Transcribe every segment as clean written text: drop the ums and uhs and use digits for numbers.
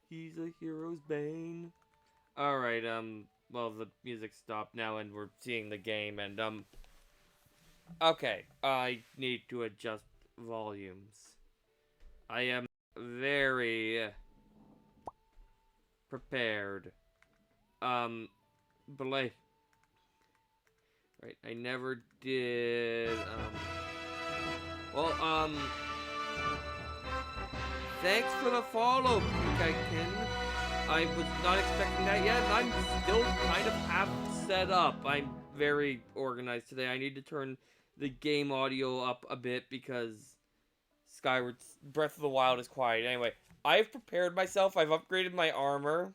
He's a hero's bane. Alright, well, the music stopped now and we're seeing the game, and, okay, I need to adjust volumes. I am very prepared. But like, right, I never did, well, thanks for the follow, Pikakin. I was not expecting that yet, and I'm still kind of half set up. I'm very organized today. I need to turn the game audio up a bit because Skyward Breath of the Wild is quiet. Anyway, I've prepared myself. I've upgraded my armor.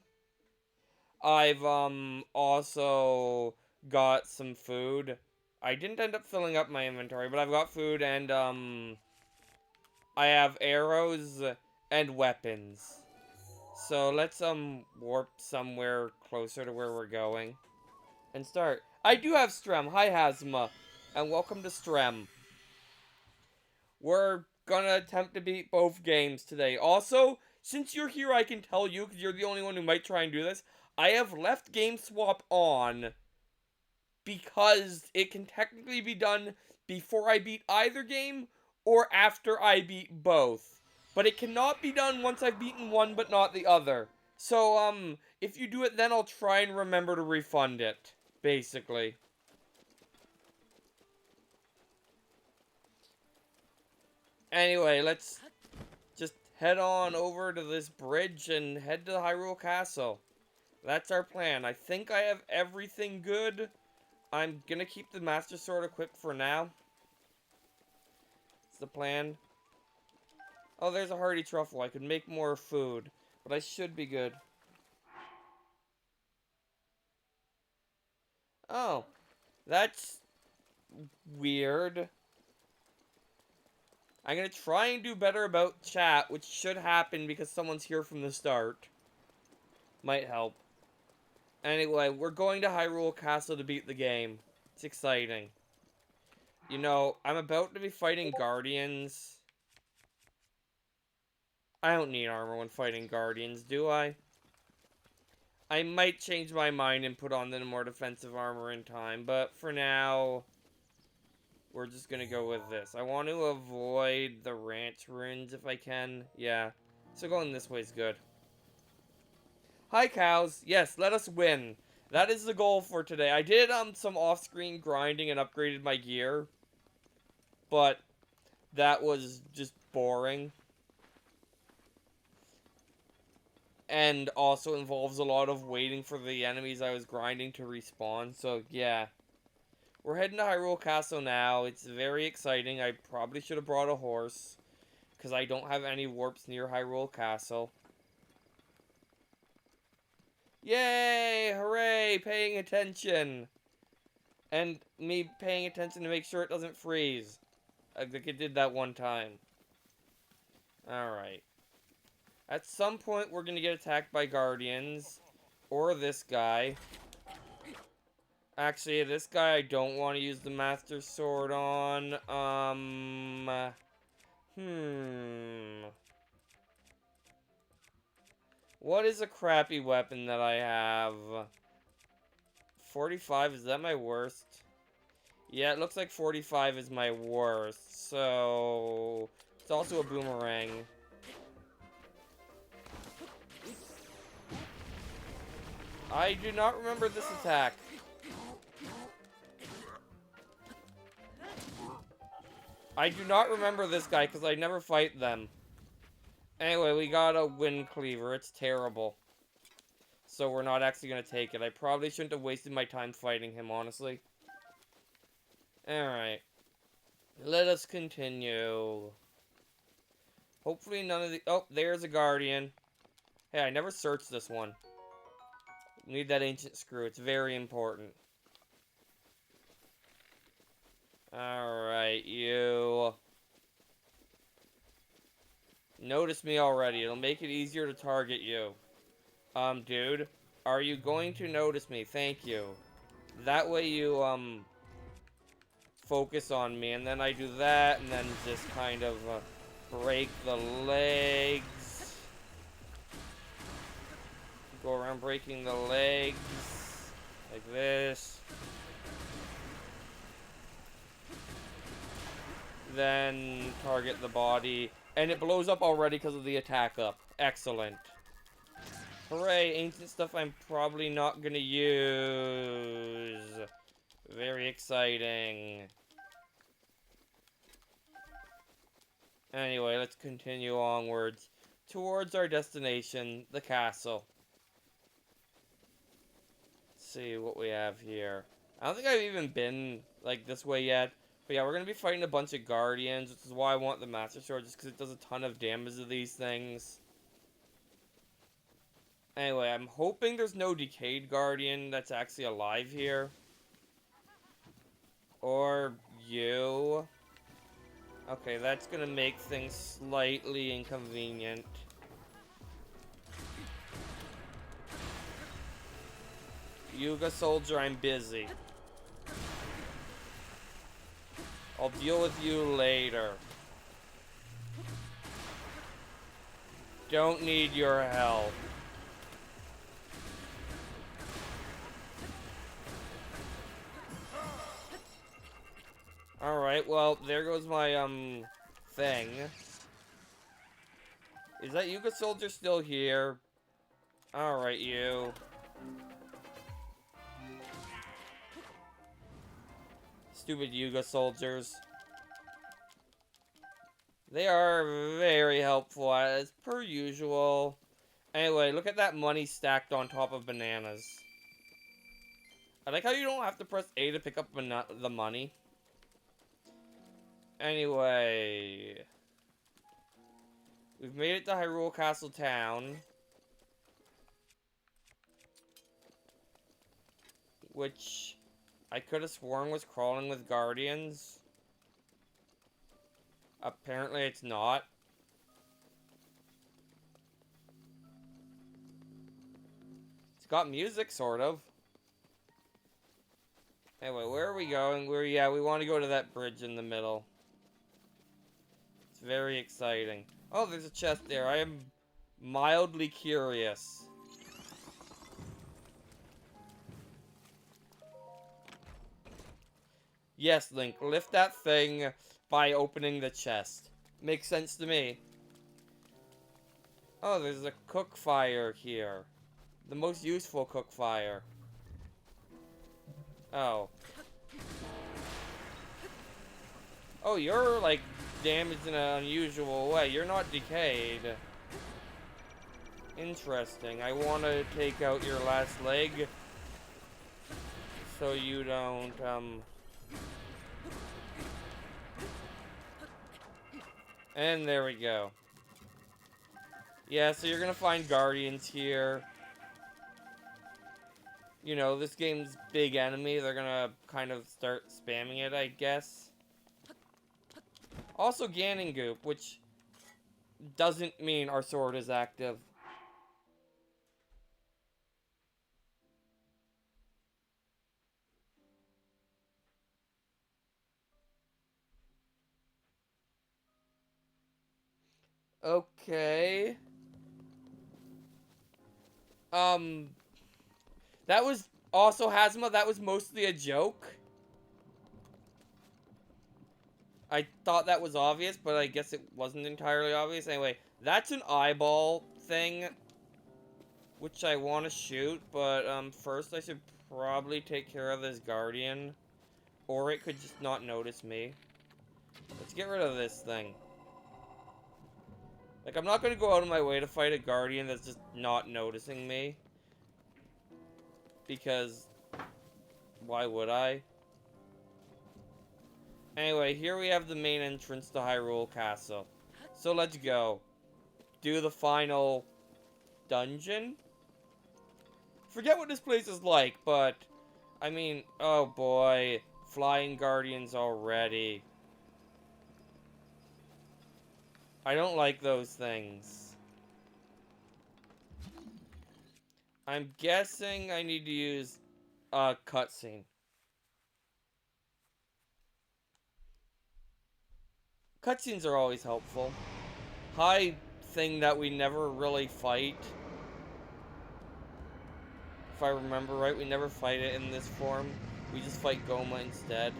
I've also got some food. I didn't end up filling up my inventory, but I've got food, and I have arrows and weapons. So let's warp somewhere closer to where we're going and start. I do have Strem. Hi, Hazma, and welcome to Strem. We're gonna attempt to beat both games today. Also, since you're here, I can tell you, because you're the only one who might try and do this, I have left Game Swap on because it can technically be done before I beat either game or after I beat both. But it cannot be done once I've beaten one but not the other. So, if you do it then, I'll try and remember to refund it, basically. Anyway, let's just head on over to this bridge and head to the Hyrule Castle. That's our plan. I think I have everything good. I'm gonna keep the Master Sword equipped for now. It's the plan. Oh, there's a hearty truffle. I could make more food, but I should be good. Oh, that's weird. I'm gonna try and do better about chat, which should happen because someone's here from the start. Might help. Anyway, we're going to Hyrule Castle to beat the game. It's exciting. You know, I'm about to be fighting Guardians. I don't need armor when fighting Guardians, do I? I might change my mind and put on the more defensive armor in time, but for now, we're just gonna go with this. I want to avoid the ranch ruins if I can. Yeah, so going this way is good. Hi, cows. Yes, let us win. That is the goal for today. I did some off-screen grinding and upgraded my gear, but that was just boring. And also involves a lot of waiting for the enemies I was grinding to respawn. So, yeah. We're heading to Hyrule Castle now. It's very exciting. I probably should have brought a horse, because I don't have any warps near Hyrule Castle. Yay! Hooray! Paying attention! And me paying attention to make sure it doesn't freeze. I think it did that one time. Alright. At some point, we're gonna get attacked by Guardians. Or this guy. Actually, this guy I don't want to use the Master Sword on. What is a crappy weapon that I have? 45, is that my worst? Yeah, it looks like 45 is my worst. So, it's also a boomerang. I do not remember this attack. I do not remember this guy because I never fight them. Anyway, we got a Wind Cleaver. It's terrible. So we're not actually going to take it. I probably shouldn't have wasted my time fighting him, honestly. Alright. Let us continue. Hopefully none of the... Oh, there's a Guardian. Hey, I never searched this one. Need that ancient screw. It's very important. Alright, you. Notice me already. It'll make it easier to target you. Dude. Are you going to notice me? Thank you. That way you, focus on me, and then I do that, and then just kind of, break the legs. Go around breaking the legs. Like this. Then target the body. And it blows up already because of the attack up. Excellent. Hooray, ancient stuff I'm probably not gonna use. Very exciting. Anyway, let's continue onwards towards our destination, the castle. Let's see what we have here. I don't think I've even been, like, this way yet. But yeah, we're gonna be fighting a bunch of guardians, which is why I want the Master Sword, just because it does a ton of damage to these things. Anyway, I'm hoping there's no decayed guardian that's actually alive here. Or you. Okay, that's gonna make things slightly inconvenient. Yuga Soldier, I'm busy. I'll deal with you later. Don't need your help. Alright, well, there goes my, thing. Is that Yuga Soldier still here? Alright, you. Stupid Yuga Soldiers. They are very helpful, as per usual. Anyway, look at that money stacked on top of bananas. I like how you don't have to press A to pick up the money. Anyway. We've made it to Hyrule Castle Town. Which I could have sworn was crawling with guardians. Apparently it's not. It's got music, sort of. Anyway, where are we going? Yeah, we want to go to that bridge in the middle. It's very exciting. Oh, there's a chest there. I am mildly curious. Yes, Link, lift that thing by opening the chest. Makes sense to me. Oh, there's a cook fire here. The most useful cook fire. Oh. Oh, you're, like, damaged in an unusual way. You're not decayed. Interesting. I want to take out your last leg. So you don't, And there we go. Yeah, so you're gonna find guardians here. You know, this game's big enemy. They're gonna kind of start spamming it, I guess. Also Ganon Goop, which doesn't mean our sword is active. Okay. That was also Hazma. That was mostly a joke. I thought that was obvious, but I guess it wasn't entirely obvious. Anyway, that's an eyeball thing, which I want to shoot, but first I should probably take care of this guardian, or it could just not notice me. Let's get rid of this thing. Like, I'm not going to go out of my way to fight a guardian that's just not noticing me. Because, why would I? Anyway, here we have the main entrance to Hyrule Castle. So let's go. Do the final dungeon? Forget what this place is like, but, I mean, oh boy. Flying guardians already. I don't like those things. I'm guessing I need to use cutscene. Cutscenes are always helpful. High thing that we never really fight. If I remember right, we never fight it in this form. We just fight Goma instead.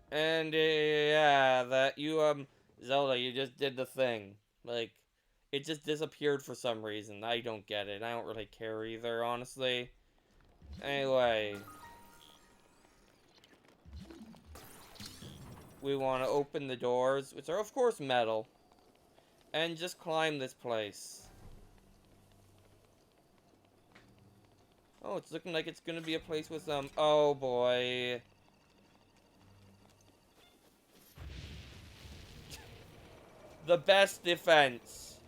And yeah, that you Zelda, you just did the thing. Like, it just disappeared for some reason. I don't get it. I don't really care either, honestly. Anyway. We want to open the doors, which are of course metal. And just climb this place. Oh, it's looking like it's gonna be a place with some... Oh boy. The best defense.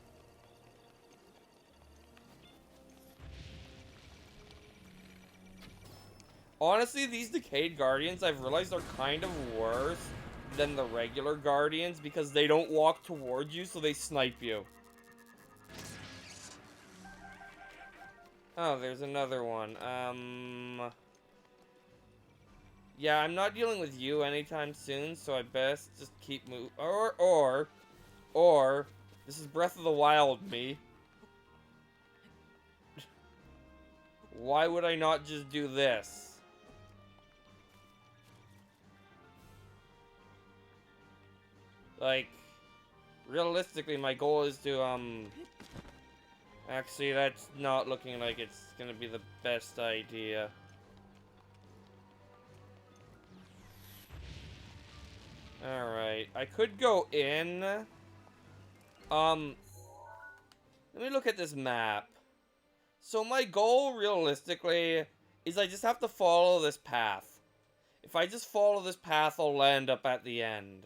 Honestly, these Decayed Guardians, I've realized, are kind of worse than the regular Guardians because they don't walk towards you, so they snipe you. Oh, there's another one. Yeah, I'm not dealing with you anytime soon, so I best just keep moving. Or, this is Breath of the Wild me. Why would I not just do this? Like, realistically, my goal is to, actually, that's not looking like it's gonna be the best idea. Alright, I could go in. Let me look at this map. So my goal, realistically, is I just have to follow this path. If I just follow this path, I'll end up at the end.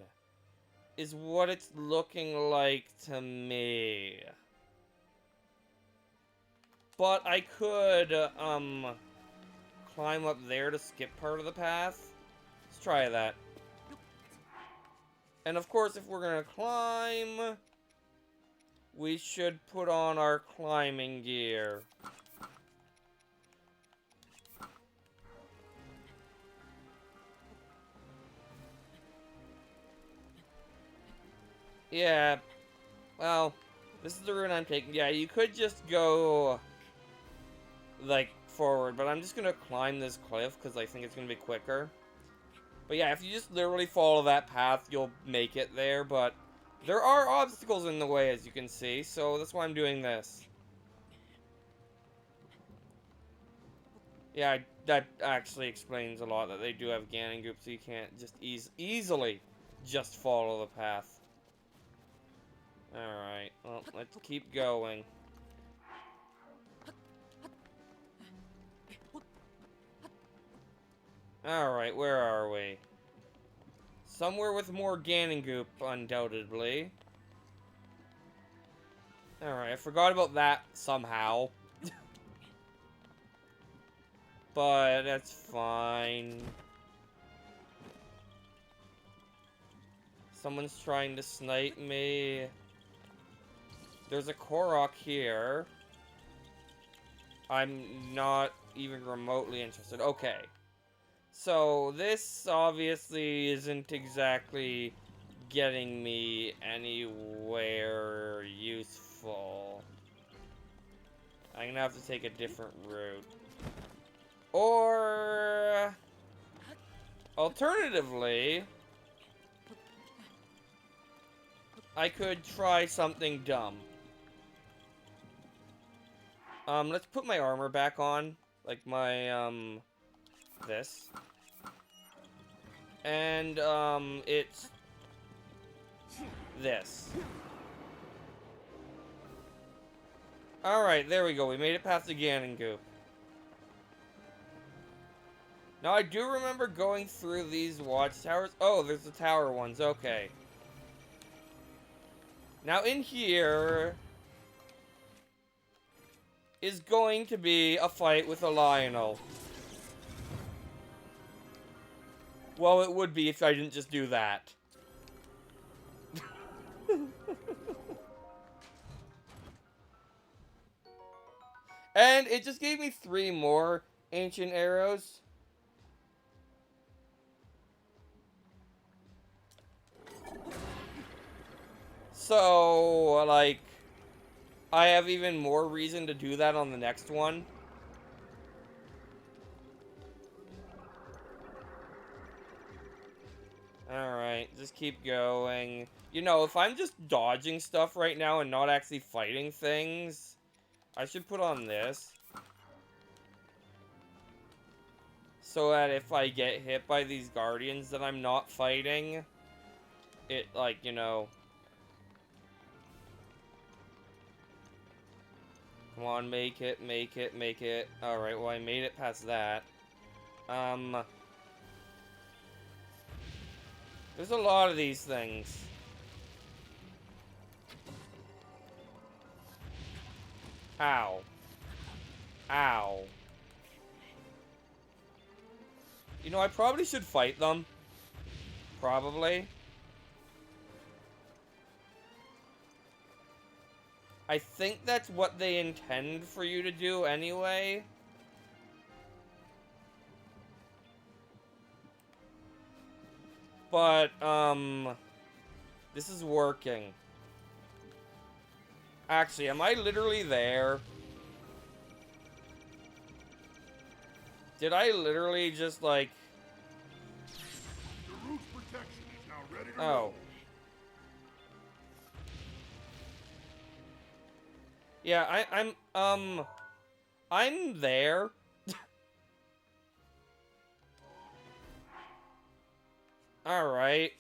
Is what it's looking like to me. But I could, climb up there to skip part of the path. Let's try that. And of course, if we're gonna climb, we should put on our climbing gear. Yeah, well, this is the route I'm taking. Yeah, you could just go, like, forward, but I'm just gonna climb this cliff because I think it's gonna be quicker. But yeah, if you just literally follow that path, you'll make it there, but there are obstacles in the way, as you can see, so that's why I'm doing this. Yeah, that actually explains a lot, that they do have Ganon groups, so you can't just easily just follow the path. Alright, well, let's keep going. Alright, where are we? Somewhere with more Ganon goop, undoubtedly. Alright, I forgot about that somehow. But that's fine. Someone's trying to snipe me. There's a Korok here. I'm not even remotely interested. Okay. So, this obviously isn't exactly getting me anywhere useful. I'm gonna have to take a different route. Or, alternatively, I could try something dumb. Let's put my armor back on. Like my, this. And, it's this. Alright, there we go. We made it past the Ganon goop. Now, I do remember going through these watchtowers. Oh, there's the tower ones. Okay. Now, in here is going to be a fight with a Lionel. Well, it would be if I didn't just do that. And it just gave me 3 more ancient arrows. So, like, I have even more reason to do that on the next one. Alright, just keep going. You know, if I'm just dodging stuff right now and not actually fighting things, I should put on this. So that if I get hit by these guardians that I'm not fighting, it, like, you know... Come on, make it, make it, make it. Alright, well, I made it past that. There's a lot of these things. Ow. Ow. You know, I probably should fight them. Probably. I think that's what they intend for you to do anyway. But, this is working. Actually, am I literally there? Did I literally just, like... The roof's protection is now ready to Oh. roll. Yeah, I'm there. Alright,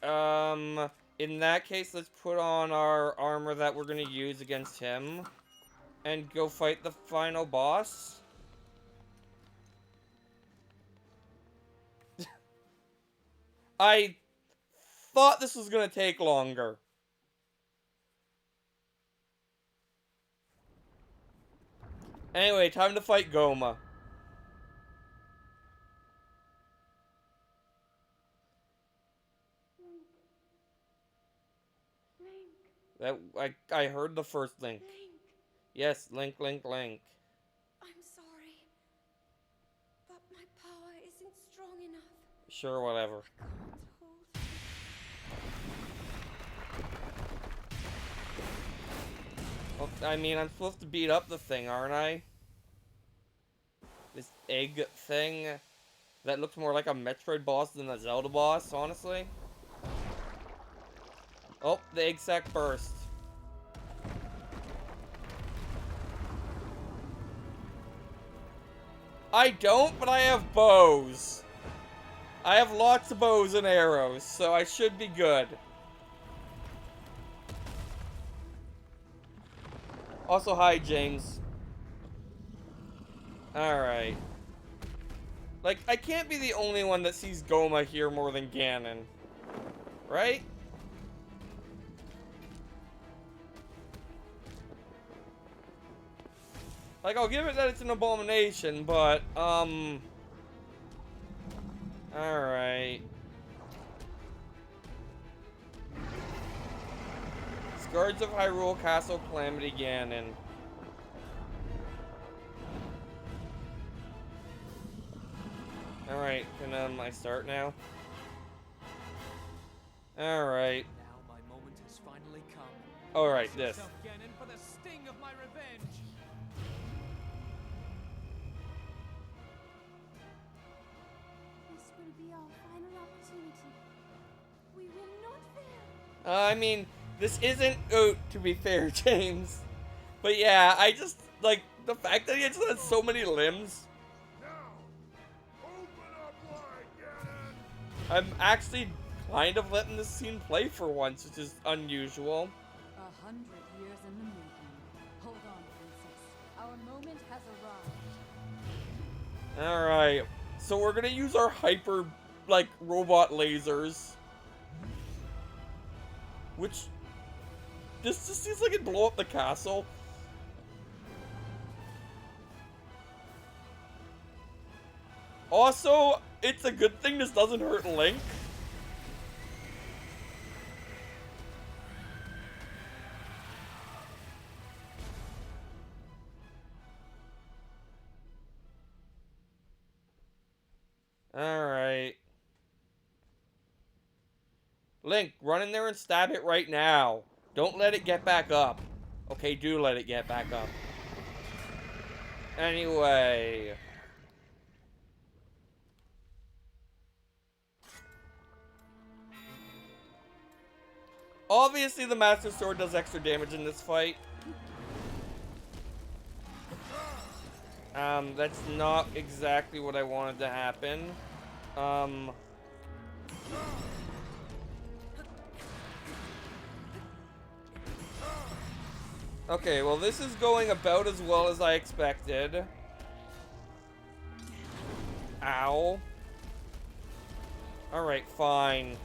in that case, let's put on our armor that we're gonna use against him. And go fight the final boss. I thought this was gonna take longer. Anyway, time to fight Goma. Link. I heard the first Link. Link. Yes, Link, Link, Link. I'm sorry. But my power isn't strong enough. Sure, whatever. I can't hold. Well, I mean, I'm supposed to beat up the thing, aren't I? This egg thing that looks more like a Metroid boss than a Zelda boss, honestly. Oh, the egg sac burst. I don't, but I have bows. I have lots of bows and arrows, so I should be good. Also, hi, James. Alright. Like, I can't be the only one that sees Goma here more than Ganon. Right? Like, I'll give it that it's an abomination, but, alright. Scourge of Hyrule Castle Calamity Ganon. Alright, can I start now? Alright. Now my moment has finally come. Alright, Brace this. yourself, Ganon, for the sting of my revenge. This will be our final opportunity. We will not fail. I mean, this isn't Oat, to be fair, James. But yeah, I just, like, the fact that he just has so many limbs. Now, open up wide, Ganon. I'm actually kind of letting this scene play for once, which is unusual. 100 years in the making. Hold on, princess. Our moment has arrived. Alright, so we're gonna use our hyper, like, robot lasers. Which, this just seems like it'd blow up the castle. Also, it's a good thing this doesn't hurt Link. Alright. Link, run in there and stab it right now. Don't let it get back up. Okay, do let it get back up. Anyway. Obviously, the Master Sword does extra damage in this fight. That's not exactly what I wanted to happen. Okay, well, this is going about as well as I expected. Ow. Alright, fine.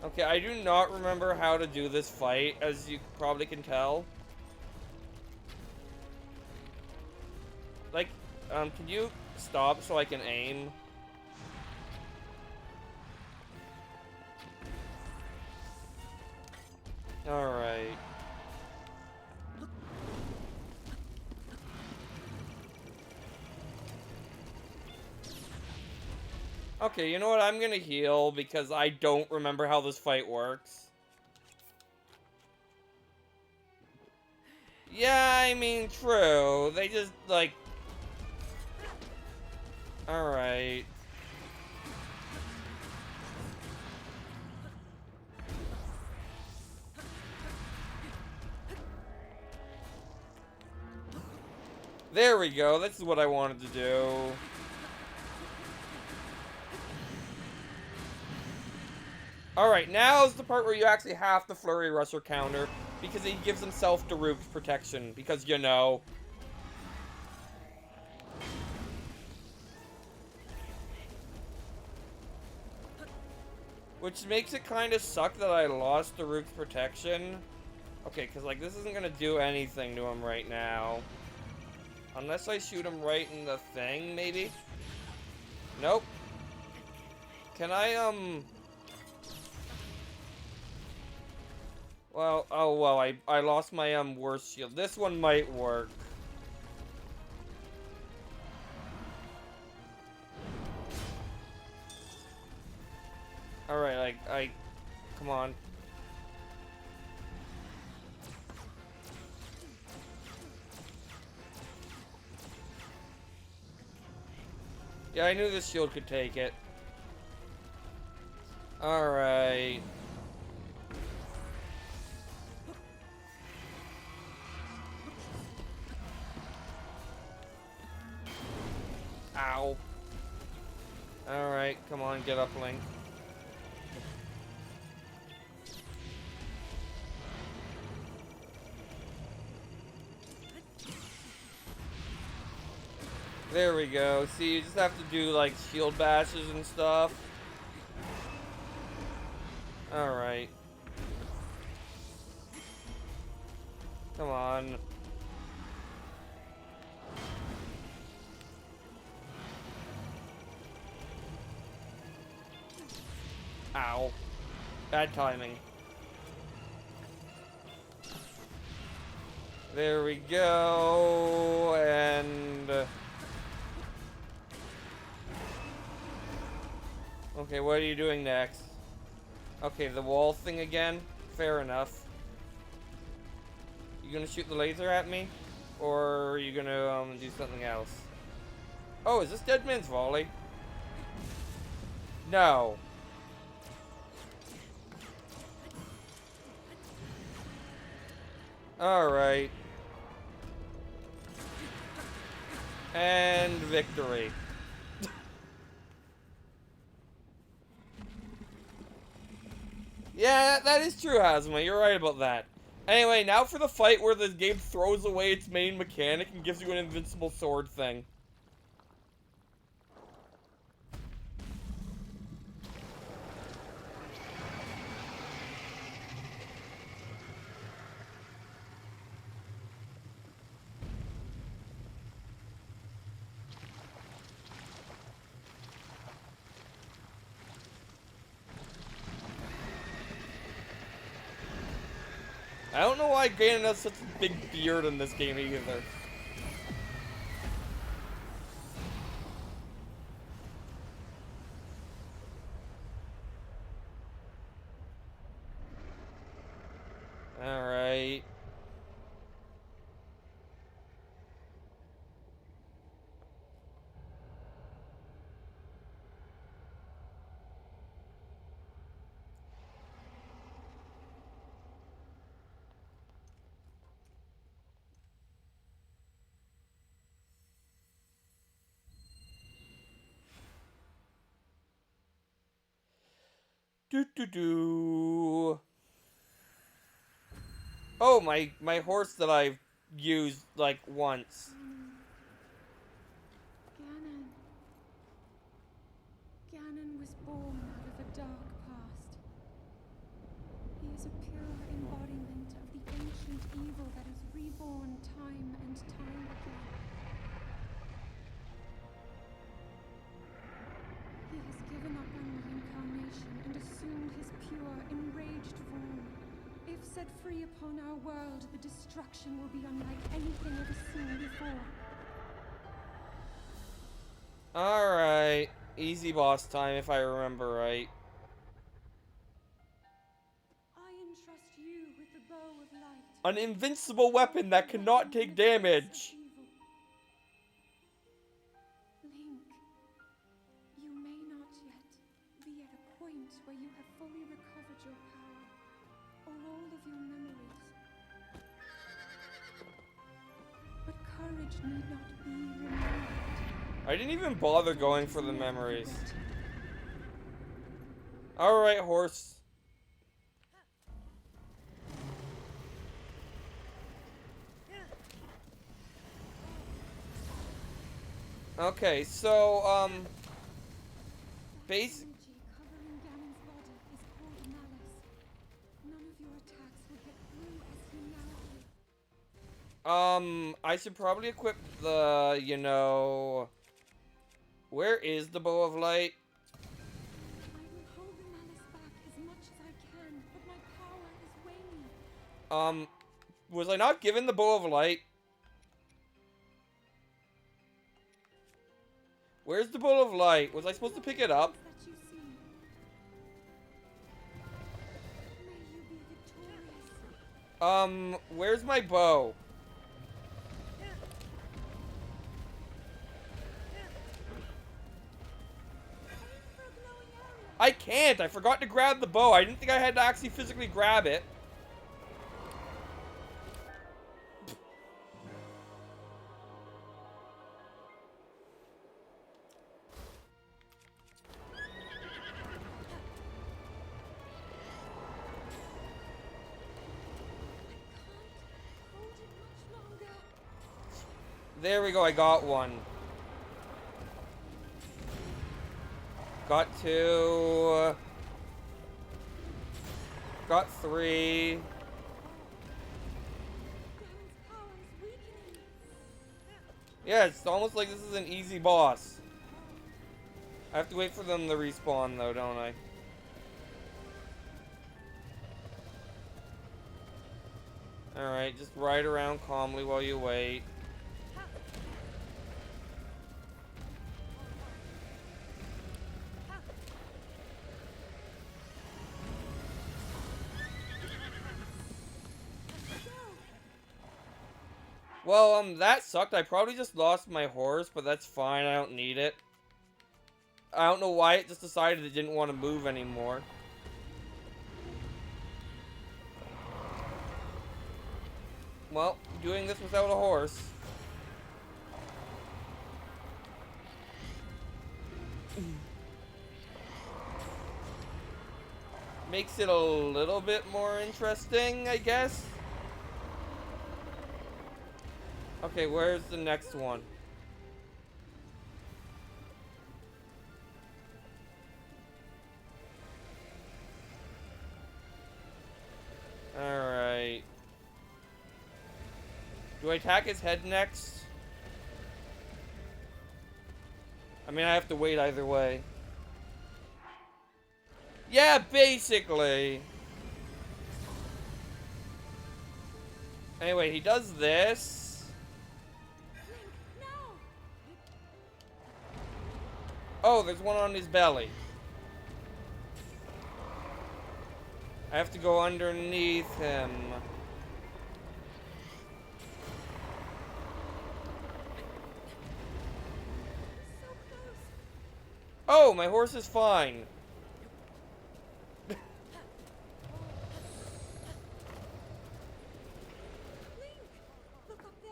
Okay, I do not remember how to do this fight, as you probably can tell. Like, can you stop so I can aim? Alright. Okay, you know what? I'm gonna heal because I don't remember how this fight works. Yeah, I mean, true. They just, like... Alright. There we go. This is what I wanted to do. Alright, now is the part where you actually have to Flurry Rusher counter, because he gives himself Daruk's protection, because you know. Which makes it kind of suck that I lost Daruk's protection. Okay, because like this isn't going to do anything to him right now. Unless I shoot him right in the thing, maybe? Nope. Can I, Well, oh well, I lost my, worst shield. This one might work. Alright, come on. Yeah, I knew this shield could take it. Alright. Ow. Alright, come on, get up, Link. There we go. See, you just have to do, like, shield bashes and stuff. Alright. Come on. Ow. Bad timing. There we go. And... okay, what are you doing next? Okay, the wall thing again? Fair enough. You gonna shoot the laser at me? Or are you gonna, do something else? Oh, is this Dead Man's Volley? No. Alright. And victory. Yeah, that is true, Hazma. You're right about that. Anyway, now for the fight where the game throws away its main mechanic and gives you an invincible sword thing. I don't know why Ganon has such a big beard in this game either. Do do do. Oh, my horse that I've used like once. Ganon. Ganon was born out of a dark past. He is a pure embodiment of the ancient evil that is reborn time and time again. He has given up on reincarnation and assumed his pure, enraged form. If set free upon our world, the destruction will be unlike anything ever seen before. Alright. Easy boss time if I remember right. I entrust you with the bow of light. An invincible weapon that cannot take damage. Link, you may not yet be at a point where you have fully recovered your power or all of your memories. But courage need not be remembered. I didn't even bother going for the memories. Alright, horse. Okay, so, basic. Energy covering Ganon's body is called malice. None of your attacks will get through as he now is. I should probably equip the, you know... Where is the bow of light? I will hold the malice back as much as I can, but my power is waning. Was I not given the bow of light? Where's the bow of light? Was I supposed to pick it up? That you see. May you be victorious. Where's my bow? I can't! I forgot to grab the bow. I didn't think I had to actually physically grab it. Hold it much longer. There we go, I got one. Got two. Got three. Ganon's power is weakening. Yeah, it's almost like this is an easy boss. I have to wait for them to respawn though, don't I? Alright, just ride around calmly while you wait. Well, that sucked. I probably just lost my horse, but that's fine. I don't need it. I don't know why it just decided it didn't want to move anymore. Well, doing this without a horse. Makes it a little bit more interesting, I guess. Okay, where's the next one? Alright. Do I attack his head next? I mean, I have to wait either way. Yeah, basically. Anyway, he does this. Oh, there's one on his belly. I have to go underneath him. So close. Oh, my horse is fine. Link, look up there.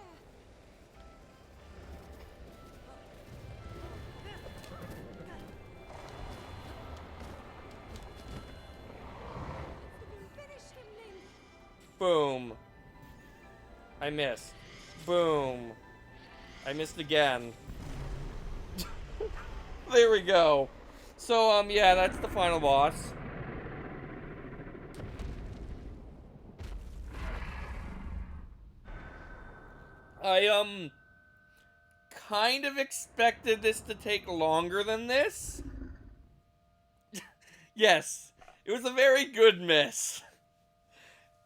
Boom. I missed. Boom. I missed again. There we go. So, yeah, that's the final boss. I, kind of expected this to take longer than this. Yes, it was a very good miss.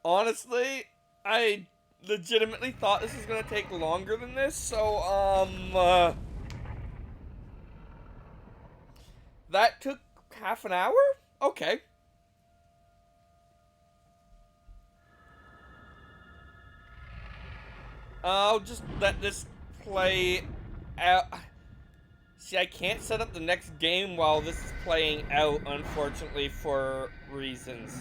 Honestly, I legitimately thought this was gonna take longer than this, so, that took half an hour? Okay. I'll just let this play out. See, I can't set up the next game while this is playing out, unfortunately, for reasons.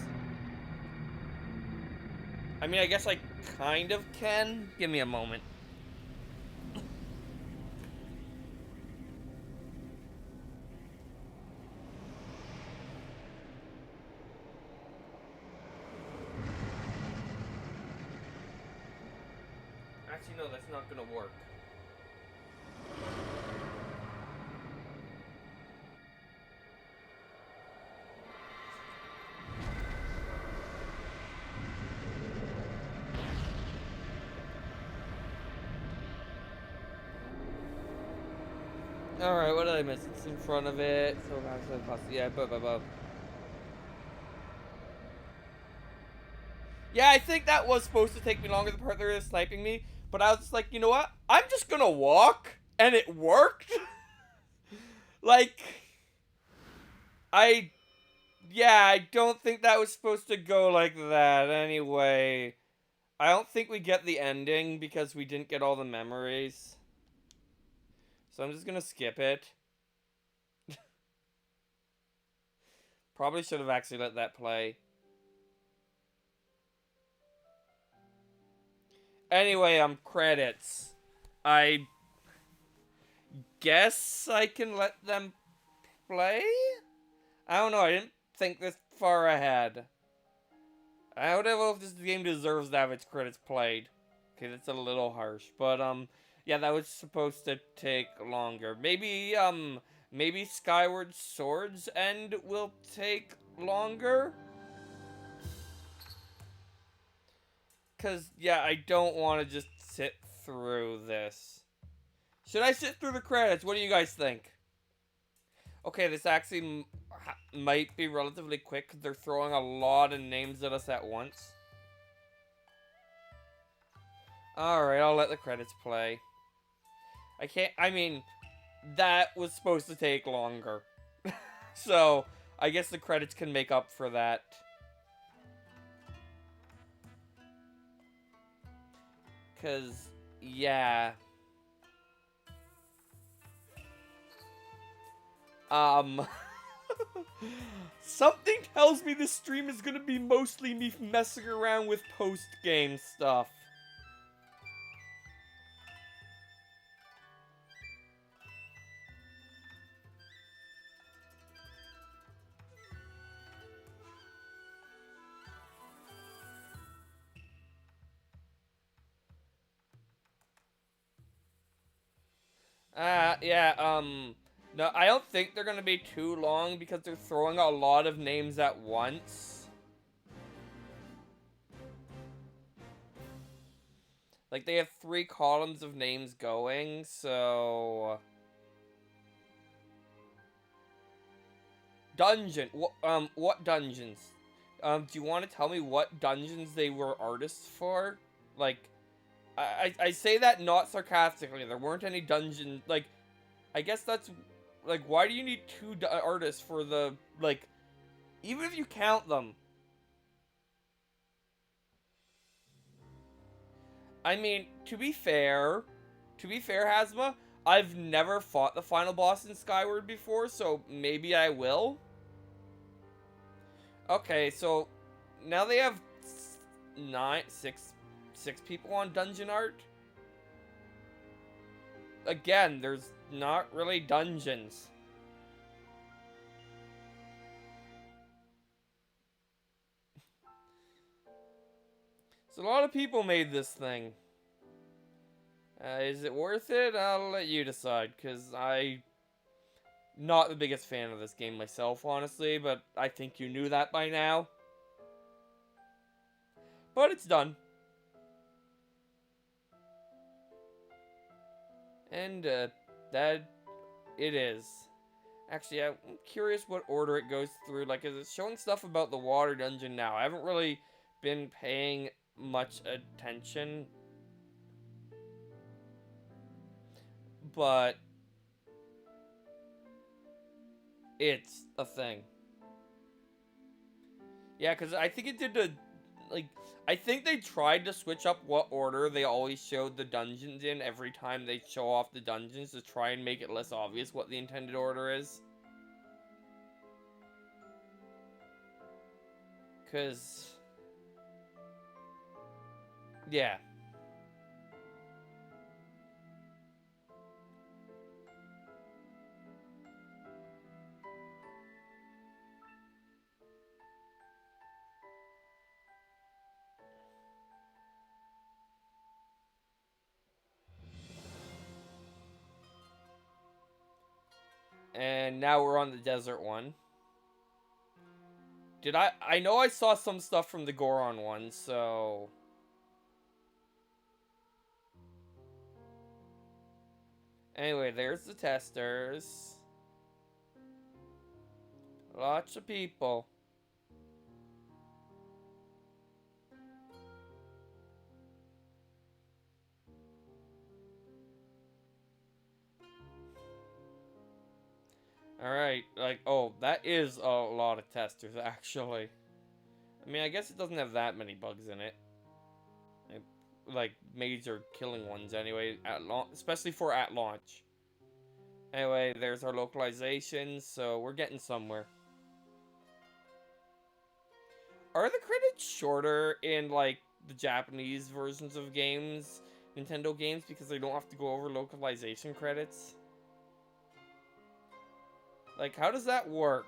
I mean, I guess I kind of can. Give me a moment. Actually, no, that's not gonna work. Alright, what did I miss? It's in front of it. So yeah, Yeah, I think that was supposed to take me longer, the part they were sniping me. But I was just like, you know what? I'm just gonna walk. And it worked. Like, yeah, I don't think that was supposed to go like that anyway. I don't think we get the ending because we didn't get all the memories. So I'm just gonna skip it. Probably should have actually let that play. Anyway, credits. I guess I can let them play? I don't know, I didn't think this far ahead. I don't know if this game deserves to have its credits played. Okay, that's a little harsh. But, yeah, that was supposed to take longer. Maybe, maybe Skyward Sword's end will take longer? Because, yeah, I don't want to just sit through this. Should I sit through the credits? What do you guys think? Okay, this actually might be relatively quick because they're throwing a lot of names at us at once. Alright, I'll let the credits play. I mean, that was supposed to take longer. So, I guess the credits can make up for that. Because, yeah. Something tells me this stream is gonna be mostly me messing around with post-game stuff. Yeah, no, I don't think they're gonna be too long because they're throwing a lot of names at once. Like, they have 3 columns of names going, so... Dungeon. What dungeons? Do you want to tell me what dungeons they were artists for? Like, I say that not sarcastically. There weren't any dungeons. Like, I guess that's... Like, why do you need 2 artists for the... Like, even if you count them. I mean, to be fair, Hazma, I've never fought the final boss in Skyward before, so maybe I will. Okay, so now they have 6 people on dungeon art. Again, there's not really dungeons. So a lot of people made this thing. Is it worth it? I'll let you decide, because I'm not the biggest fan of this game myself, honestly, but I think you knew that by now. But it's done. And, that it is. Actually, I'm curious what order it goes through. Like, is it showing stuff about the water dungeon now? I haven't really been paying much attention. But it's a thing. Yeah, because I think it did the... Like, I think they tried to switch up what order they always showed the dungeons in every time they show off the dungeons to try and make it less obvious what the intended order is. Because... yeah. And now we're on the desert one. I know I saw some stuff from the Goron one, so... Anyway, there's the testers. Lots of people. Alright, like, oh, that is a lot of testers, actually. I mean, I guess it doesn't have that many bugs in it. Like, major killing ones, anyway, especially for at launch. Anyway, there's our localizations, so we're getting somewhere. Are the credits shorter in, like, the Japanese versions of games, Nintendo games, because they don't have to go over localization credits? Like, how does that work?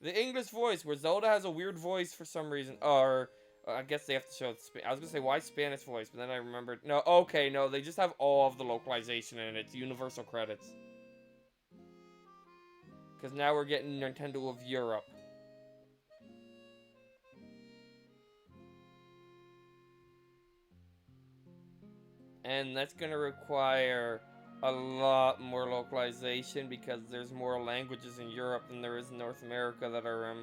The English voice, where Zelda has a weird voice for some reason. Or, I guess they have to show I was gonna say, why Spanish voice? But then I remembered. No, okay, no, they just have all of the localization in it. It's universal credits. Because now we're getting Nintendo of Europe. And that's gonna require a lot more localization because there's more languages in Europe than there is in North America that are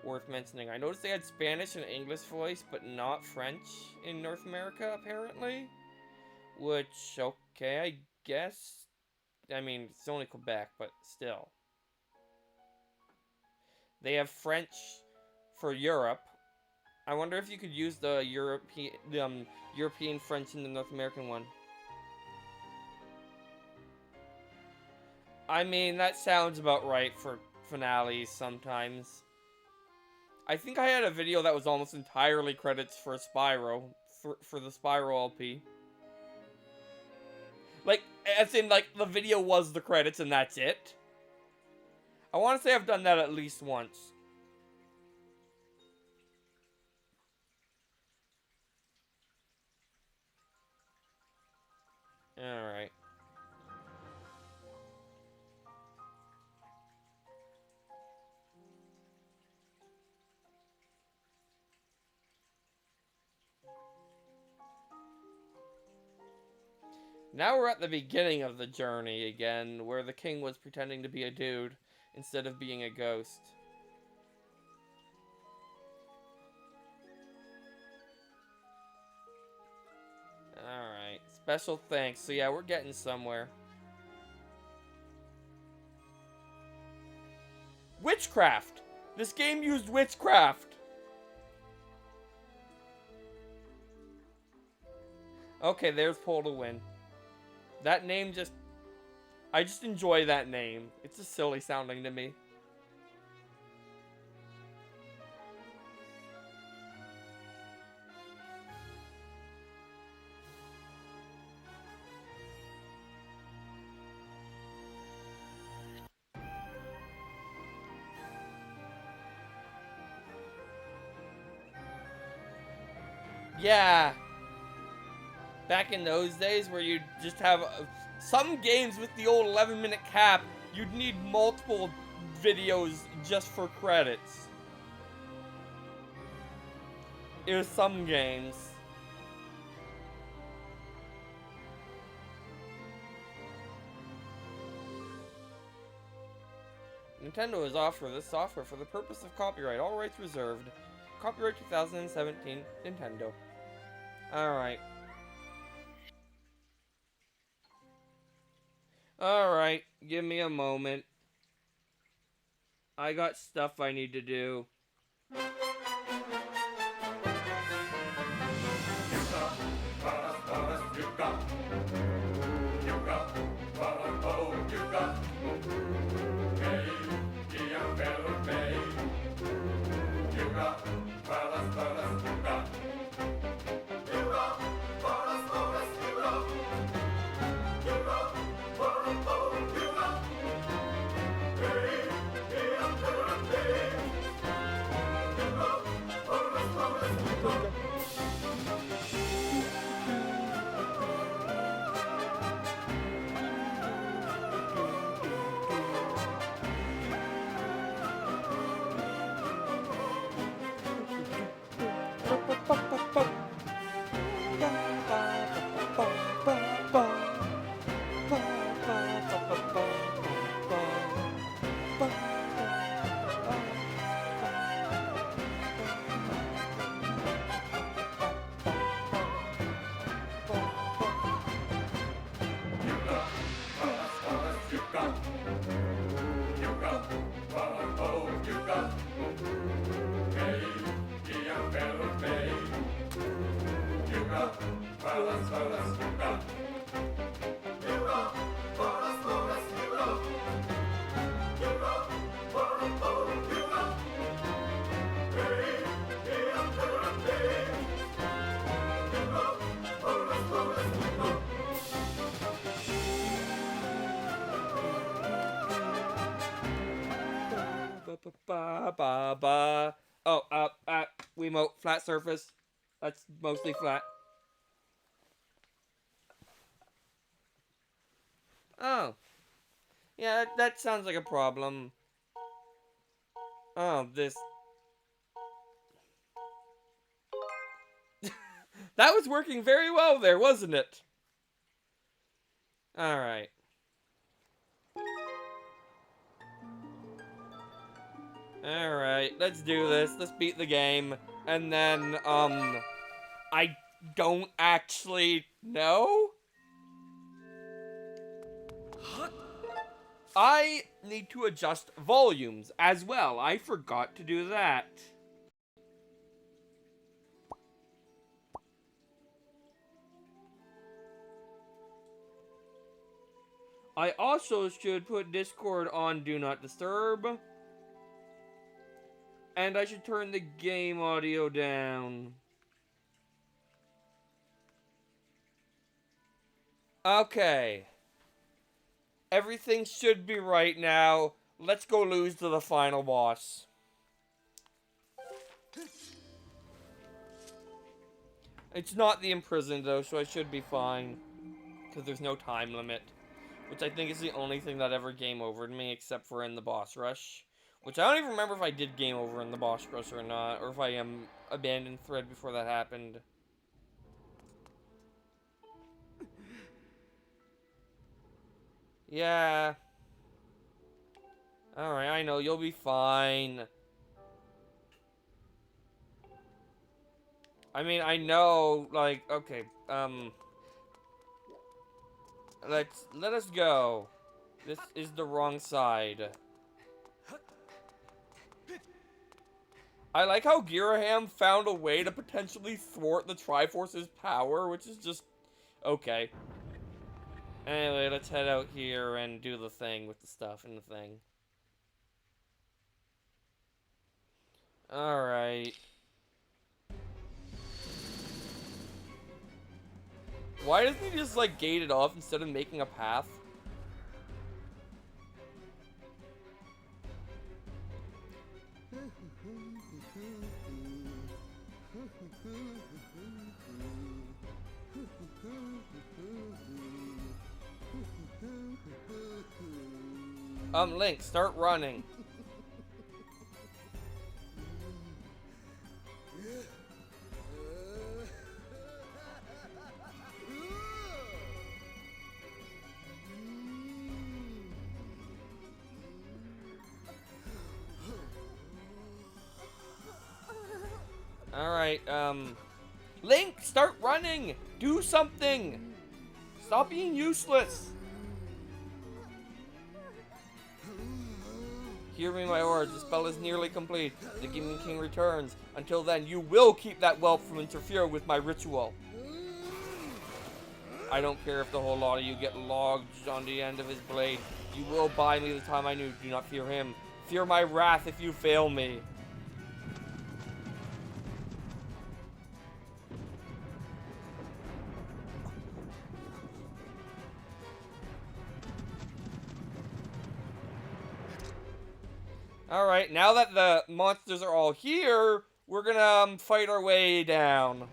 worth mentioning. I noticed they had Spanish and English voice, but not French in North America, apparently. Which, okay, I guess. I mean, it's only Quebec, but still. They have French for Europe. I wonder if you could use the European French in the North American one. I mean, that sounds about right for finales sometimes. I think I had a video that was almost entirely credits for Spyro, for the Spyro LP. Like, as in, like, the video was the credits and that's it. I want to say I've done that at least once. Alright. Now we're at the beginning of the journey again, where the king was pretending to be a dude instead of being a ghost. Alright, special thanks. So yeah, we're getting somewhere. Witchcraft! This game used witchcraft! Okay, there's Pull to Win. That name just... I just enjoy that name. It's just silly sounding to me. Yeah. Back in those days where you'd just have some games with the old 11-minute cap, you'd need multiple videos just for credits. It was some games. Nintendo has offered this software for the purpose of copyright, all rights reserved. Copyright 2017, Nintendo. Alright. Alright, give me a moment. I got stuff I need to do. Oh, Wiimote, flat surface. That's mostly flat. Oh. Yeah, that sounds like a problem. Oh, this. That was working very well there, wasn't it? Alright. Alright, let's do this. Let's beat the game. And then, I don't actually know? I need to adjust volumes as well. I forgot to do that. I also should put Discord on Do Not Disturb. And I should turn the game audio down. Okay. Everything should be right now. Let's go lose to the final boss. It's not the imprisoned though, so I should be fine. Because there's no time limit. Which I think is the only thing that ever game overed me, except for in the boss rush. Which I don't even remember if I did game over in the boss rush or not, or if I abandoned thread before that happened. Yeah. Alright, I know, you'll be fine. I mean, I know, like, okay, let us go. This is the wrong side. I like how Giraham found a way to potentially thwart the Triforce's power, which is just okay. Anyway, let's head out here and do the thing with the stuff and the thing. Alright. Why doesn't he just, like, gate it off instead of making a path? Link, start running. Alright, Link, start running! Do something! Stop being useless! Hear me, my lord. The spell is nearly complete. The Demon King returns. Until then, you will keep that whelp from interfering with my ritual. I don't care if the whole lot of you get lodged on the end of his blade. You will buy me the time I knew. Do not fear him. Fear my wrath if you fail me. Alright, now that the monsters are all here, we're gonna fight our way down.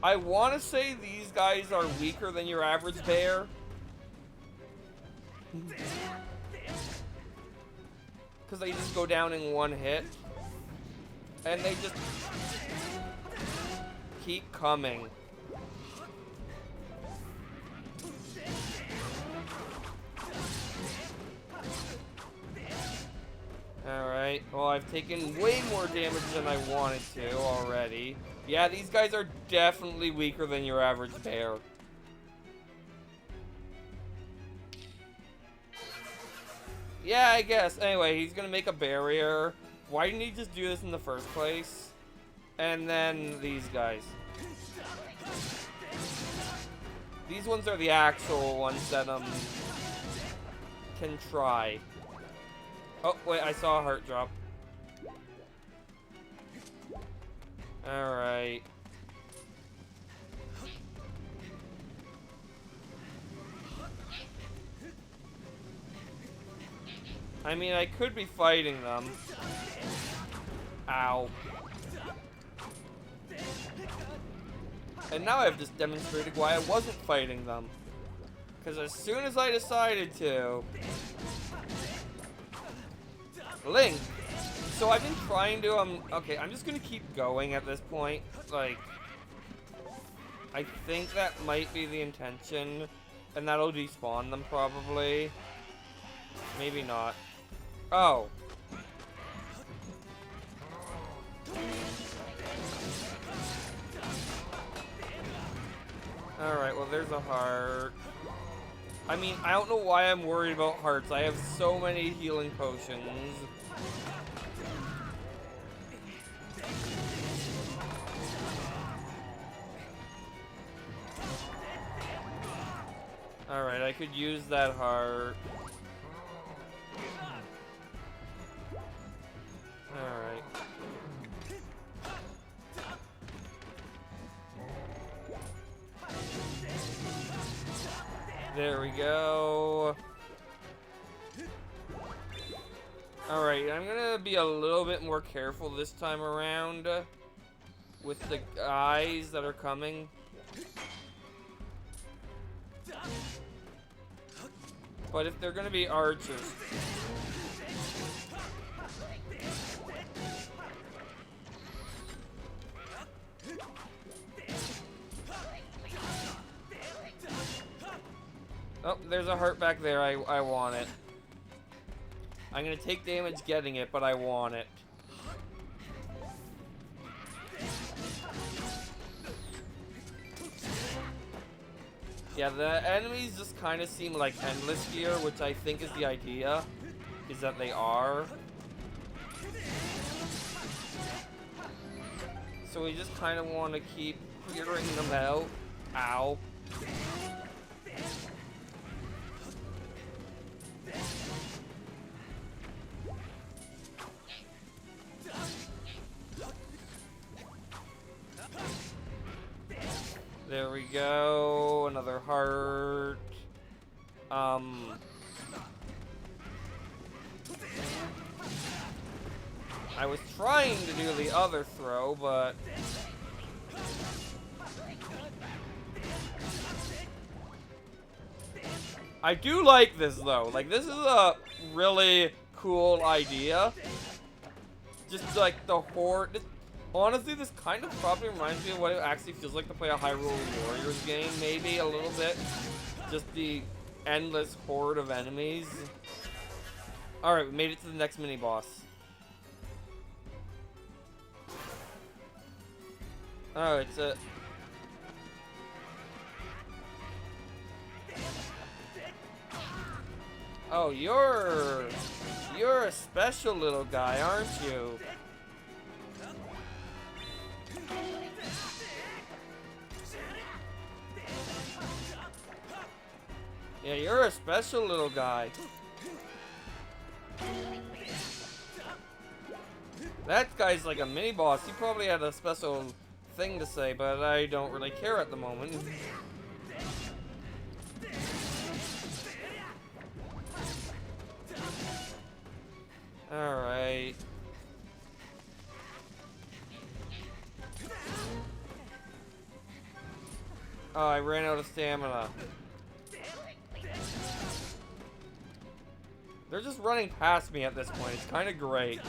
I want to say these guys are weaker than your average bear. Because they just go down in one hit. And they just keep coming. Alright, well I've taken way more damage than I wanted to already. Yeah, these guys are definitely weaker than your average bear. Yeah, I guess. Anyway, he's gonna make a barrier. Why didn't he just do this in the first place? And then these guys. These ones are the actual ones that, can try. Oh, wait, I saw a heart drop. Alright. I mean, I could be fighting them. Ow. And now I've just demonstrated why I wasn't fighting them. Because as soon as I decided to... Link! So I've been trying to, okay, I'm just gonna keep going at this point. Like, I think that might be the intention. And that'll despawn them, probably. Maybe not. Oh. Alright, well there's a heart. I mean, I don't know why I'm worried about hearts. I have so many healing potions. Alright, I could use that heart. Alright. There we go. Alright, I'm gonna be a little bit more careful this time around with the guys that are coming. But if they're gonna be archers... Oh, there's a heart back there. I want it. I'm gonna take damage getting it, but I want it. Yeah, the enemies just kind of seem like endless here, which I think is the idea, is that they are. So we just kind of want to keep clearing them out. Ow. There we go, another heart. I was trying to do the other throw, but I do like this though. Like, this is a really cool idea. Just like the horde. Honestly, this kind of probably reminds me of what it actually feels like to play a Hyrule Warriors game, maybe a little bit. Just the endless horde of enemies. Alright, we made it to the next mini-boss. Oh, it's a... Oh, you're a special little guy, aren't you? Yeah, you're a special little guy. That guy's like a mini boss. He probably had a special thing to say, but I don't really care at the moment. Alright. Oh, I ran out of stamina. They're just running past me at this point. It's kind of great.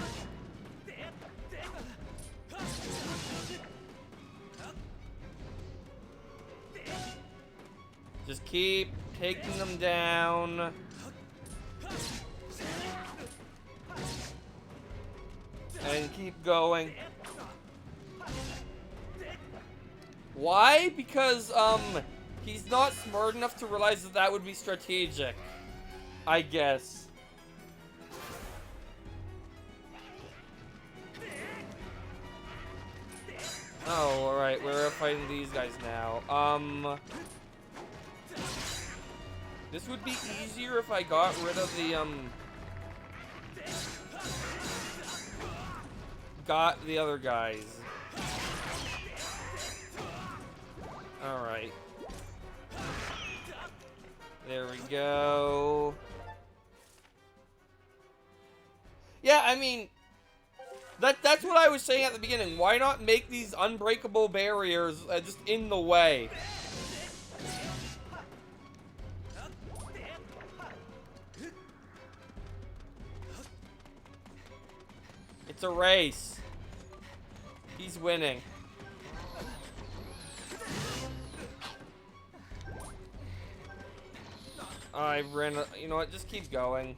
Just keep taking them down. And keep going. Why? Because, he's not smart enough to realize that that would be strategic. I guess. Oh, alright, we're fighting these guys now. This would be easier if I got rid of the, got the other guys. Alright. There we go. Yeah, I mean, that's what I was saying at the beginning. Why not make these unbreakable barriers just in the way? It's a race. He's winning. I ran. You know what? Just keep going.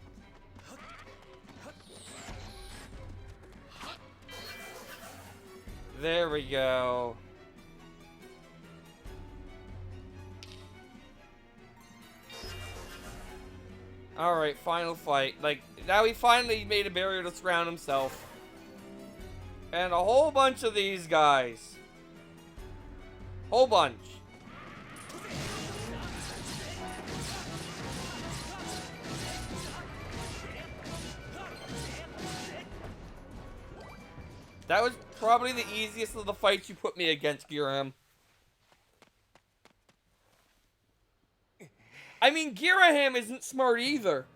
There we go. Alright, final fight. Like, now he finally made a barrier to surround himself. And a whole bunch of these guys. Whole bunch. That was probably the easiest of the fights you put me against, Girahim. I mean, Girahim isn't smart either.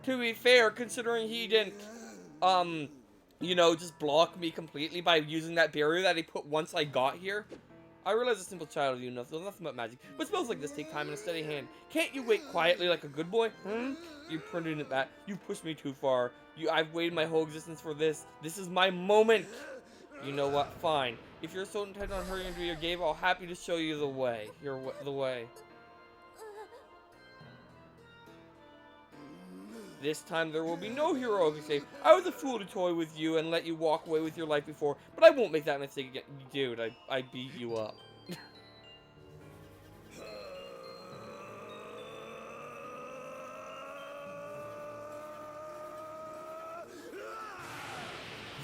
To be fair, considering he didn't, you know, just block me completely by using that barrier that he put once I got here. I realize a simple child you know nothing but magic, but spells like this take time and a steady hand. Can't you wait quietly like a good boy? You printed it that. You pushed me too far. I've waited my whole existence for this. This is my moment. You know what? Fine. If you're so intent on hurrying to your game, I'll happy to show you the way. The way. This time there will be no heroic save. I was a fool to toy with you and let you walk away with your life before, but I won't make that mistake again. Dude, I beat you up.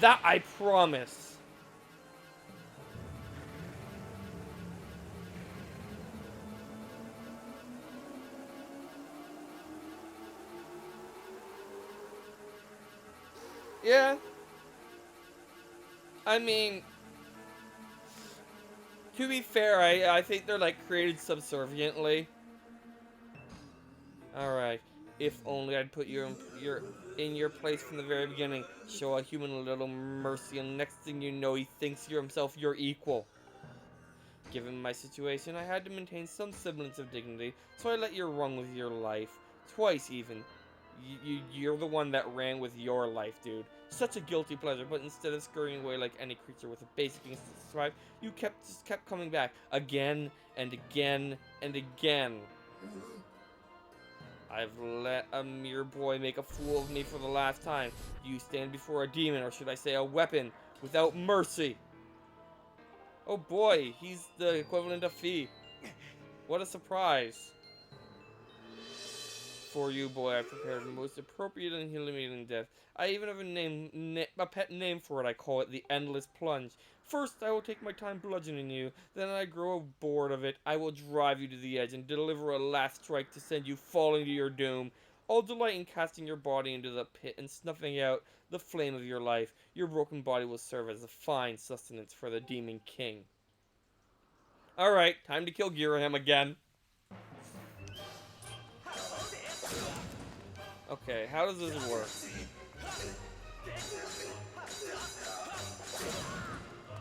That I promise. Yeah. I mean, to be fair, I think they're like created subserviently. Alright. If only I'd put you in your place from the very beginning. Show a human a little mercy, and next thing you know, he thinks himself your equal. Given my situation, I had to maintain some semblance of dignity, so I let you run with your life. Twice, even. You're the one that ran with your life, dude. Such a guilty pleasure, but instead of scurrying away like any creature with a basic instinct to survive, you just kept coming back. Again, and again, and again. I've let a mere boy make a fool of me for the last time. You stand before a demon, or should I say a weapon, without mercy. Oh boy, he's the equivalent of Fee. What a surprise. For you, boy, I've prepared the most appropriate and humiliating death. I even have a pet name for it. I call it the Endless Plunge. First, I will take my time bludgeoning you. Then I grow bored of it. I will drive you to the edge and deliver a last strike to send you falling to your doom. I'll delight in casting your body into the pit and snuffing out the flame of your life. Your broken body will serve as a fine sustenance for the Demon King. Alright, time to kill Girahim again. Okay, how does this work?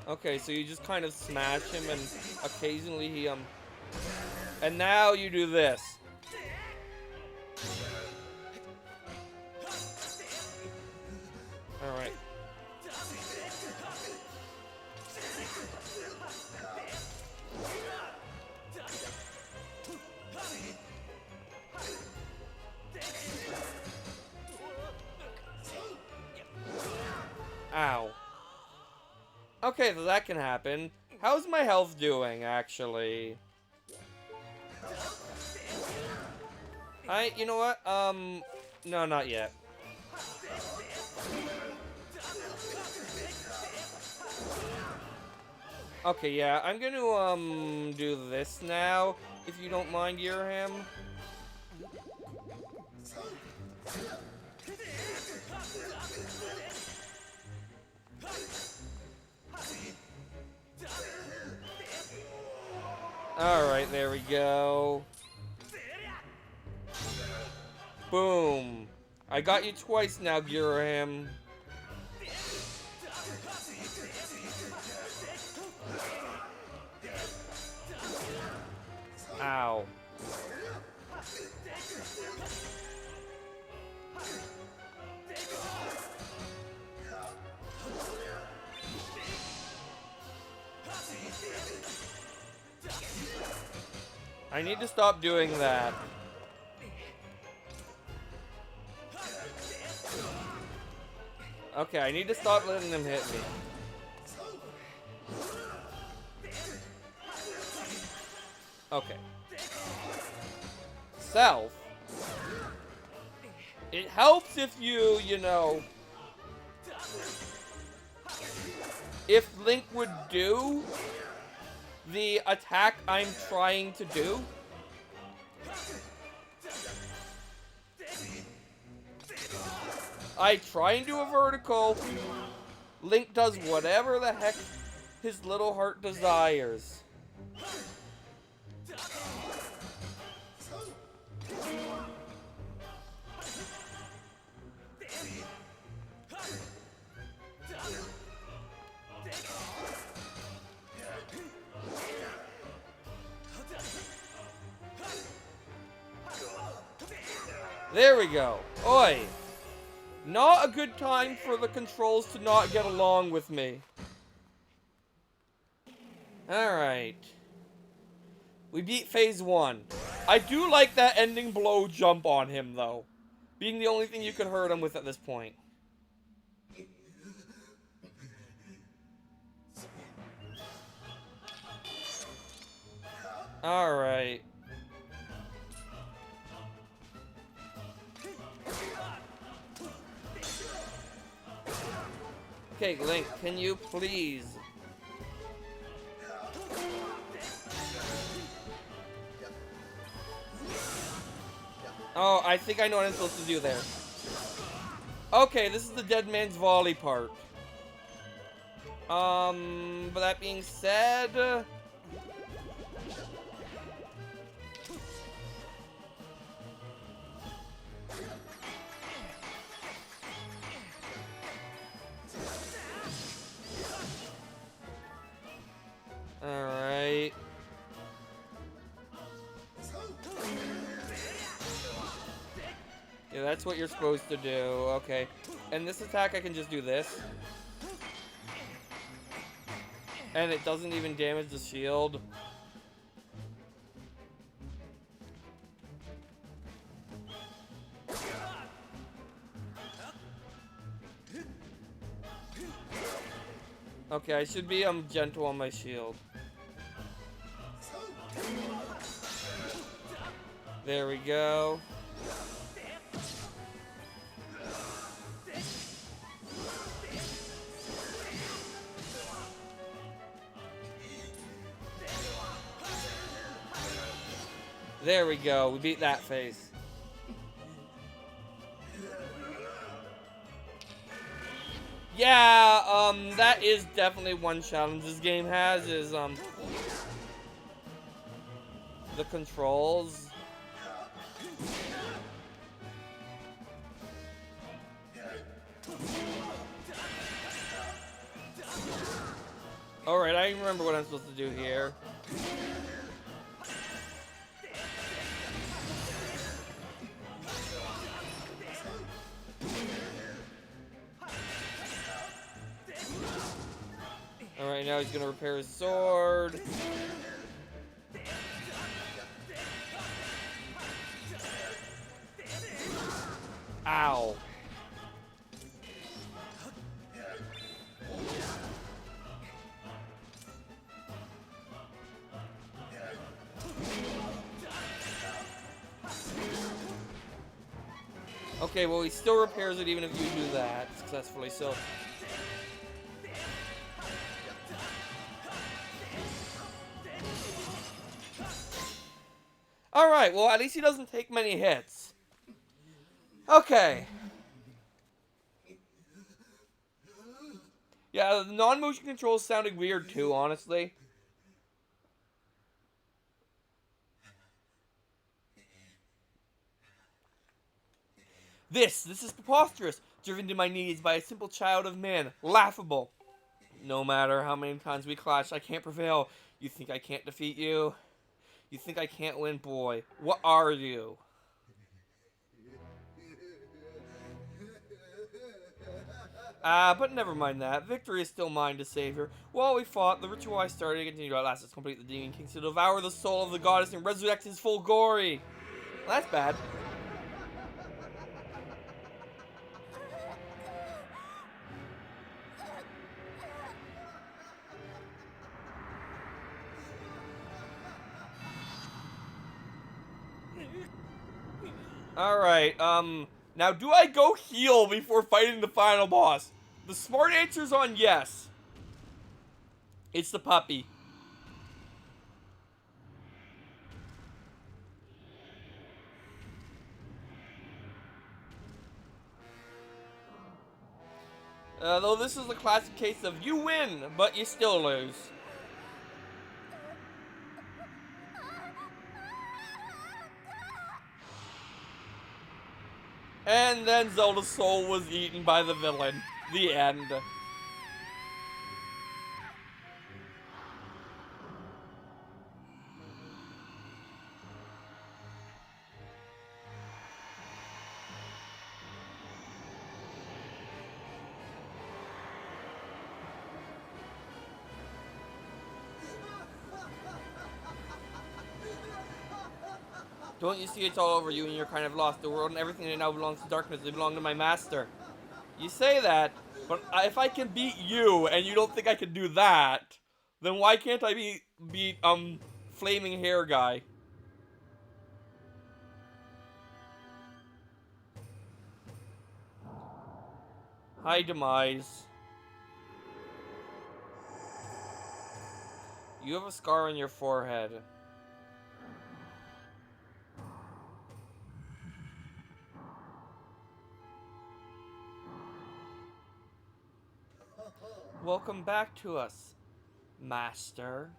Okay, so you just kind of smash him and occasionally he, and now you do this. Alright. Ow. Okay, so that can happen. How's my health doing, actually? You know what? No, not yet. Okay, yeah, I'm gonna, do this now, if you don't mind, Girahim. Alright, there we go. Boom. I got you twice now, Girahim. Ow. I need to stop doing that. Okay, I need to stop letting them hit me. Okay. Self. It helps if you know, if Link would do the attack I'm trying to do. I try and do a vertical. Link does whatever the heck his little heart desires. There we go. Oi. Not a good time for the controls to not get along with me. Alright. We beat phase 1. I do like that ending blow jump on him, though. Being the only thing you could hurt him with at this point. Alright. Okay, Link, can you please? Oh, I think I know what I'm supposed to do there. Okay, this is the dead man's volley part. But that being said... Yeah, that's what you're supposed to do. Okay. And this attack, I can just do this. And it doesn't even damage the shield. Okay, I should be gentle on my shield. There we go. There we go. We beat that phase. Yeah, that is definitely one challenge this game has is, the controls. Alright, I remember what I'm supposed to do here. Alright, now he's gonna repair his sword. Ow. Okay, well, he still repairs it even if you do that successfully, so... Alright, well, at least he doesn't take many hits. Okay. Yeah, the non-motion controls sounded weird too, honestly. This is preposterous, driven to my knees by a simple child of man, laughable. No matter how many times we clash, I can't prevail. You think I can't defeat you? You think I can't win, boy? What are you? But never mind that. Victory is still mine to Savior. While we fought, the ritual I started continued to outlast us, complete the Demon King to devour the soul of the goddess and resurrect his full glory. Well, that's bad. Alright, now do I go heal before fighting the final boss? The smart answer's on yes. It's the puppy. Though this is a classic case of you win, but you still lose. And then Zelda's soul was eaten by the villain. The end. Don't you see it's all over you and you're kind of lost? The world and everything that now belongs to darkness. They belong to my master. You say that, but if I can beat you and you don't think I can do that, then why can't I beat flaming hair guy? Hi, Demise. You have a scar on your forehead. Welcome back to us, Master.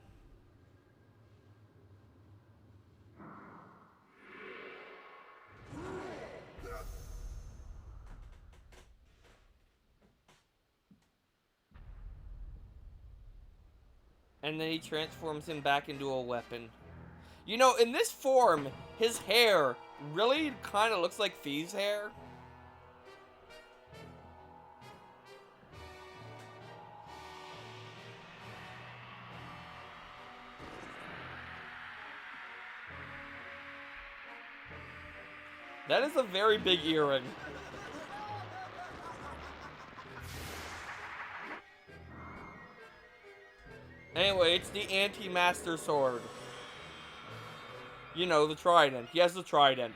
And then he transforms him back into a weapon. You know, in this form, his hair really kind of looks like Thief's hair. That is a very big earring. Anyway, it's the anti-master sword. You know, the trident. He has the trident.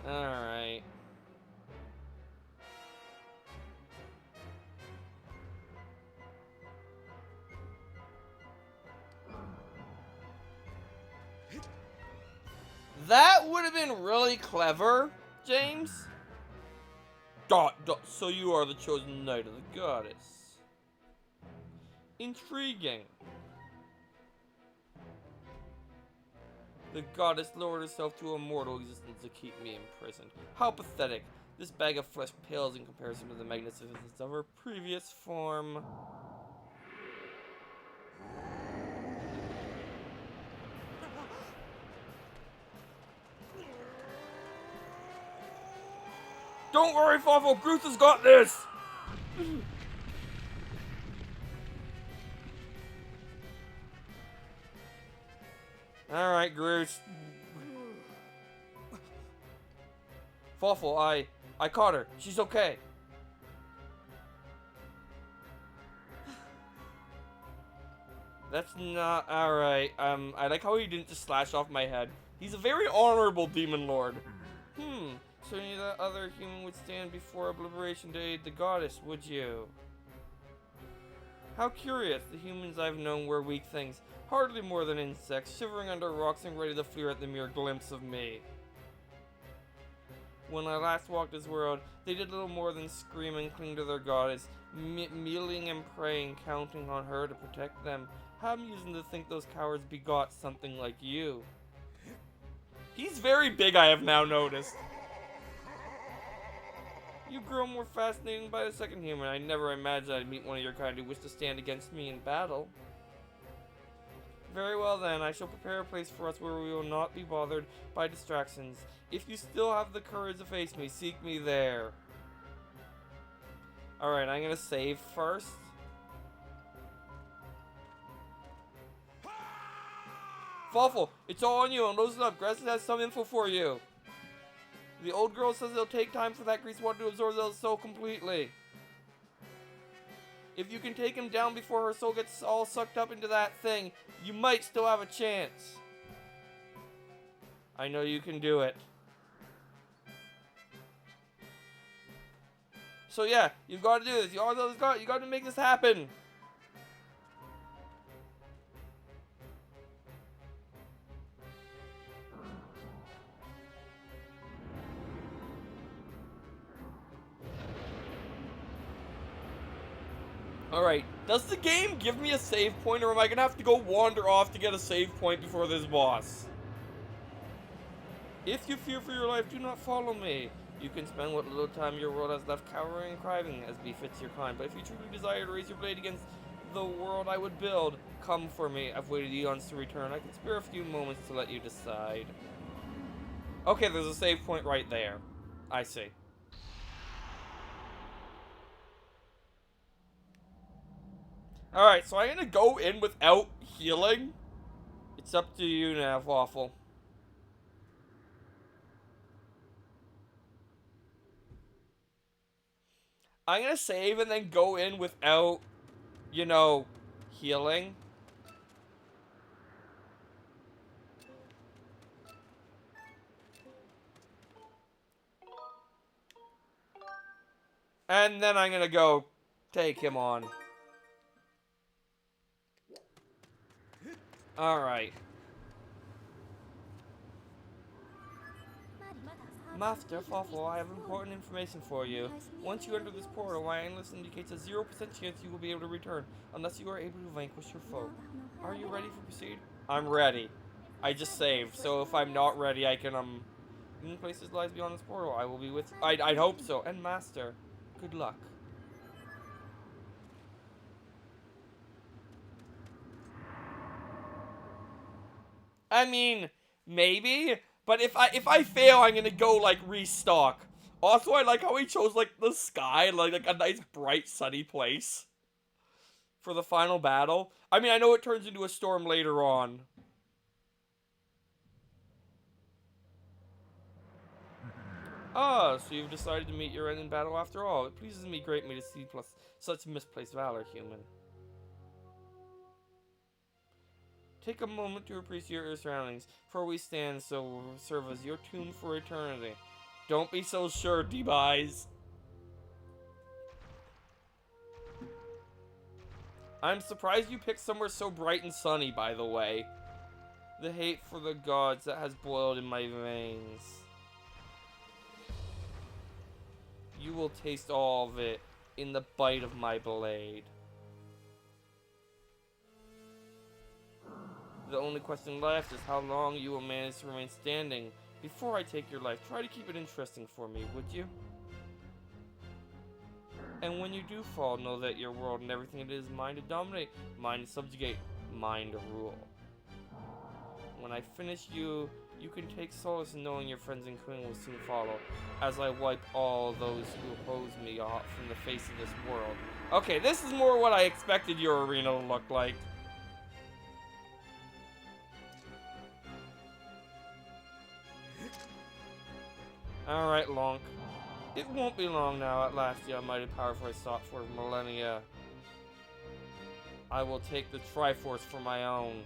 Alright. That would have been really clever, James. So you are the chosen knight of the goddess. Intriguing. The goddess lowered herself to a mortal existence to keep me imprisoned. How pathetic. This bag of flesh pales in comparison to the magnificence of her previous form. Don't worry, Fawful, Bruce has got this! Alright, Groose. Fawful, I caught her. She's okay. That's not alright. I like how he didn't just slash off my head. He's a very honorable demon lord. So any that other human would stand before obliteration to aid the goddess, would you? How curious. The humans I've known were weak things, hardly more than insects, shivering under rocks and ready to flee at the mere glimpse of me. When I last walked this world, they did little more than scream and cling to their goddess, kneeling and praying, counting on her to protect them. How amusing to think those cowards begot something like you. He's very big, I have now noticed. You grow more fascinating by the second human. I never imagined I'd meet one of your kind who wished to stand against me in battle. Very well then, I shall prepare a place for us where we will not be bothered by distractions. If you still have the courage to face me, seek me there. Alright, I'm gonna save first. Fawful, it's all on you, and listen up, Grayson has some info for you. The old girl says it'll take time for that grease water to absorb the soul completely. If you can take him down before her soul gets all sucked up into that thing, you might still have a chance. I know you can do it. So yeah, you've got to do this. You got to make this happen. Alright, does the game give me a save point, or am I gonna have to go wander off to get a save point before this boss? If you fear for your life, do not follow me. You can spend what little time your world has left cowering and crying as befits your kind, but if you truly desire to raise your blade against the world I would build, come for me. I've waited eons to return. I can spare a few moments to let you decide. Okay, there's a save point right there. I see. Alright, so I'm gonna go in without healing. It's up to you now, Waffle. I'm gonna save and then go in without, you know, healing. And then I'm gonna go take him on. Alright. Master Fawful, I have important information for you. Once you enter this portal, my endless indicates a 0% chance you will be able to return, unless you are able to vanquish your foe. Are you ready for proceed? I'm ready. I just saved, so if I'm not ready, I can, In places lies beyond this portal. I will be with. I'd hope so. And Master, good luck. I mean, maybe, but if I fail, I'm gonna go like restock. Also, I like how he chose like the sky, like a nice bright sunny place for the final battle. I mean, I know it turns into a storm later on. Ah, so you've decided to meet your end in battle after all. It pleases me greatly to see such misplaced valor, human. Take a moment to appreciate your surroundings, for we stand so will serve as your tomb for eternity. Don't be so sure, Demise. I'm surprised you picked somewhere so bright and sunny, by the way. The hate for the gods that has boiled in my veins. You will taste all of it in the bite of my blade. The only question left is how long you will manage to remain standing. Before I take your life, try to keep it interesting for me, would you? And when you do fall, know that your world and everything it is mine to dominate, mine to subjugate, mine to rule. When I finish you can take solace in knowing your friends and queen will soon follow, as I wipe all those who oppose me off from the face of this world. Okay, this is more what I expected your arena to look like. Alright, Lonk. It won't be long now, at last the almighty power I sought for millennia. I will take the Triforce for my own.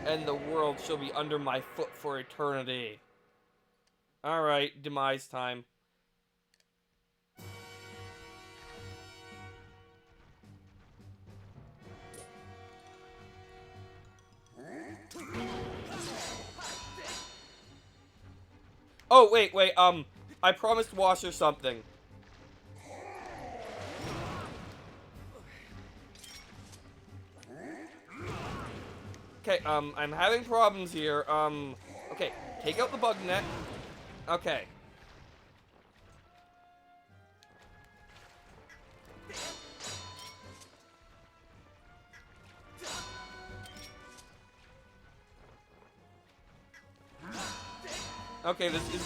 And the world shall be under my foot for eternity. Alright, Demise time. Oh, wait, I promised Washer something. Okay, I'm having problems here. Okay, take out the bug net. Okay. Okay, this is...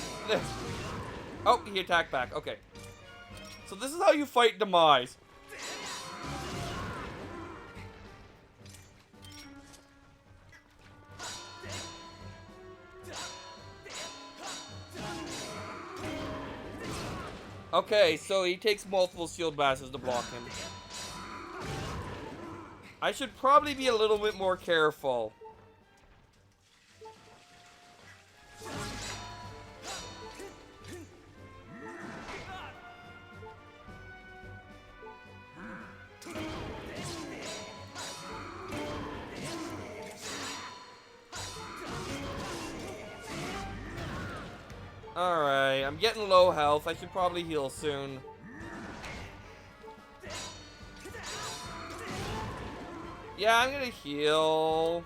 Oh, he attacked back. Okay. So this is how you fight Demise. Okay, so he takes multiple shield bashes to block him. I should probably be a little bit more careful. Alright, I'm getting low health. I should probably heal soon. Yeah, I'm gonna heal.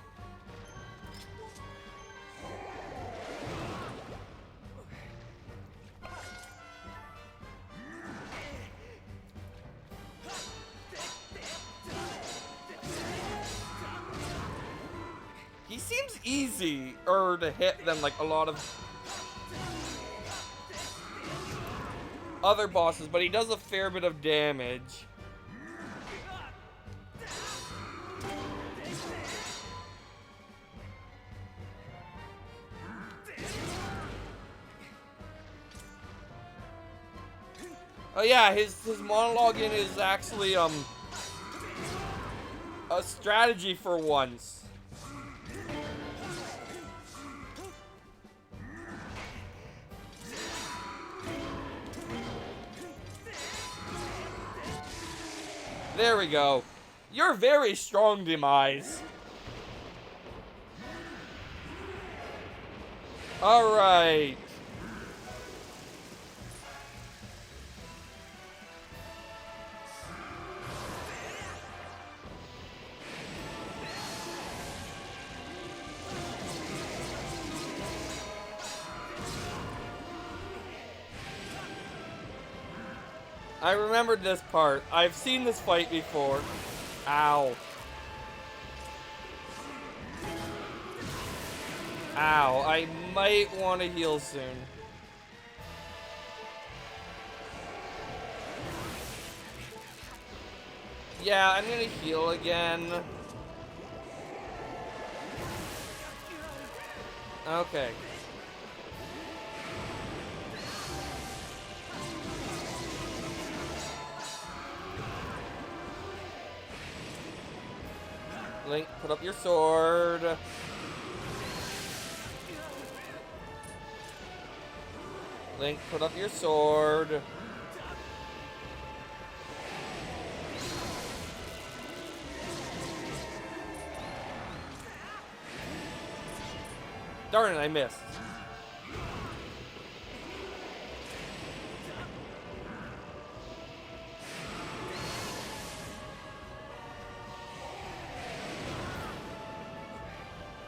He seems easier to hit than like a lot of other bosses, but he does a fair bit of damage. Oh yeah, his monologue in is actually a strategy for once. There we go. You're very strong, Demise. Alright. I remembered this part. I've seen this fight before. Ow. Ow. I might want to heal soon. Yeah, I'm gonna heal again. Okay. Link, put up your sword. Link, put up your sword. Darn it, I missed.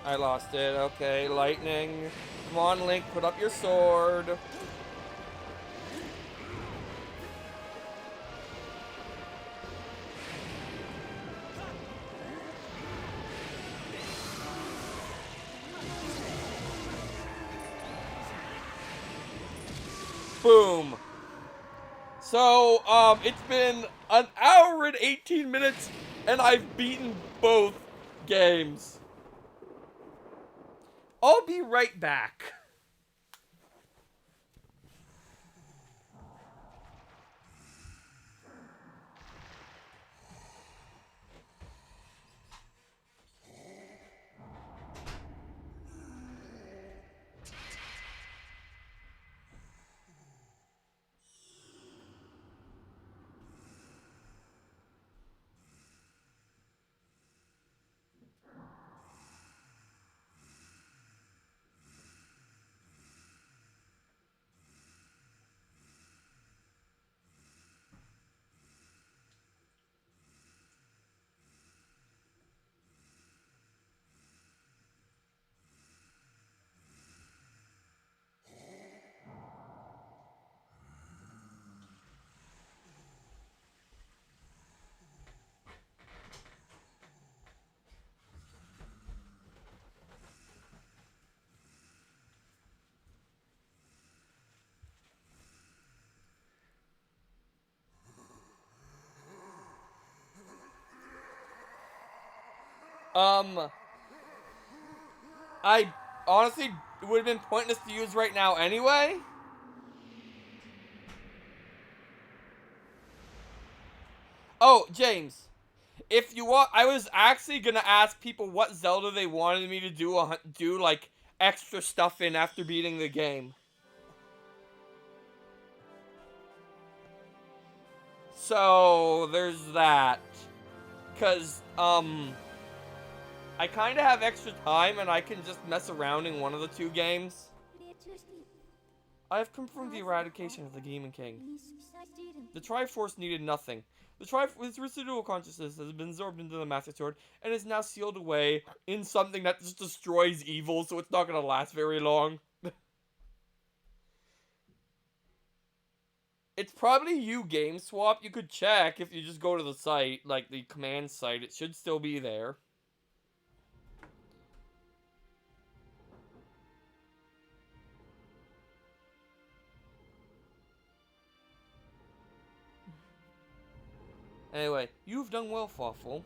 I lost it. Okay, lightning. Come on, Link, put up your sword. Boom. So, it's been an hour and 18 minutes, and I've beaten both games. I'll be right back. I honestly it would have been pointless to use right now anyway. Oh, James, if you want, I was actually gonna ask people what Zelda they wanted me to do like extra stuff in after beating the game. So there's that, cause I kind of have extra time and I can just mess around in one of the two games. I have confirmed the eradication of the Demon King. The Triforce needed nothing. Its residual consciousness has been absorbed into the Master Sword and is now sealed away in something that just destroys evil, so it's not gonna last very long. It's probably you, Game Swap. You could check if you just go to the site, like the command site. It should still be there. Anyway, you've done well, Fawful.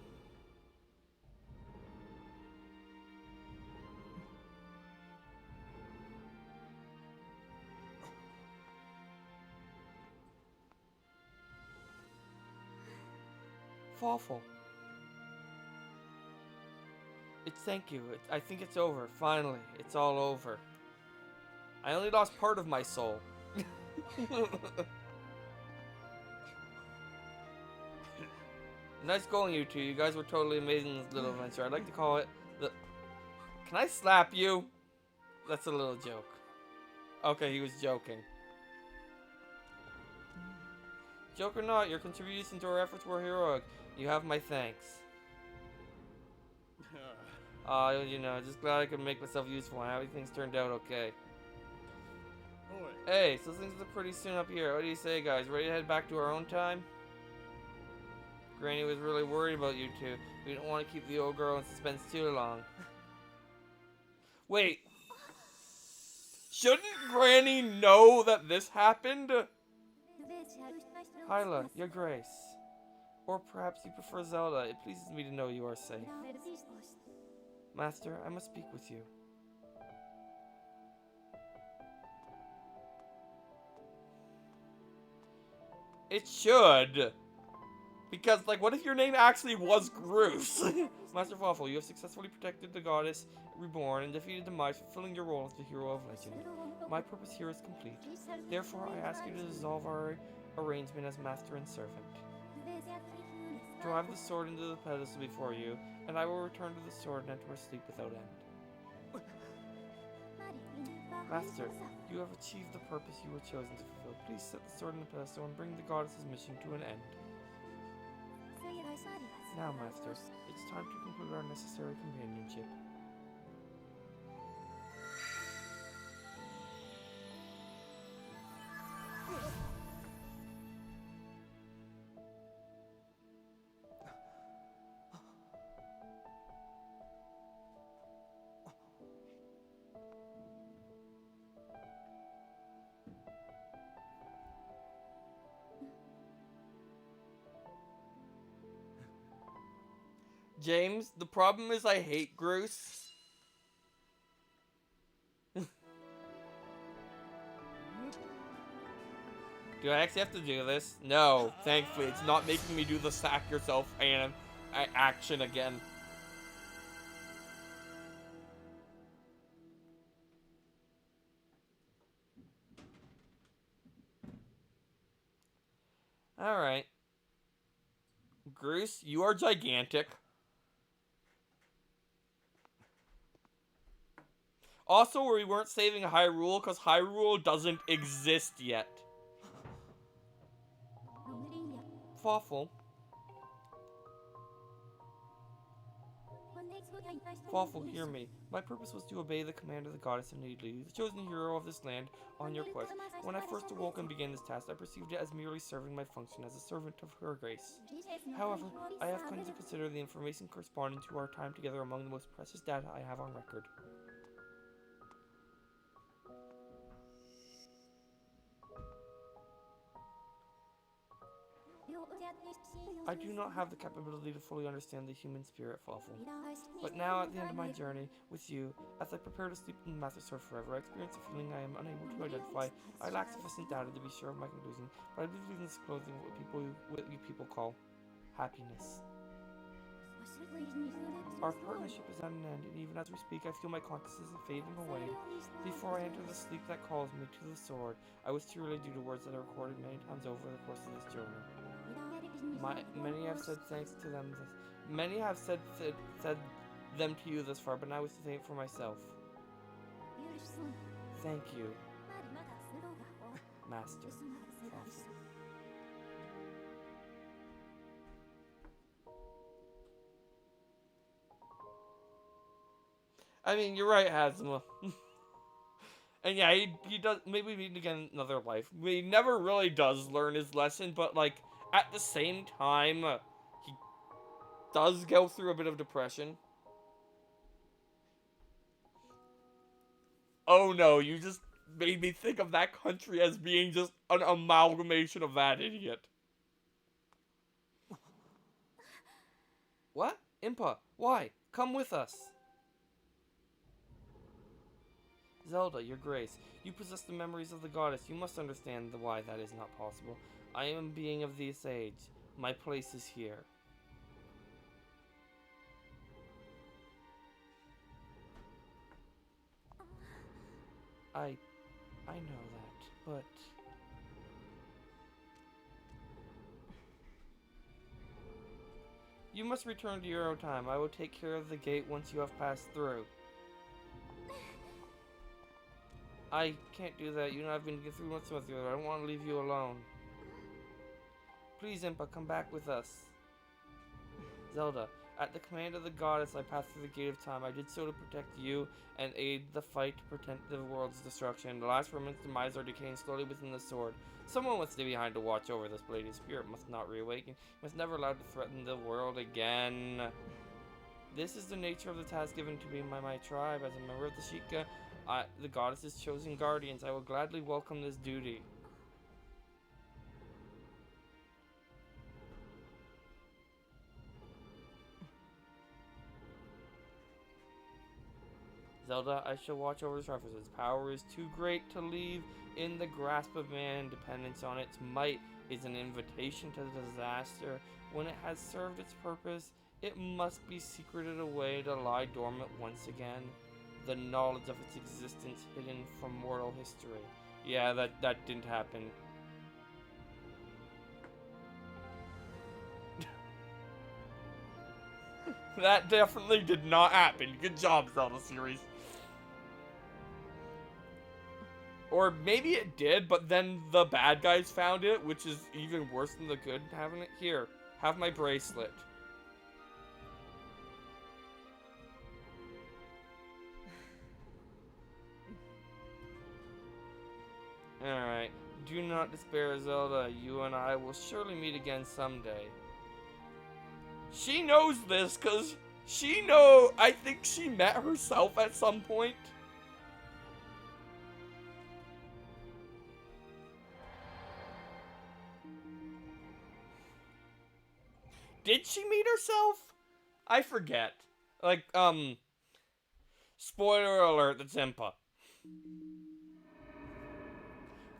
Fawful. Thank you. I think it's over. Finally. It's all over. I only lost part of my soul. Nice going, you two. You guys were totally amazing in this little adventure. I'd like to call it the... Can I slap you? That's a little joke. Okay, he was joking. Joke or not, your contribution to our efforts were heroic. You have my thanks. You know, just glad I could make myself useful and everything's turned out okay. Hey, so things look pretty soon up here. What do you say, guys? Ready to head back to our own time? Granny was really worried about you two. We don't want to keep the old girl in suspense too long. Wait. Shouldn't Granny know that this happened? Hyla, your grace. Or perhaps you prefer Zelda. It pleases me to know you are safe. Master, I must speak with you. It should. Because, like, what if your name actually was Groose? Master Fawful, you have successfully protected the goddess reborn and defeated the mice, fulfilling your role as the hero of legend. My purpose here is complete. Therefore, I ask you to dissolve our arrangement as master and servant. Drive the sword into the pedestal before you, and I will return to the sword and enter a sleep without end. Master, you have achieved the purpose you were chosen to fulfill. Please set the sword in the pedestal and bring the goddess's mission to an end. Now, Master, it's time to conclude our necessary companionship. James, the problem is I hate Groose. Do I actually have to do this? No, thankfully. It's not making me do the sack yourself action again. Alright. Groose, you are gigantic. Also, we weren't saving Hyrule because Hyrule doesn't exist yet. Fawful. Fawful, hear me. My purpose was to obey the command of the goddess and lead you, the chosen hero of this land, on your quest. When I first awoke and began this task, I perceived it as merely serving my function as a servant of her grace. However, I have come to consider the information corresponding to our time together among the most precious data I have on record. I do not have the capability to fully understand the human spirit, Fawful. But now, at the end of my journey with you, as I prepare to sleep in the Master Sword forever, I experience a feeling I am unable to identify. I lack sufficient data to be sure of my conclusion, but I believe in this clothing what you people call happiness. Our partnership is at an end, and even as we speak, I feel my consciousness is fading away. Before I enter the sleep that calls me to the sword, I was to relay you the words that are recorded many times over the course of this journey. Many have said thanks to them. Many have said them to you thus far, but now I wish to say it for myself. Thank you, Master. I mean, you're right, Hazma. And yeah, he does. Maybe we need to get another life. He never really does learn his lesson, but like at the same time, he does go through a bit of depression. Oh no, you just made me think of that country as being just an amalgamation of that idiot. What? Impa, why? Come with us. Zelda, your grace, you possess the memories of the goddess. You must understand why that is not possible. I am a being of this age. My place is here. I know that, but... You must return to your own time. I will take care of the gate once you have passed through. I can't do that. You know I've been through much with you. I don't want to leave you alone. Please, Impa, come back with us. Zelda, At the command of the goddess, I passed through the gate of time. I did so to protect you and aid the fight to prevent the world's destruction. The last remnants demise are decaying slowly within the sword. Someone must stay behind to watch over this blade. Spirit must not reawaken. Must never allow to threaten the world again. This is the nature of the task given to me by my tribe. As a member of the Sheikah, the goddess's chosen guardians, I will gladly welcome this duty. Zelda, I shall watch over this reference. Its power is too great to leave in the grasp of man. Dependence on its might is an invitation to disaster. When it has served its purpose, it must be secreted away to lie dormant once again. The knowledge of its existence hidden from mortal history. Yeah, that didn't happen. That definitely did not happen. Good job, Zelda series. Or maybe it did, but then the bad guys found it, which is even worse than the good having it. Here, have my bracelet. Alright. Do not despair, Zelda. You and I will surely meet again someday. She knows this, because I think she met herself at some point. Did she meet herself? I forget. Like, spoiler alert, that's Impa.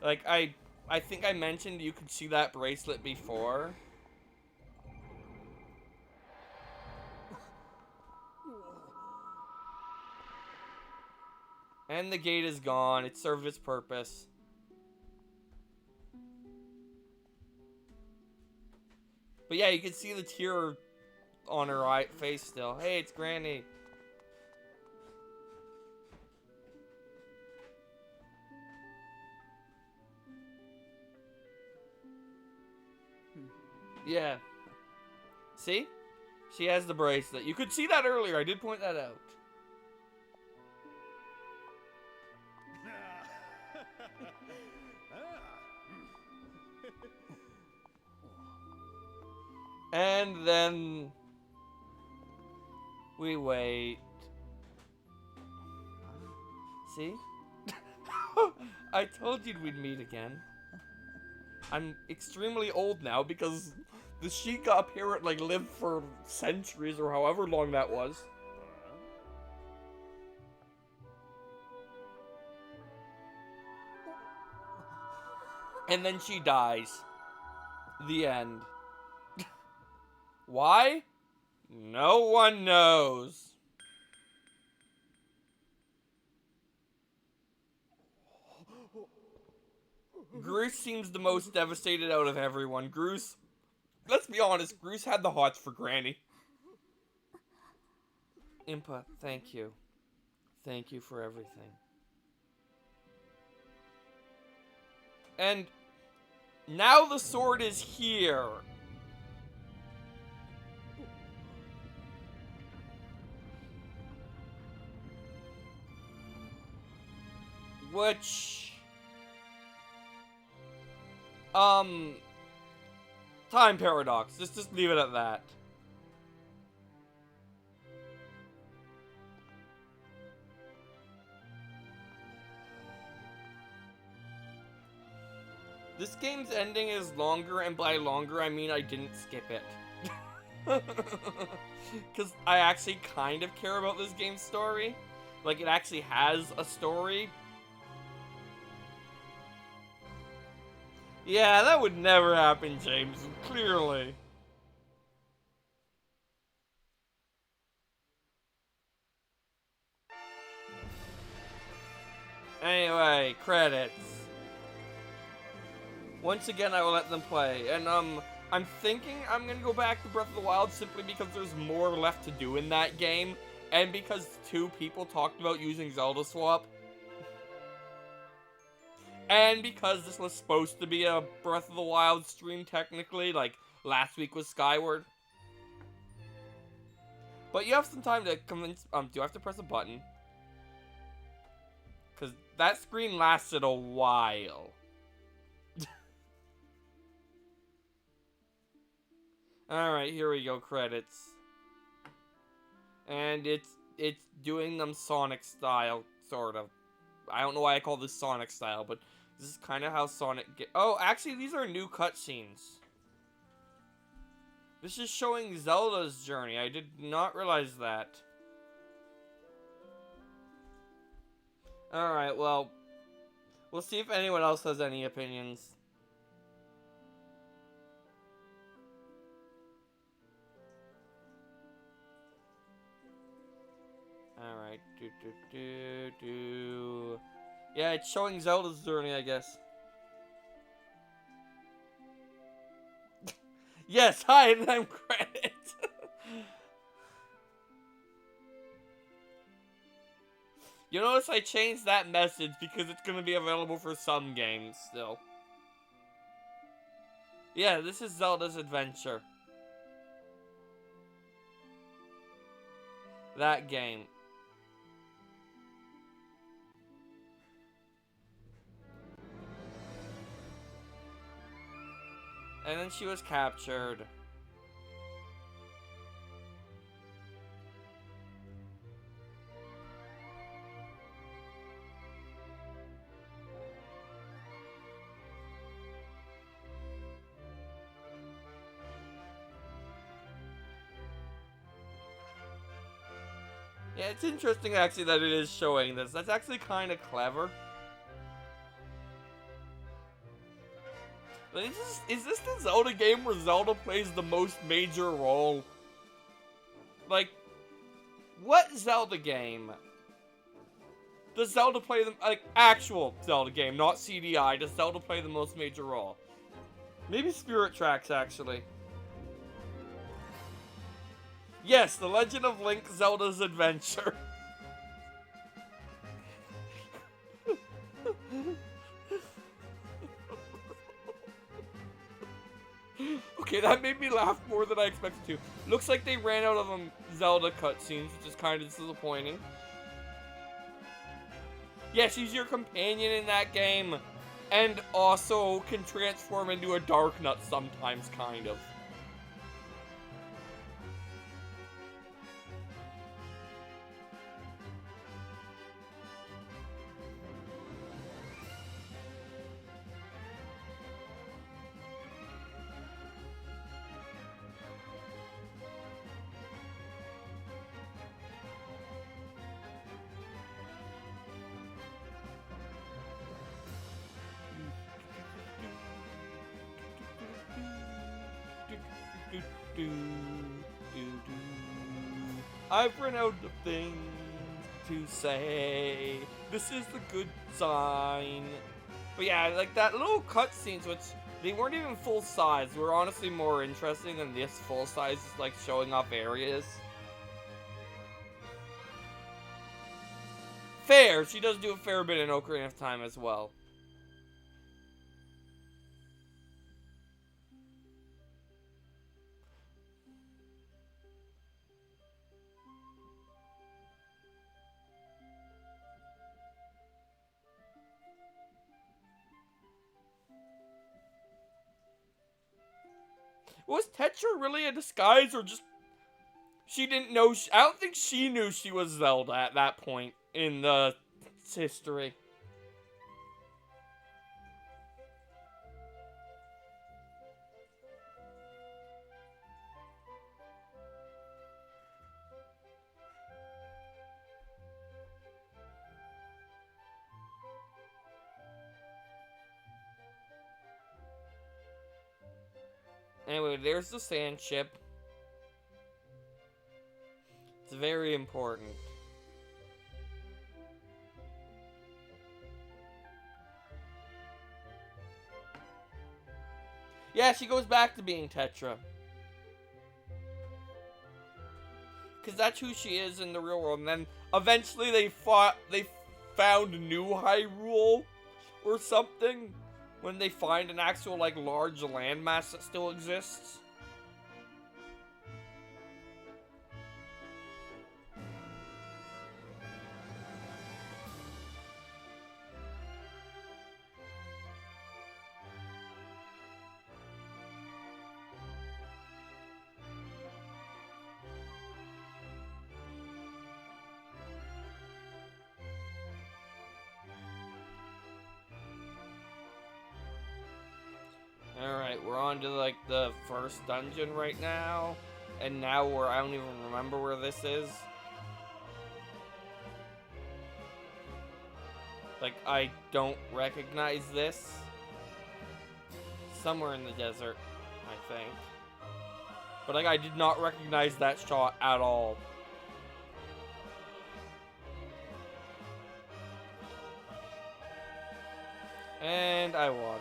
Like, I think I mentioned you could see that bracelet before. And the gate is gone. It served its purpose. But yeah, you can see the tear on her face still. Hey, it's Granny. Yeah. See? She has the bracelet. You could see that earlier. I did point that out. And then we wait. See? I told you we'd meet again. I'm extremely old now because the Sheikah apparently lived for centuries or however long that was. And then she dies. The end. Why? No one knows. Groose seems the most devastated out of everyone. Groose, let's be honest, Groose had the hots for Granny. Impa, thank you. Thank you for everything. And now the sword is here. Which, time paradox. Just leave it at that. This game's ending is longer, and by longer, I mean I didn't skip it. Because I actually kind of care about this game's story. Like, it actually has a story. Yeah, that would never happen, James, clearly. Anyway, credits. Once again, I will let them play. And, I'm thinking I'm gonna go back to Breath of the Wild simply because there's more left to do in that game. And because 2 people talked about using Zelda Swap. And because this was supposed to be a Breath of the Wild stream, technically, like last week was Skyward. But you have some time to convince. Do I have to press a button? Because that screen lasted a while. Alright, here we go, credits. And it's doing them Sonic style, sort of. I don't know why I call this Sonic style, but this is kind of how Sonic Oh, actually, these are new cutscenes. This is showing Zelda's journey. I did not realize that. Alright, well, we'll see if anyone else has any opinions. Alright, Yeah, it's showing Zelda's journey, I guess. Yes, hi, and I'm credit. You notice I changed that message because it's going to be available for some games still. Yeah, this is Zelda's Adventure. That game. And then she was captured. Yeah, it's interesting actually that it is showing this. That's actually kind of clever. But is this the Zelda game where Zelda plays the most major role? Like, what Zelda game does Zelda play the, like, actual Zelda game, not CDI, does Zelda play the most major role? Maybe Spirit Tracks, actually. Yes, The Legend of Link, Zelda's Adventure. Okay, that made me laugh more than I expected to. Looks like they ran out of Zelda cutscenes, which is kind of disappointing. Yeah, she's your companion in that game. And also can transform into a Dark Nut sometimes, kind of. I've run out of things to say. This is the good sign. But yeah, like that little cutscenes, which they weren't even full size, were honestly more interesting than this full size, like showing off areas. Fair, she does do a fair bit in Ocarina of Time as well. Was Tetra really a disguise, or just she didn't know? I don't think she knew she was Zelda at that point in the history. Anyway, there's the sand ship. It's very important. Yeah, she goes back to being Tetra. Because that's who she is in the real world. And then eventually they found New Hyrule or something. When they find an actual, like, large landmass that still exists. Alright, we're on to like the first dungeon right now. And now I don't even remember where this is. Like, I don't recognize this. Somewhere in the desert, I think. But like, I did not recognize that shot at all. And I water.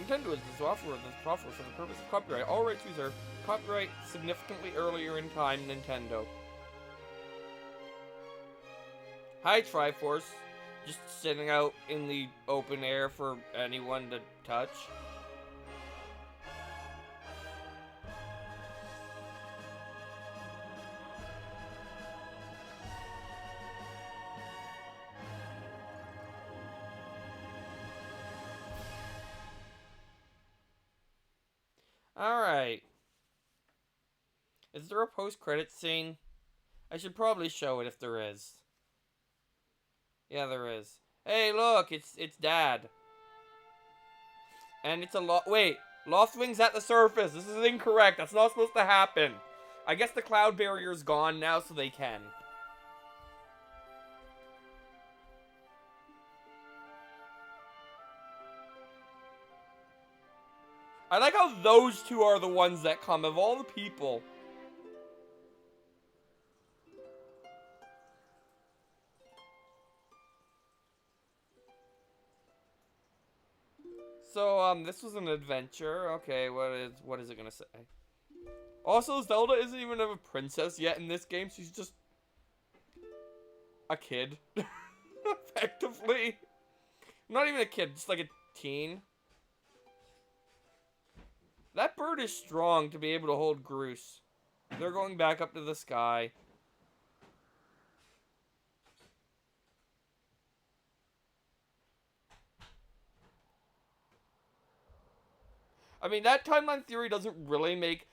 Nintendo is the software for the purpose of copyright. All rights reserved. Copyright significantly earlier in time, Nintendo. Hi, Triforce. Just sitting out in the open air for anyone to touch. Alright. Is there a post-credit scene? I should probably show it if there is. Yeah, there is. Hey, look, it's Dad. And it's a wait, Loftwing's at the surface. This is incorrect. That's not supposed to happen. I guess the cloud barrier's gone now, so they can. I like how those two are the ones that come of all the people. So, this was an adventure. Okay, what is it gonna say? Also, Zelda isn't even a princess yet in this game. She's just a kid. Effectively. Not even a kid, just like a teen. That bird is strong to be able to hold Groose. They're going back up to the sky. I mean, that timeline theory doesn't really make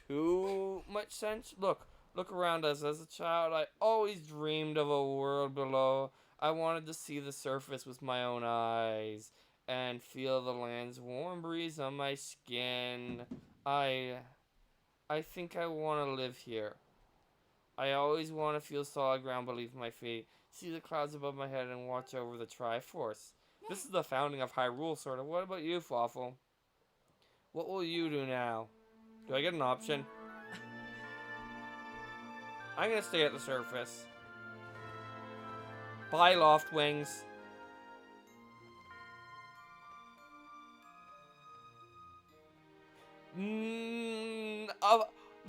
too much sense. Look around us. As a child, I always dreamed of a world below. I wanted to see the surface with my own eyes and feel the land's warm breeze on my skin. I think I want to live here. I always want to feel solid ground beneath my feet, see the clouds above my head, and watch over the Triforce. This is the founding of Hyrule, sort of. What about you, Fawful? What will you do now? Do I get an option? I'm gonna stay at the surface. Bye, Loftwings.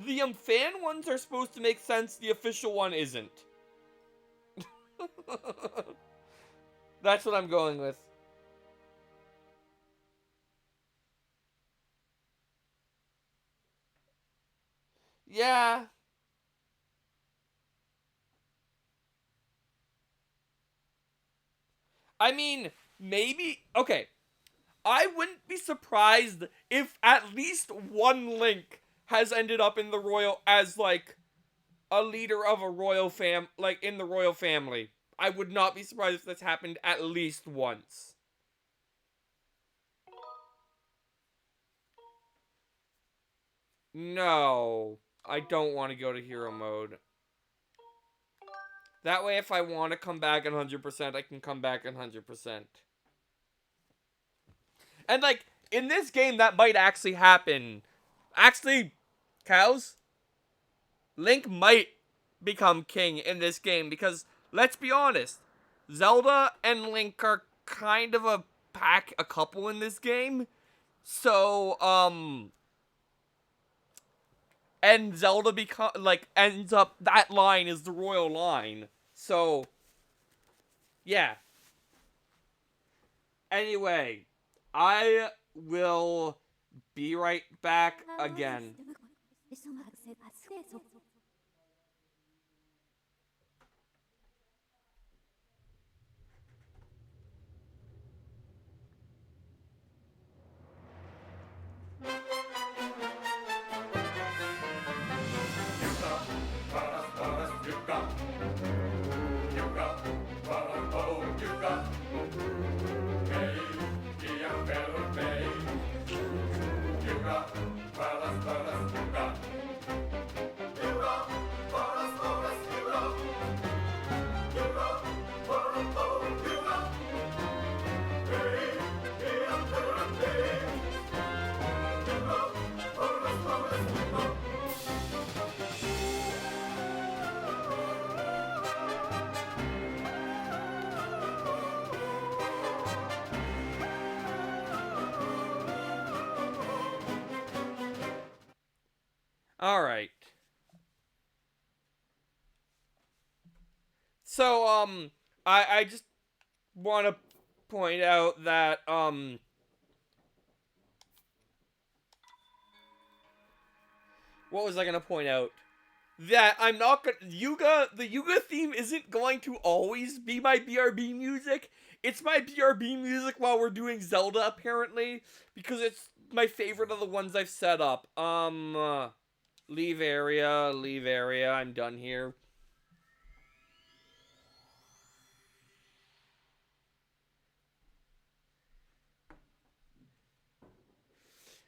The fan ones are supposed to make sense. The official one isn't. That's what I'm going with. Yeah. I mean, maybe... Okay. I wouldn't be surprised if at least one Link has ended up in the royal... as, like, a leader of a royal like, in the royal family. I would not be surprised if this happened at least once. No. I don't want to go to hero mode. That way, if I want to come back 100%, I can come back 100%. And, like, in this game, that might actually happen. Actually, cows, Link might become king in this game because, let's be honest, Zelda and Link are kind of a couple in this game. So, and Zelda ends up, that line is the royal line. So, yeah. Anyway, I will be right back again. Alright. So, I just want to point out that, what was I gonna point out? That I'm not gonna, the Yuga theme isn't going to always be my BRB music. It's my BRB music while we're doing Zelda, apparently, because it's my favorite of the ones I've set up. Leave area, I'm done here.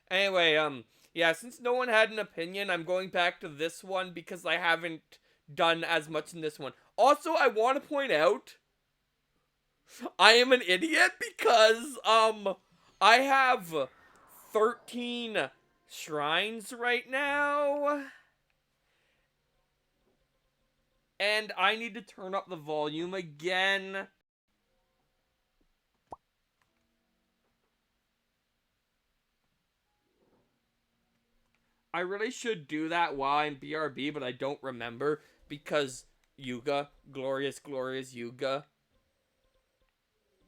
Anyway, yeah, since no one had an opinion, I'm going back to this one because I haven't done as much in this one. Also, I want to point out, I am an idiot because, I have 13 shrines right now. And I need to turn up the volume again. I really should do that while I'm BRB, but I don't remember because Yuga, glorious, glorious Yuga.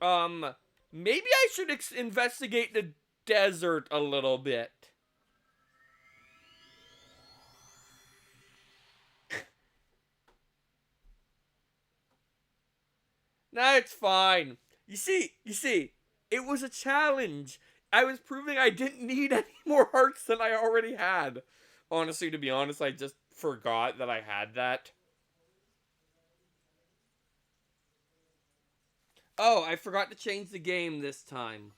Maybe I should investigate the desert a little bit. Nah, it's fine. You see, it was a challenge. I was proving I didn't need any more hearts than I already had. Honestly, to be honest, I just forgot that I had that. Oh, I forgot to change the game this time.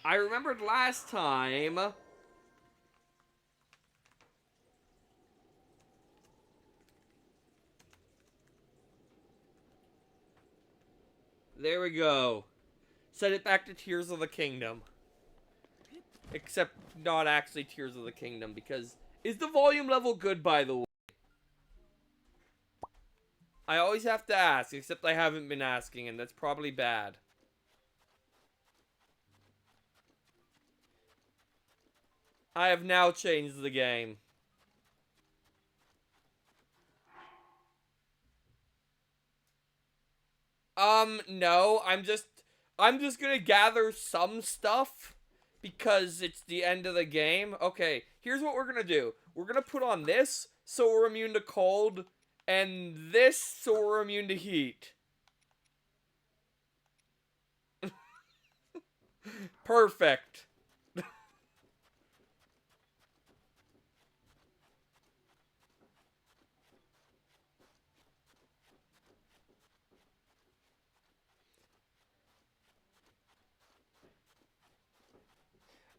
I remembered last time. There we go. Set it back to Tears of the Kingdom. Except not actually Tears of the Kingdom, because... Is the volume level good, by the way? I always have to ask, except I haven't been asking, and that's probably bad. I have now changed the game. No, I'm just gonna gather some stuff because it's the end of the game. Okay, here's what we're gonna do. We're gonna put on this so we're immune to cold, and this so we're immune to heat. Perfect.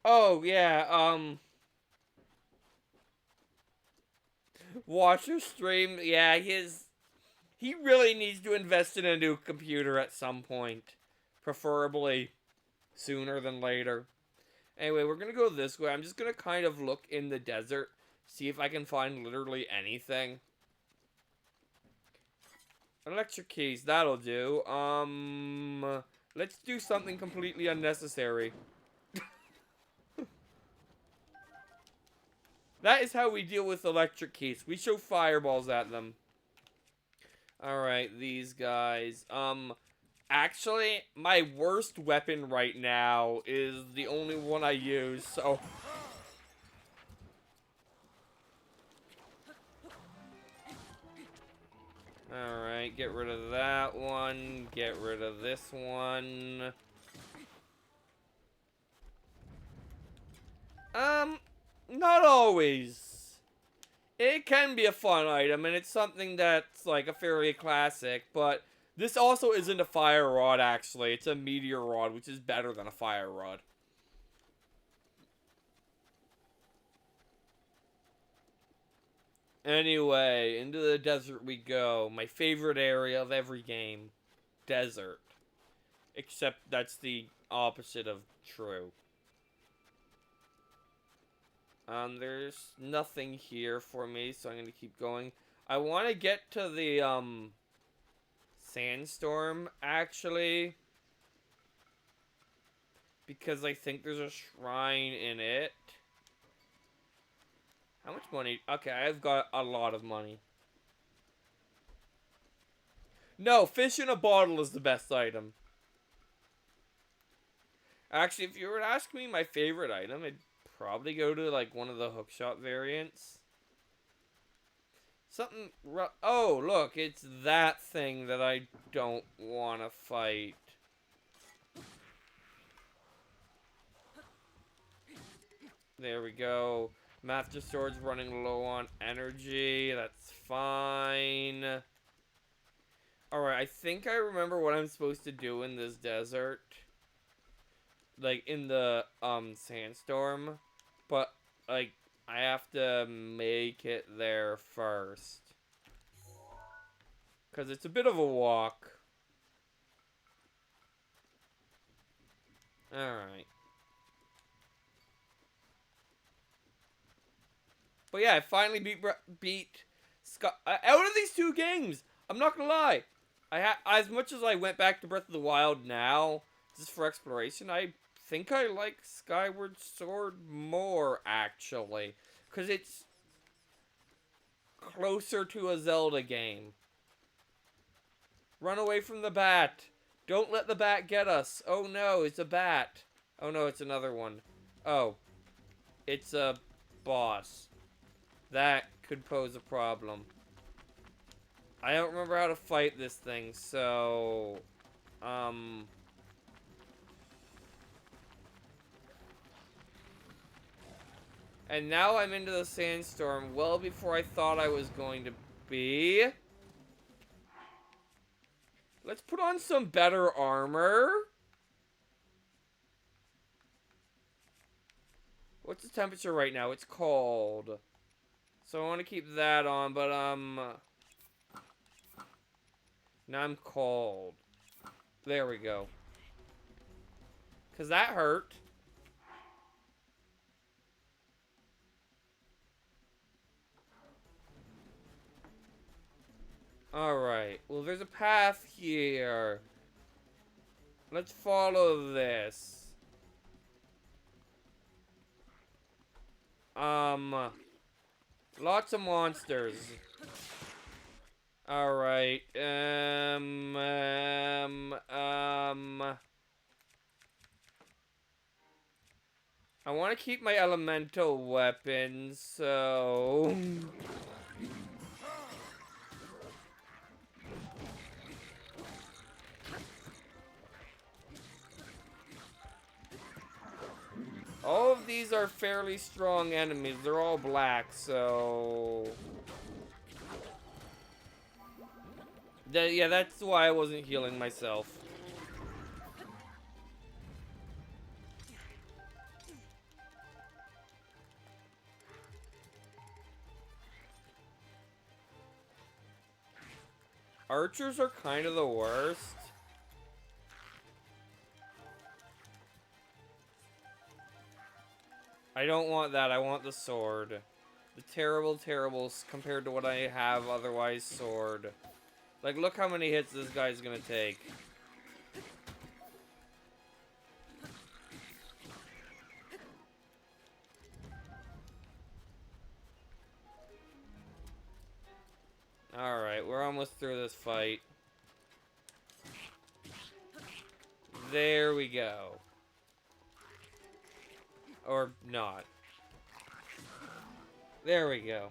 Oh, yeah, watch your stream. Yeah, he really needs to invest in a new computer at some point. Preferably sooner than later. Anyway, we're gonna go this way. I'm just gonna kind of look in the desert, see if I can find literally anything. Electric keys, that'll do. Let's do something completely unnecessary. That is how we deal with electric keys. We show fireballs at them. Alright, these guys. Actually, my worst weapon right now is the only one I use, so... Alright, get rid of that one. Get rid of this one. Not always. It can be a fun item, and it's something that's, like, a fairly classic, but this also isn't a fire rod, actually. It's a meteor rod, which is better than a fire rod. Anyway, into the desert we go. My favorite area of every game. Desert. Except that's the opposite of true. There's nothing here for me, so I'm gonna keep going. I want to get to the, sandstorm, actually. Because I think there's a shrine in it. How much money? Okay, I've got a lot of money. No, fish in a bottle is the best item. Actually, if you were to ask me my favorite item, I'd probably go to, like, one of the hookshot variants. Something... Oh, look, it's that thing that I don't want to fight. There we go. Master Sword's running low on energy. That's fine. Alright, I think I remember what I'm supposed to do in this desert. Like, in the, sandstorm. But, like, I have to make it there first. Because it's a bit of a walk. Alright. But yeah, I finally beat out of these two games. I'm not gonna lie. As much as I went back to Breath of the Wild now, just for exploration, I think I like Skyward Sword more, actually. Because it's closer to a Zelda game. Run away from the bat. Don't let the bat get us. Oh no, it's a bat. Oh no, it's another one. Oh. It's a boss. That could pose a problem. I don't remember how to fight this thing, so... And now I'm into the sandstorm well before I thought I was going to be. Let's put on some better armor. What's the temperature right now? It's cold. So I want to keep that on, but, now I'm cold. There we go. 'Cause that hurt. Alright. Well, there's a path here. Let's follow this. Lots of monsters. Alright. I want to keep my elemental weapons, so... All of these are fairly strong enemies. They're all black, so... Yeah, that's why I wasn't healing myself. Archers are kind of the worst. I don't want that. I want the sword. The terrible, terribles compared to what I have otherwise sword. Like, look how many hits this guy's gonna take. Alright, we're almost through this fight. There we go. Or not. There we go.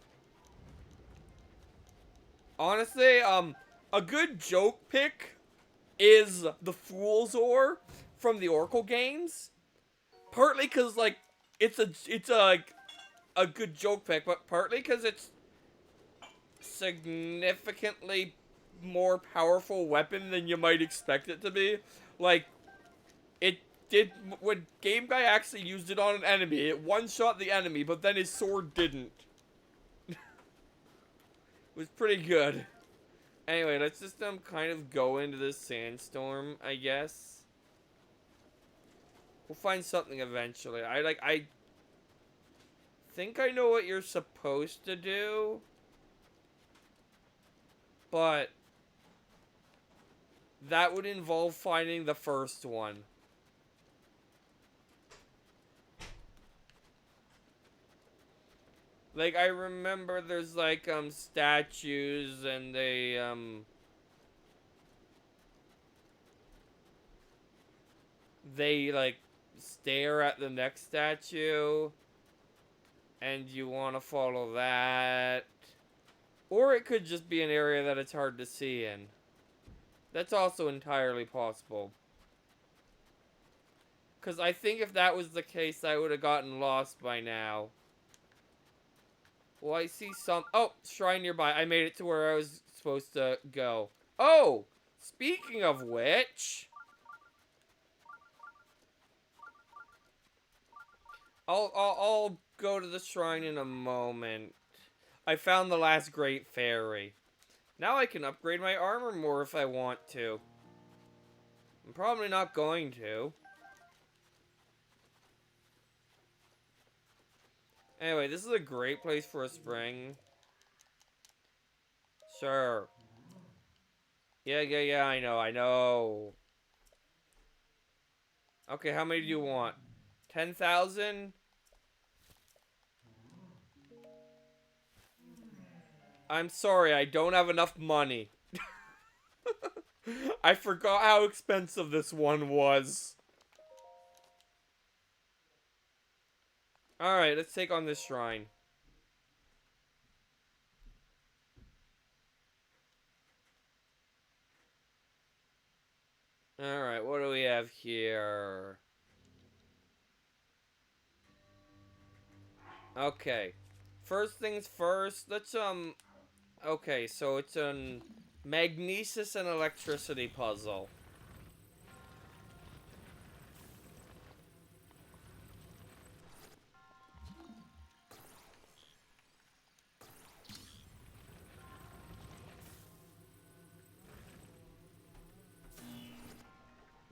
Honestly, a good joke pick is the Fool's Ore from the Oracle games. Partly because, like, it's a good joke pick, but partly because it's significantly more powerful weapon than you might expect it to be. Like, it did, when Game Guy actually used it on an enemy, it one-shot the enemy, but then his sword didn't. It was pretty good. Anyway, let's just kind of go into this sandstorm, I guess. We'll find something eventually. I think I know what you're supposed to do. But that would involve finding the first one. Like, I remember there's, like, statues, and they, like, stare at the next statue, and you want to follow that. Or it could just be an area that it's hard to see in. That's also entirely possible. Because I think if that was the case, I would have gotten lost by now. Well, I see some... Oh, shrine nearby. I made it to where I was supposed to go. Oh! Speaking of which... I'll go to the shrine in a moment. I found the last great fairy. Now I can upgrade my armor more if I want to. I'm probably not going to. Anyway, this is a great place for a spring. Sure. Yeah, I know. Okay, how many do you want? 10,000? I'm sorry, I don't have enough money. I forgot how expensive this one was. Alright, let's take on this shrine. Alright, what do we have here? Okay. First things first, let's, okay, so it's an magnesis and electricity puzzle.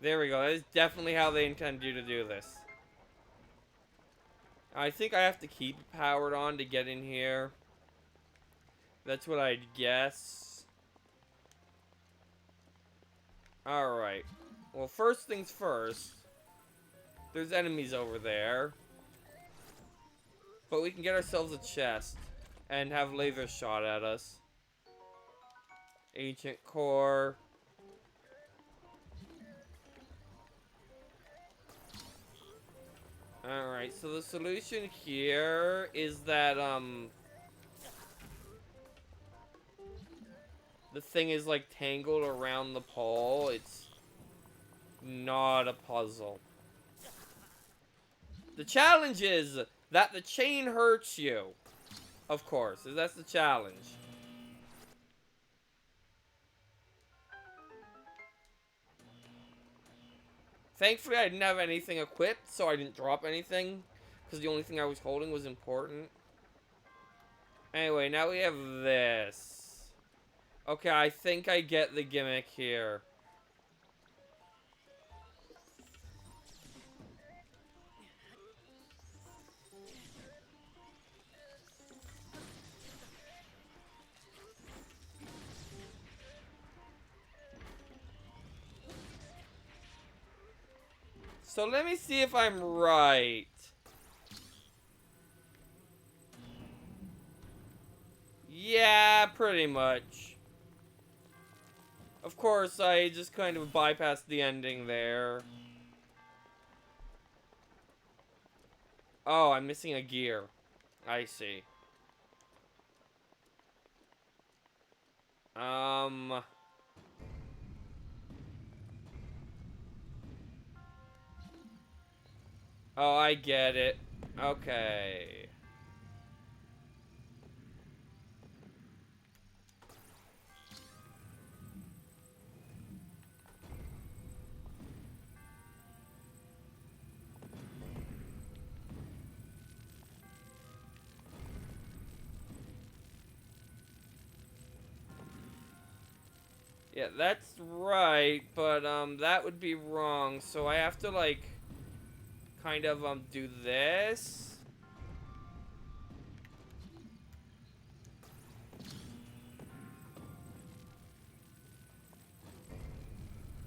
There we go. That is definitely how they intend you to do this. I think I have to keep it powered on to get in here. That's what I'd guess. Alright. Well, first things first. There's enemies over there. But we can get ourselves a chest. And have lasers shot at us. Ancient core. Alright, so the solution here is that, the thing is, like, tangled around the pole. It's not a puzzle. The challenge is that the chain hurts you. Of course, that's the challenge. Thankfully, I didn't have anything equipped, so I didn't drop anything. Because the only thing I was holding was important. Anyway, now we have this. Okay, I think I get the gimmick here. So let me see if I'm right. Yeah, pretty much. Of course, I just kind of bypassed the ending there. Oh, I'm missing a gear. I see. Oh, I get it. Okay. Yeah, that's right, but, that would be wrong, so I have to, like, kind of, do this.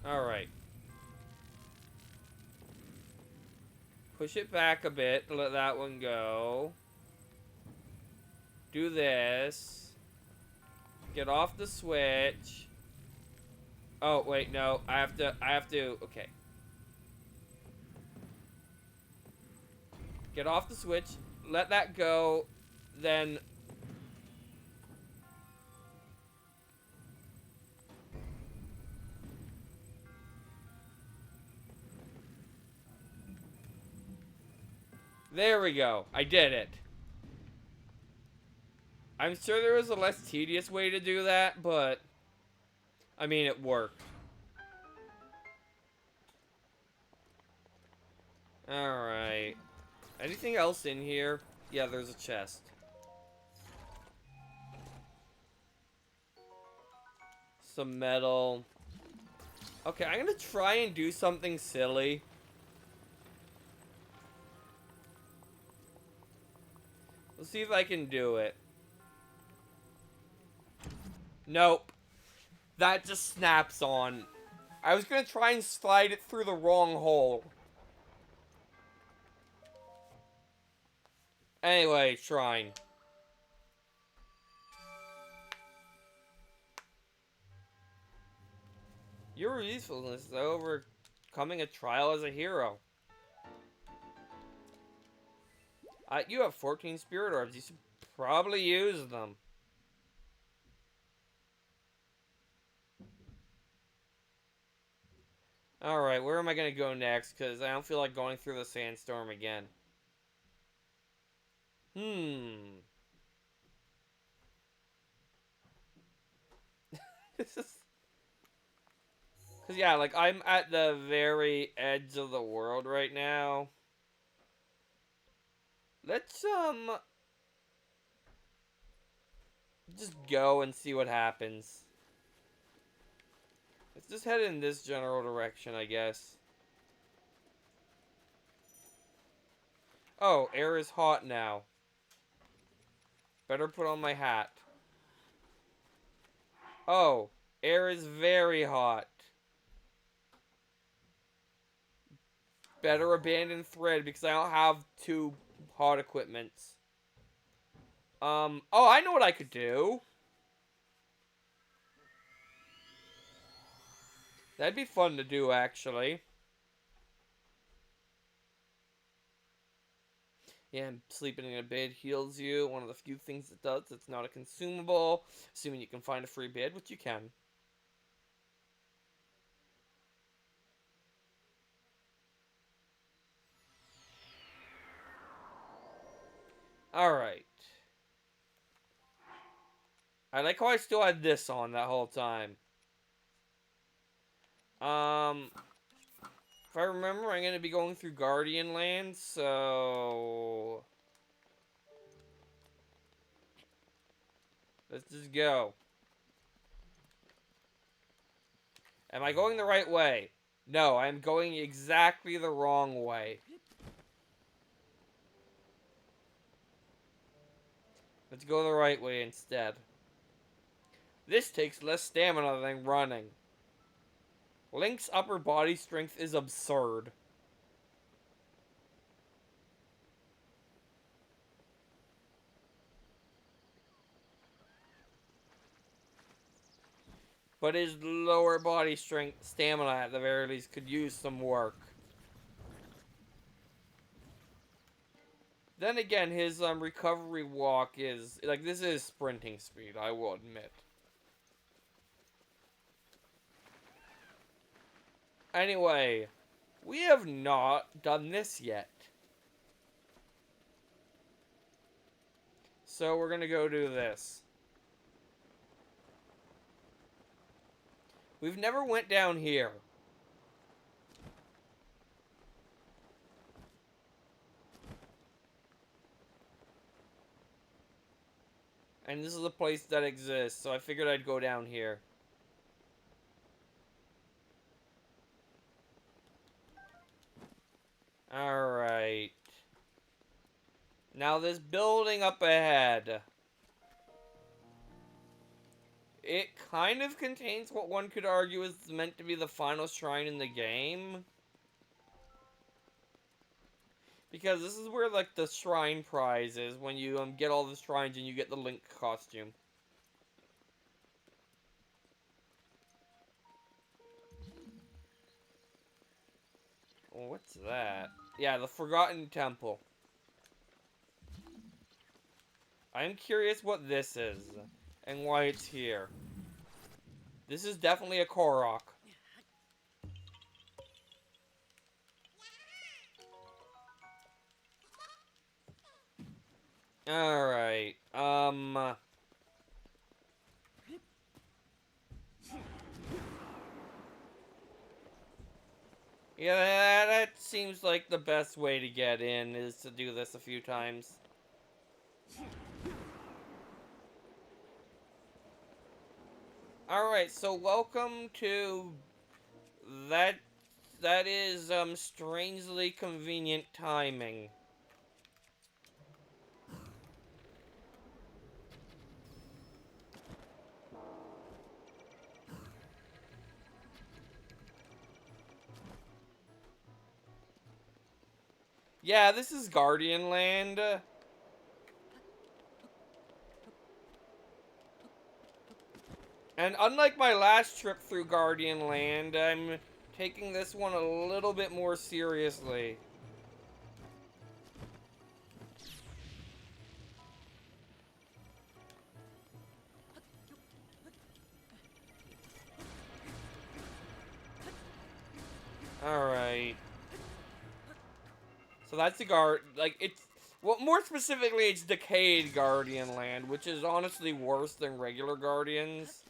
Alright. Push it back a bit, let that one go. Do this. Get off the switch. Oh, wait, no. I have to, okay. Get off the switch. Let that go. Then... There we go. I did it. I'm sure there was a less tedious way to do that, but... I mean, it worked. Alright. Anything else in here? Yeah, there's a chest. Some metal. Okay, I'm gonna try and do something silly. Let's see if I can do it. Nope. That just snaps on. I was gonna try and slide it through the wrong hole. Anyway, shrine. Your usefulness is overcoming a trial as a hero. You have 14 spirit orbs. You should probably use them. Alright, where am I going to go next? Because I don't feel like going through the sandstorm again. This is... Because, yeah, like, I'm at the very edge of the world right now. Let's, just go and see what happens. Let's just head in this general direction, I guess. Oh, air is hot now. Better put on my hat. Oh, air is very hot. Better abandon thread because I don't have two hot equipments. Oh, I know what I could do. That'd be fun to do, actually. Yeah, sleeping in a bed heals you. One of the few things it does. It's not a consumable. Assuming you can find a free bed, which you can. Alright. I like how I still had this on that whole time. If I remember, I'm going to be going through Guardian Land, so... Let's just go. Am I going the right way? No, I'm going exactly the wrong way. Let's go the right way instead. This takes less stamina than running. Link's upper body strength is absurd. But his lower body strength, stamina at the very least, could use some work. Then again, his recovery walk is, like, this is sprinting speed, I will admit. Anyway, we have not done this yet. So we're gonna go do this. We've never went down here. And this is a place that exists, so I figured I'd go down here. Alright. Now this building up ahead. It kind of contains what one could argue is meant to be the final shrine in the game. Because this is where, like, the shrine prize is, when you, get all the shrines and you get the Link costume. Oh, what's that? Yeah, the Forgotten Temple. I'm curious what this is, and why it's here. This is definitely a Korok. Alright, yeah, that seems like the best way to get in, is to do this a few times. Alright, so welcome to... That is, strangely convenient timing. Yeah, this is Guardian Land. And unlike my last trip through Guardian Land, I'm taking this one a little bit more seriously. Alright. So that's the it's... Well, more specifically, it's Decayed Guardian Land, which is honestly worse than regular Guardians.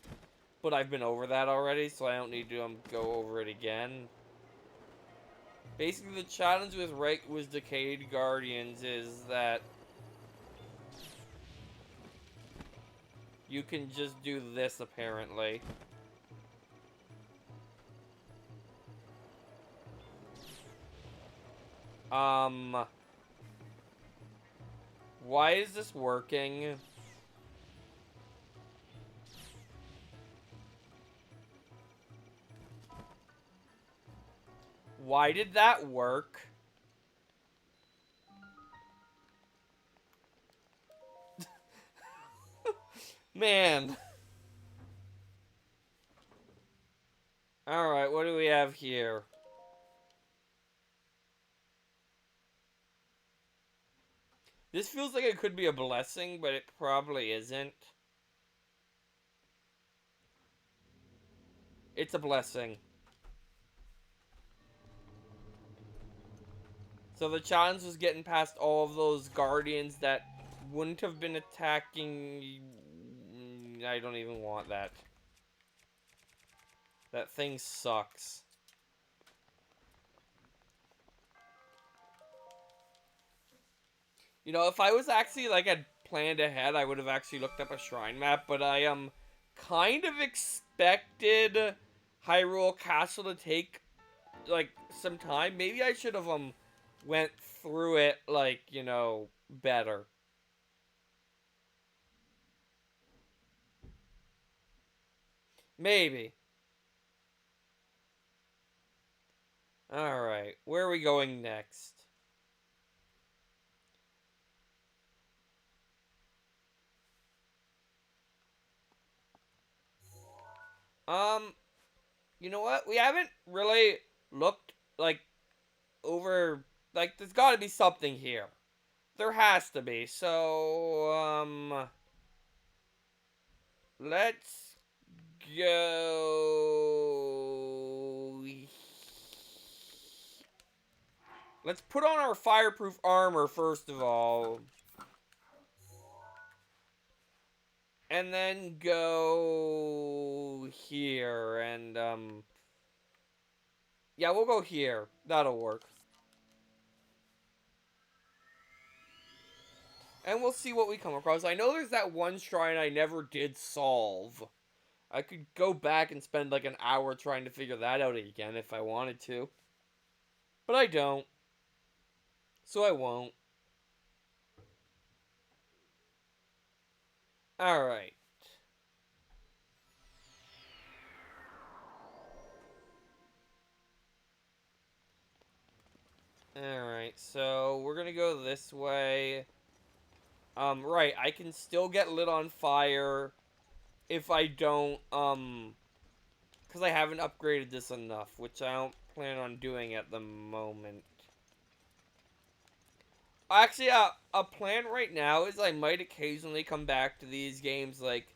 But I've been over that already, so I don't need to go over it again. Basically, the challenge with Decayed Guardians is that you can just do this, apparently. Why is this working? Why did that work? Man. Alright, what do we have here? This feels like it could be a blessing, but it probably isn't. It's a blessing. So the challenge was getting past all of those guardians that wouldn't have been attacking... I don't even want that. That thing sucks. You know, if I was actually, like, had planned ahead, I would have actually looked up a shrine map, but I, kind of expected Hyrule Castle to take, like, some time. Maybe I should have, went through it, like, you know, better. Maybe. Alright, where are we going next? You know what? We haven't really looked, like, over... Like, there's gotta be something here. There has to be, so, let's go... Let's put on our fireproof armor, first of all. And then go here, and, yeah, we'll go here. That'll work. And we'll see what we come across. I know there's that one shrine I never did solve. I could go back and spend like an hour trying to figure that out again if I wanted to. But I don't. So I won't. Alright. Alright, so we're gonna go this way. Right, I can still get lit on fire if I don't, because I haven't upgraded this enough, which I don't plan on doing at the moment. Actually, a plan right now is I might occasionally come back to these games, like,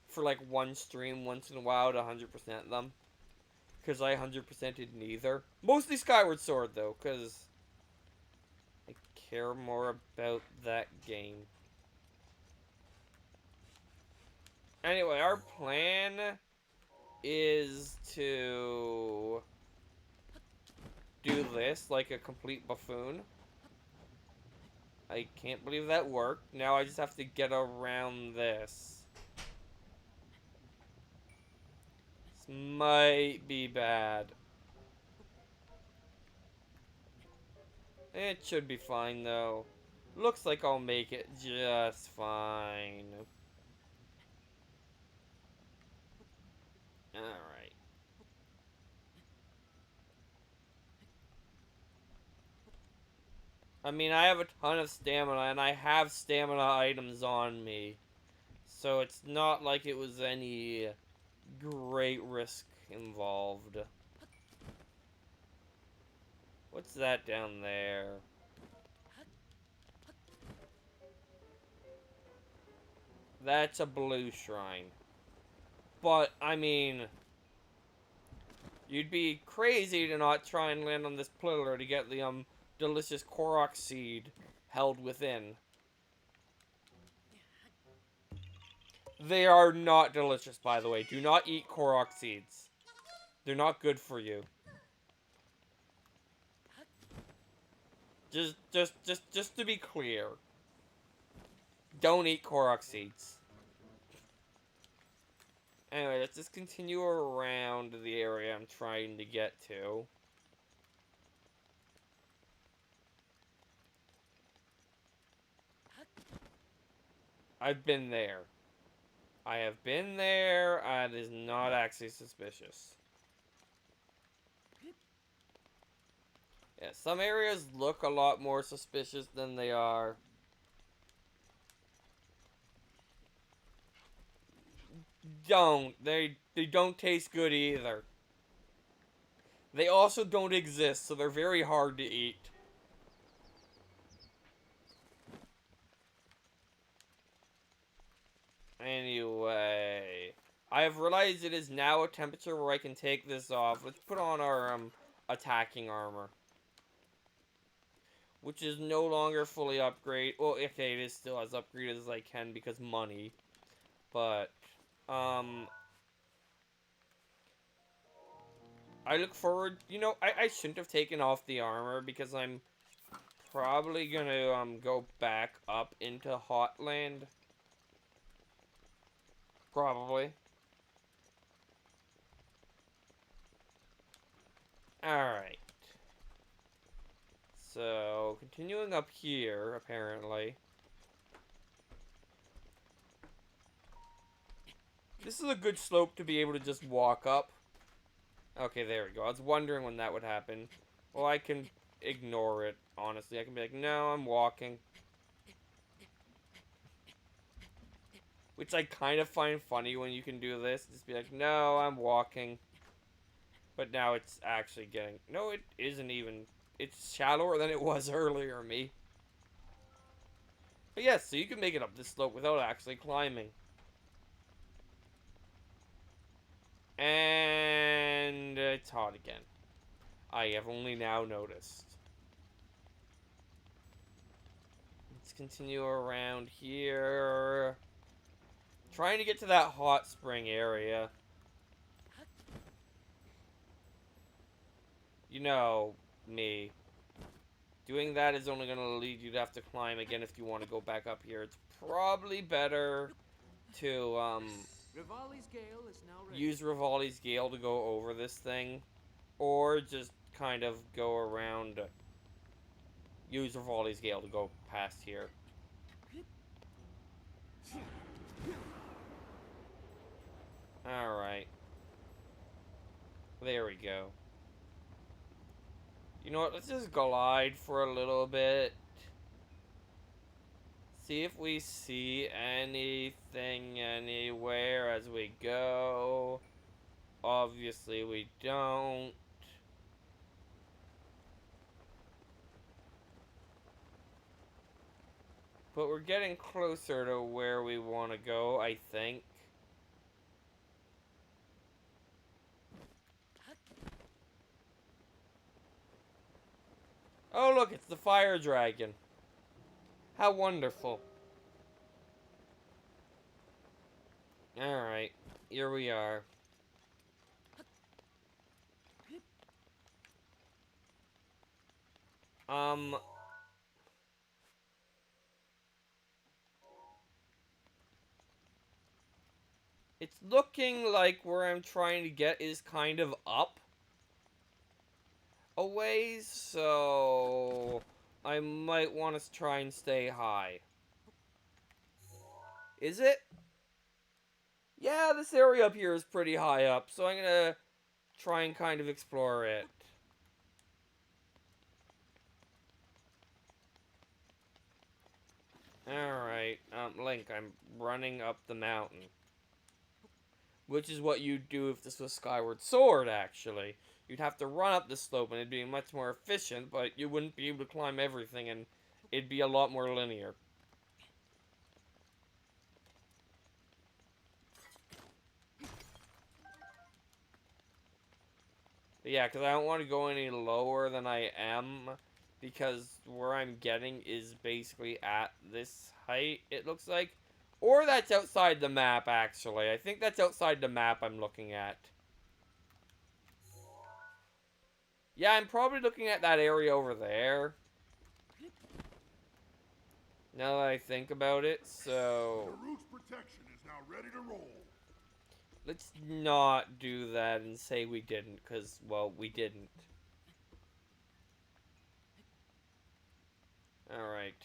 for, like, one stream once in a while to 100% them. Because I 100%ed neither. Mostly Skyward Sword, though, because I care more about that game. Anyway, our plan is to do this like a complete buffoon. I can't believe that worked. Now I just have to get around this. This might be bad. It should be fine, though. Looks like I'll make it just fine. Alright. I mean, I have a ton of stamina, and I have stamina items on me. So it's not like it was any great risk involved. What's that down there? That's a blue shrine. But, I mean, you'd be crazy to not try and land on this pillar to get the, delicious Korok seed held within. They are not delicious, by the way. Do not eat Korok seeds. They're not good for you. Just to be clear. Don't eat Korok seeds. Anyway, let's just continue around the area I'm trying to get to. I've been there. I have been there, and it is not actually suspicious. Yeah, some areas look a lot more suspicious than they are. They don't taste good either. They also don't exist, so they're very hard to eat. Anyway, I have realized it is now a temperature where I can take this off. Let's put on our attacking armor, which is no longer fully upgraded. Well, okay, it is still as upgraded as I can because money, but I look forward. You know, I shouldn't have taken off the armor because I'm probably gonna go back up into Hotland. Probably. Alright. So, continuing up here, apparently. This is a good slope to be able to just walk up. Okay, there we go. I was wondering when that would happen. Well, I can ignore it, honestly. I can be like, no, I'm walking. Which I kind of find funny when you can do this. Just be like, no, I'm walking. But now it's actually getting... No, it isn't even... It's shallower than it was earlier, me. But yes, so you can make it up this slope without actually climbing. And it's hot again. I have only now noticed. Let's continue around here. Trying to get to that hot spring area. You know, me. Doing that is only going to lead you to have to climb again if you want to go back up here. It's probably better to, Rivali's Gale is now ready. use Rivali's Gale to go over this thing. Or just kind of go around... Use Rivali's Gale to go past here. Alright. There we go. You know what? Let's just glide for a little bit. See if we see anything anywhere as we go. Obviously, we don't. But we're getting closer to where we want to go, I think. Oh, look, it's the fire dragon. How wonderful. Alright, here we are. It's looking like where I'm trying to get is kind of up a ways, so I might want to try and stay high. Is it? Yeah, this area up here is pretty high up, so I'm gonna try and kind of explore it. Alright, Link, I'm running up the mountain. Which is what you'd do if this was Skyward Sword, actually. You'd have to run up the slope and it'd be much more efficient, but you wouldn't be able to climb everything and it'd be a lot more linear. But yeah, because I don't want to go any lower than I am, because where I'm getting is basically at this height, it looks like. Or that's outside the map, actually. I think that's outside the map I'm looking at. Yeah, I'm probably looking at that area over there. Now that I think about it, so... The root's protection is now ready to roll. Let's not do that and say we didn't, because, well, we didn't. Alright.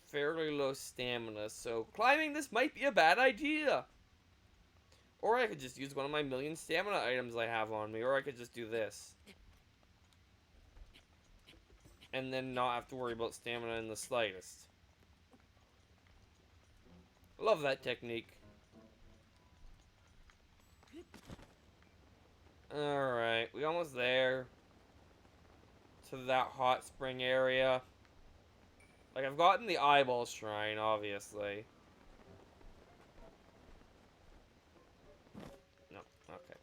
Fairly low stamina, so climbing this might be a bad idea. Or I could just use one of my million stamina items I have on me, or I could just do this. And then not have to worry about stamina in the slightest. Love that technique. Alright, we almost there. To that hot spring area. Like, I've gotten the eyeball shrine, obviously. No, okay.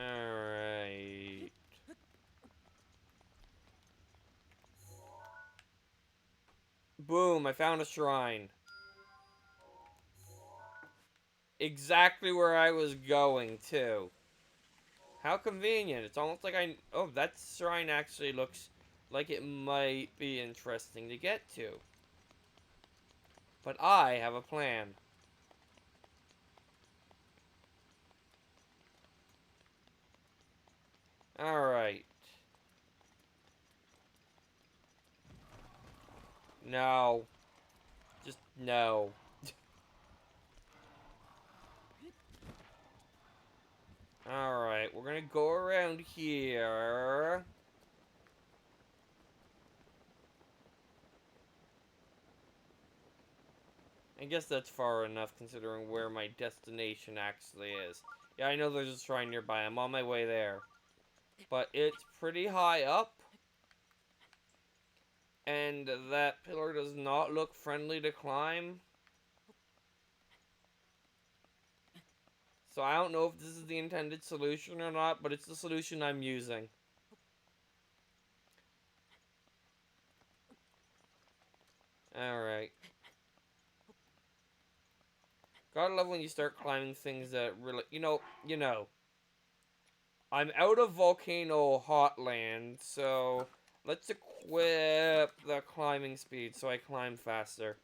Alright. Boom, I found a shrine. Exactly where I was going, too. How convenient. It's almost like I... Oh, that shrine actually looks like it might be interesting to get to. But I have a plan. Alright. No. Just no. Alright, we're gonna go around here. I guess that's far enough considering where my destination actually is. Yeah, I know there's a shrine nearby. I'm on my way there. But it's pretty high up. And that pillar does not look friendly to climb. So I don't know if this is the intended solution or not, but it's the solution I'm using. Alright. Gotta love when you start climbing things that really... You know. I'm out of volcano hotland, so... Let's equip the climbing speed so I climb faster.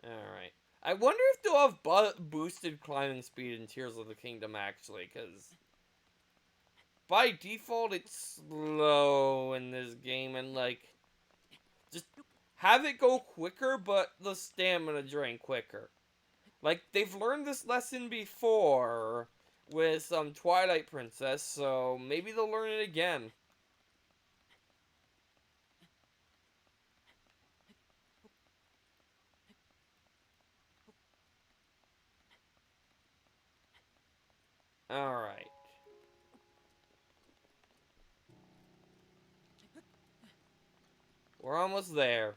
Alright. I wonder if they'll have boosted climbing speed in Tears of the Kingdom, actually, because... By default, it's slow in this game, and, like... Just have it go quicker, but the stamina drain quicker. Like, they've learned this lesson before with Twilight Princess, so maybe they'll learn it again. Alright. We're almost there.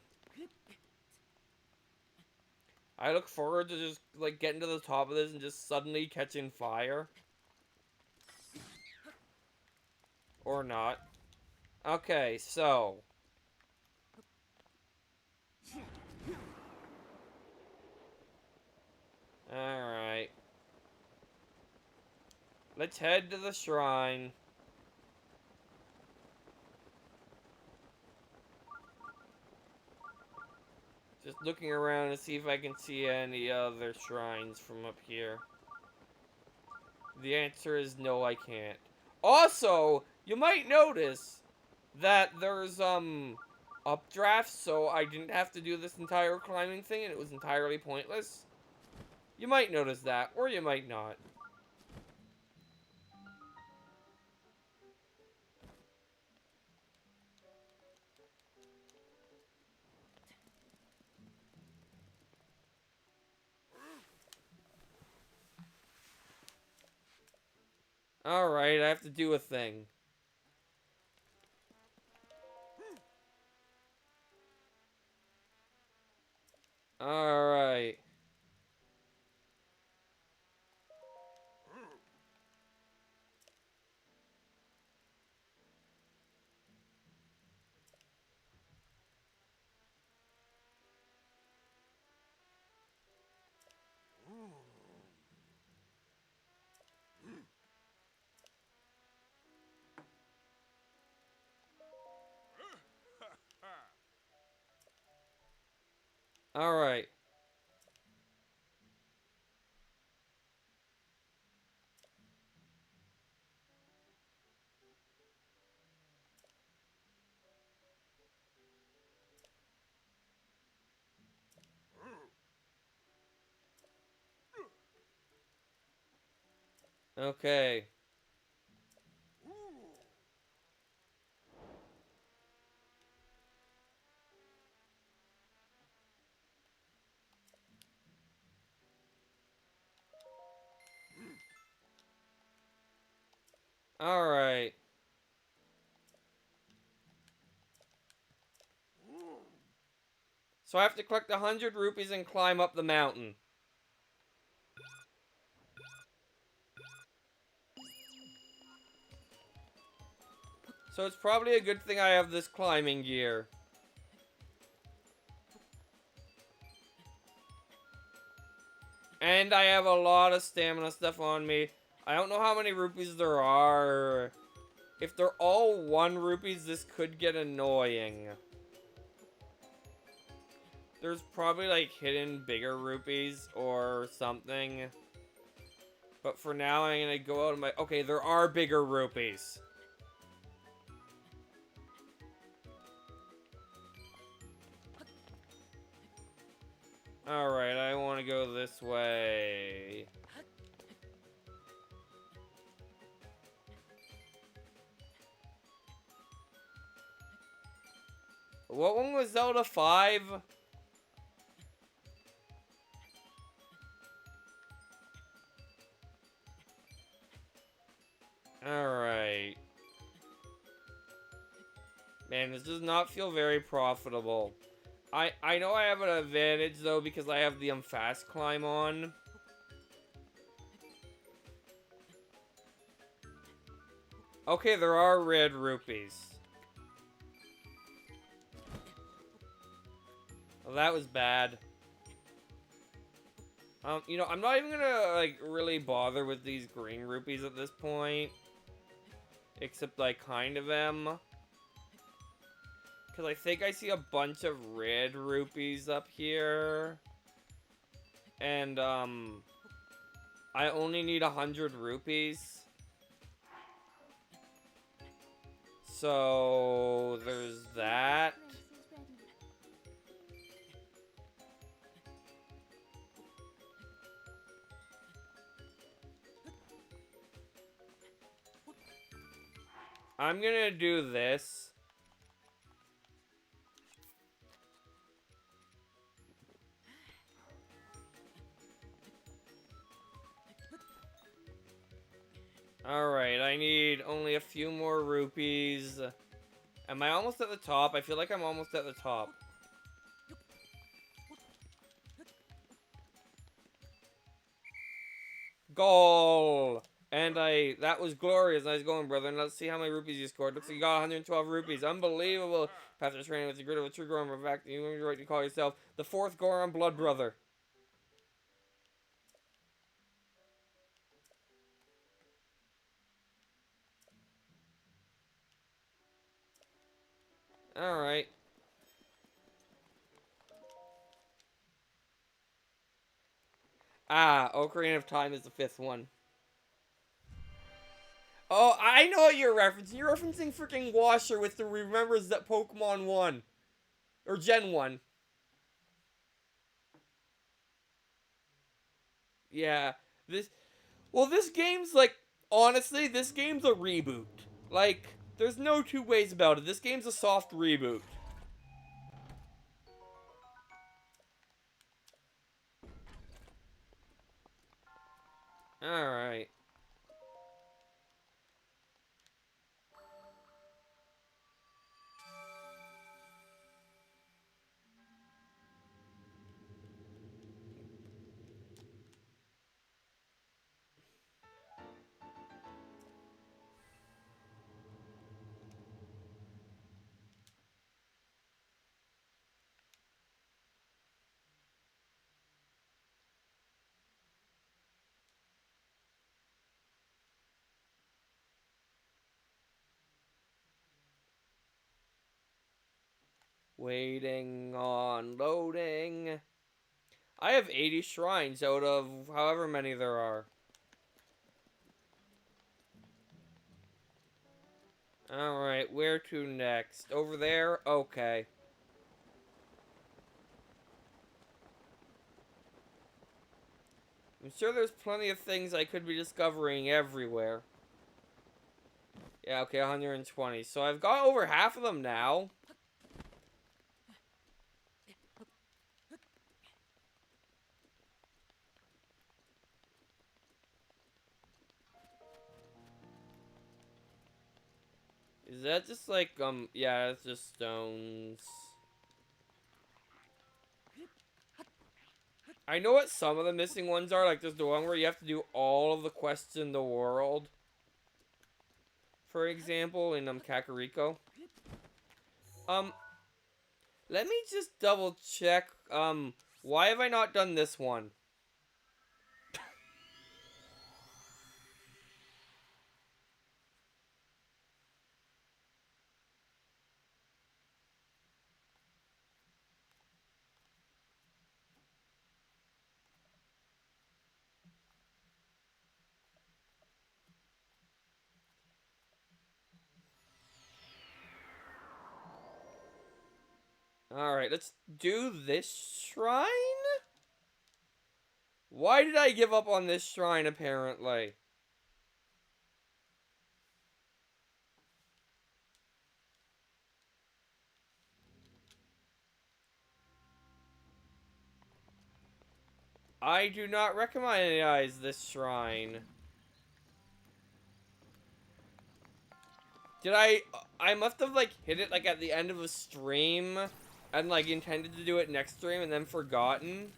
I look forward to just, like, getting to the top of this and just suddenly catching fire. Or not. Okay, so. Alright. Let's head to the shrine. Just looking around to see if I can see any other shrines from up here. The answer is no, I can't. Also, you might notice that there's updrafts, so I didn't have to do this entire climbing thing and it was entirely pointless. You might notice that, or you might not. Alright, I have to do a thing. Alright. Alright. Okay. Alright. So I have to collect 100 rupees and climb up the mountain. So it's probably a good thing I have this climbing gear. And I have a lot of stamina stuff on me. I don't know how many rupees there are. If they're all 1 rupees, this could get annoying. There's probably like hidden bigger rupees or something. But for now, I'm gonna go out of my... Okay, there are bigger rupees. Alright, I want to go this way. What one was Zelda 5? Alright. Man, this does not feel very profitable. I know I have an advantage, though, because I have the fast climb on. Okay, there are red rupees. Well, that was bad. You know, I'm not even gonna, like, really bother with these green rupees at this point. Except I kind of am. Because I think I see a bunch of red rupees up here. And, I only need 100 rupees. So, there's that. I'm gonna do this. Alright, I need only a few more rupees. Am I almost at the top? I feel like I'm almost at the top. Goal! And that was glorious. Nice going, brother. And let's see how many rupees you scored. Looks like you got 112 rupees. Unbelievable. After training with the grit of a true Goron, in fact, you have the right to call yourself the 4th Goron Blood Brother. Alright. Ocarina of Time is the 5th one. Oh, I know what you're referencing. You're referencing freaking Washer with the Remembers That Pokemon 1. Or Gen 1. Yeah. This game's like, honestly, this game's a reboot. Like, there's no two ways about it. This game's a soft reboot. Alright. Waiting on loading. I have 80 shrines out of however many there are. Alright, where to next? Over there? Okay. I'm sure there's plenty of things I could be discovering everywhere. Yeah, okay, 120. So I've got over half of them now. Is that just like, yeah, it's just stones. I know what some of the missing ones are, like there's the one where you have to do all of the quests in the world. For example, in, Kakariko. Let me just double check, why have I not done this one? Alright, let's do this shrine? Why did I give up on this shrine, apparently? I do not recognize this shrine. Did I must have, like, hit it, like, at the end of a stream and, like, intended to do it next stream and then forgotten.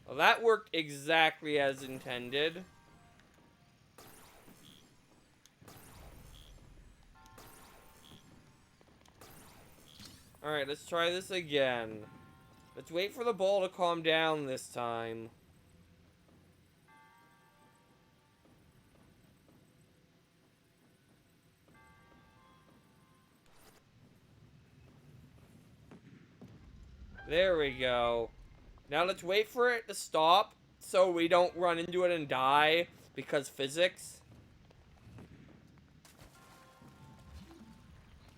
Well, that worked exactly as intended. Alright, let's try this again. Let's wait for the ball to calm down this time. There we go. Now let's wait for it to stop so we don't run into it and die because physics.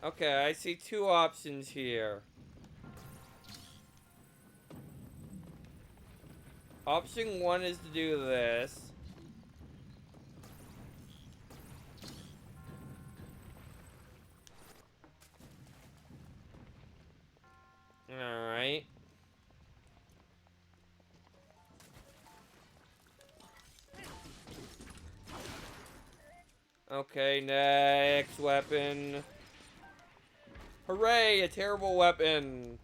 Okay, I see two options here. Option 1 is to do this. Okay, next weapon. Hooray, a terrible weapon.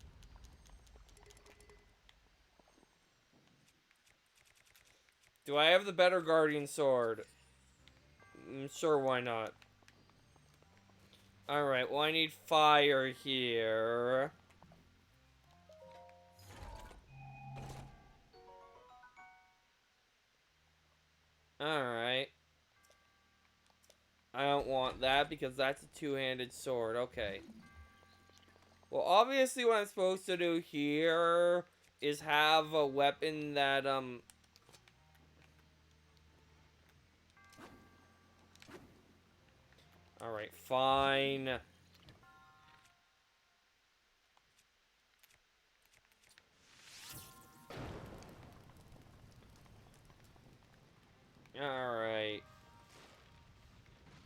Do I have the better guardian sword? Sure, why not? Alright, well I need fire here. Alright. I don't want that because that's a two-handed sword. Okay. Well, obviously what I'm supposed to do here is have a weapon that, Alright, fine. Alright.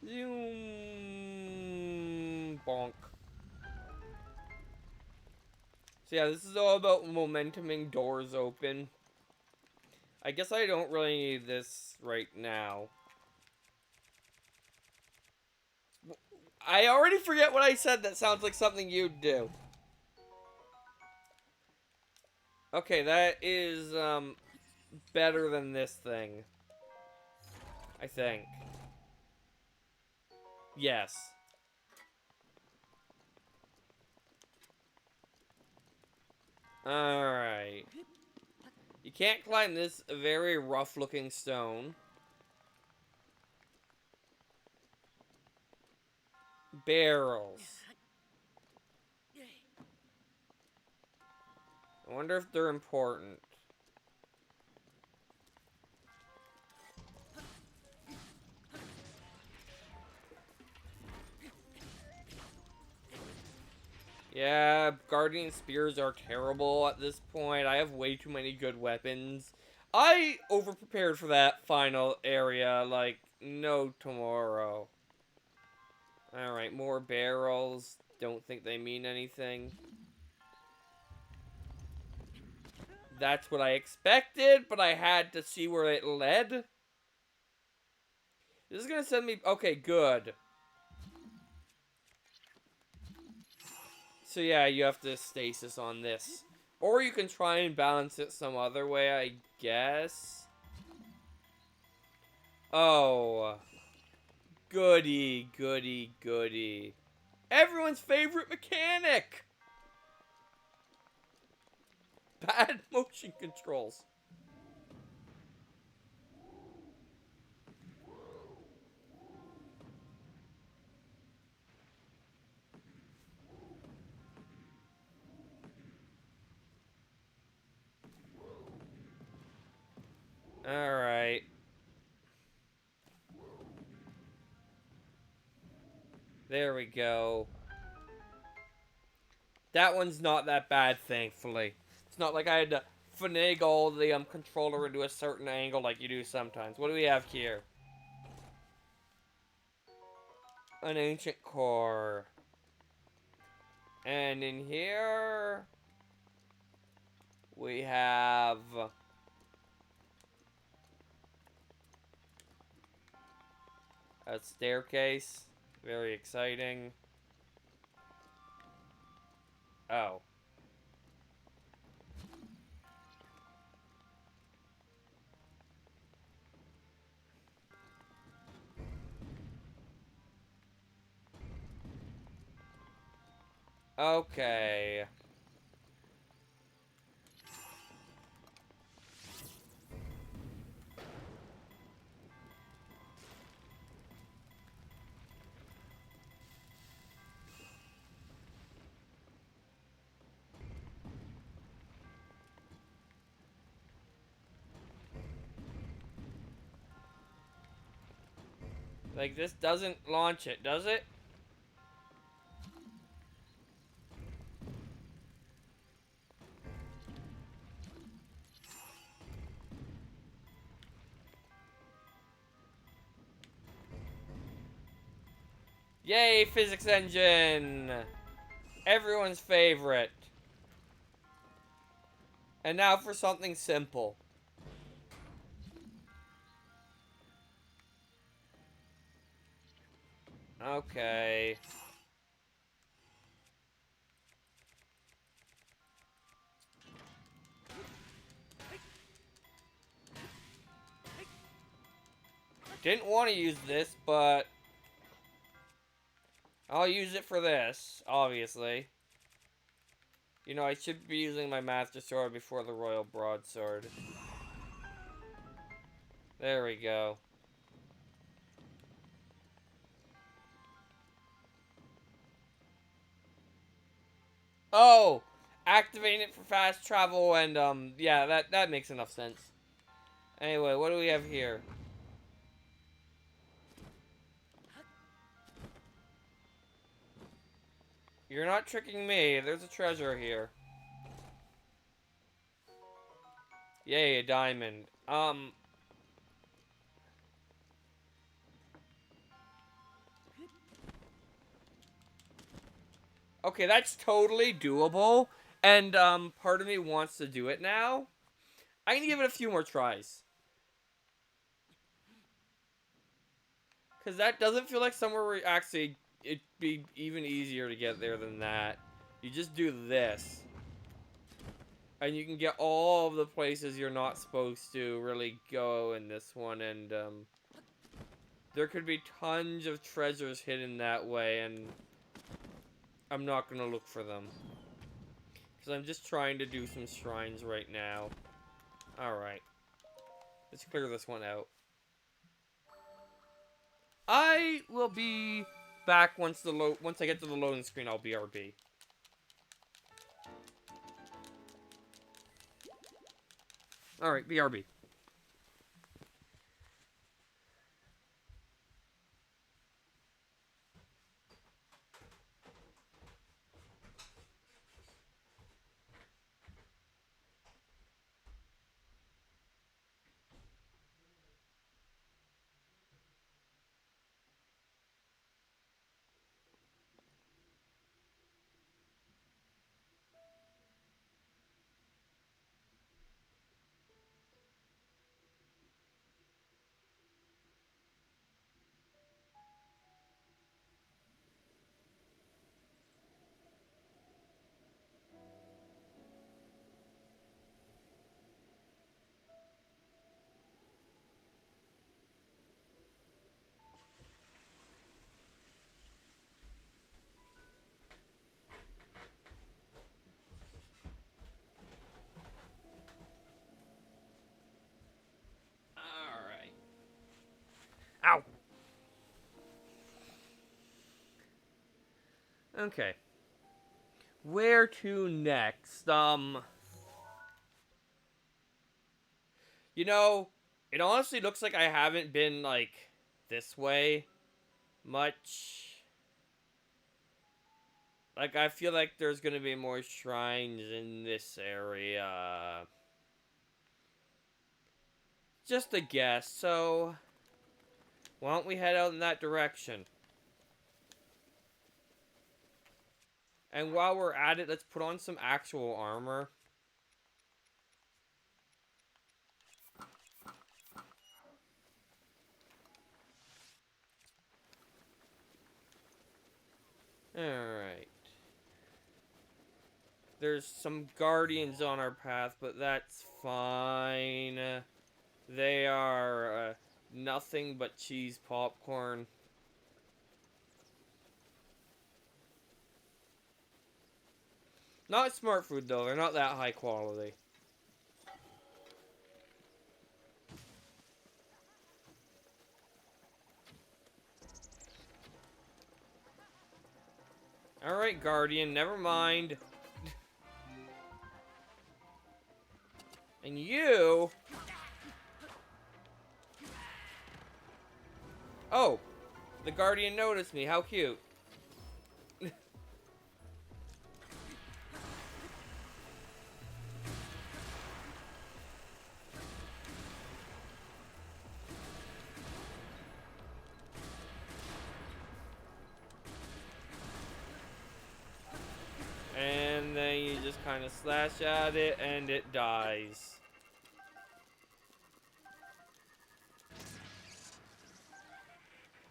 Zoom. Bonk. So yeah, this is all about momentuming doors open. I guess I don't really need this right now. I already forget what I said that sounds like something you'd do. Okay, that is, better than this thing. I think. Yes. Alright. You can't climb this very rough-looking stone. Barrels. I wonder if they're important. Yeah, Guardian Spears are terrible at this point. I have way too many good weapons. I overprepared for that final area like no tomorrow. Alright, more barrels. Don't think they mean anything. That's what I expected, but I had to see where it led. This is gonna send me... Okay, good. So yeah, you have to stasis on this. Or you can try and balance it some other way, I guess. Oh. Goody, goody, goody. Everyone's favorite mechanic! Bad motion controls. Alright. There we go. That one's not that bad, thankfully. It's not like I had to finagle the controller into a certain angle like you do sometimes. What do we have here? An ancient core. And in here... we have... a staircase. Very exciting. Oh. Okay. Like, this doesn't launch it, does it? Yay, physics engine! Everyone's favorite. And now for something simple. Okay. Didn't want to use this, but I'll use it for this, obviously. You know, I should be using my Master Sword before the Royal Broadsword. There we go. Oh! Activating it for fast travel and, yeah, that makes enough sense. Anyway, what do we have here? You're not tricking me. There's a treasure here. Yay, a diamond. Okay, that's totally doable. And, part of me wants to do it now. I can give it a few more tries. Because that doesn't feel like somewhere where actually it'd be even easier to get there than that. You just do this. And you can get all of the places you're not supposed to really go in this one. And, there could be tons of treasures hidden that way. And I'm not going to look for them. Because I'm just trying to do some shrines right now. Alright. Let's clear this one out. I will be back once I get to the loading screen. I'll BRB. All right, BRB. Ow! Okay. Where to next? You know, it honestly looks like I haven't been, like, this way much. Like, I feel like there's gonna be more shrines in this area. Just a guess, so why don't we head out in that direction? And while we're at it, let's put on some actual armor. Alright. There's some guardians on our path, but that's fine. They are nothing but cheese popcorn. Not smart food, though. They're not that high quality. Alright, Guardian. Never mind. And you... Oh! The Guardian noticed me. How cute. And then you just kind of slash at it and it dies.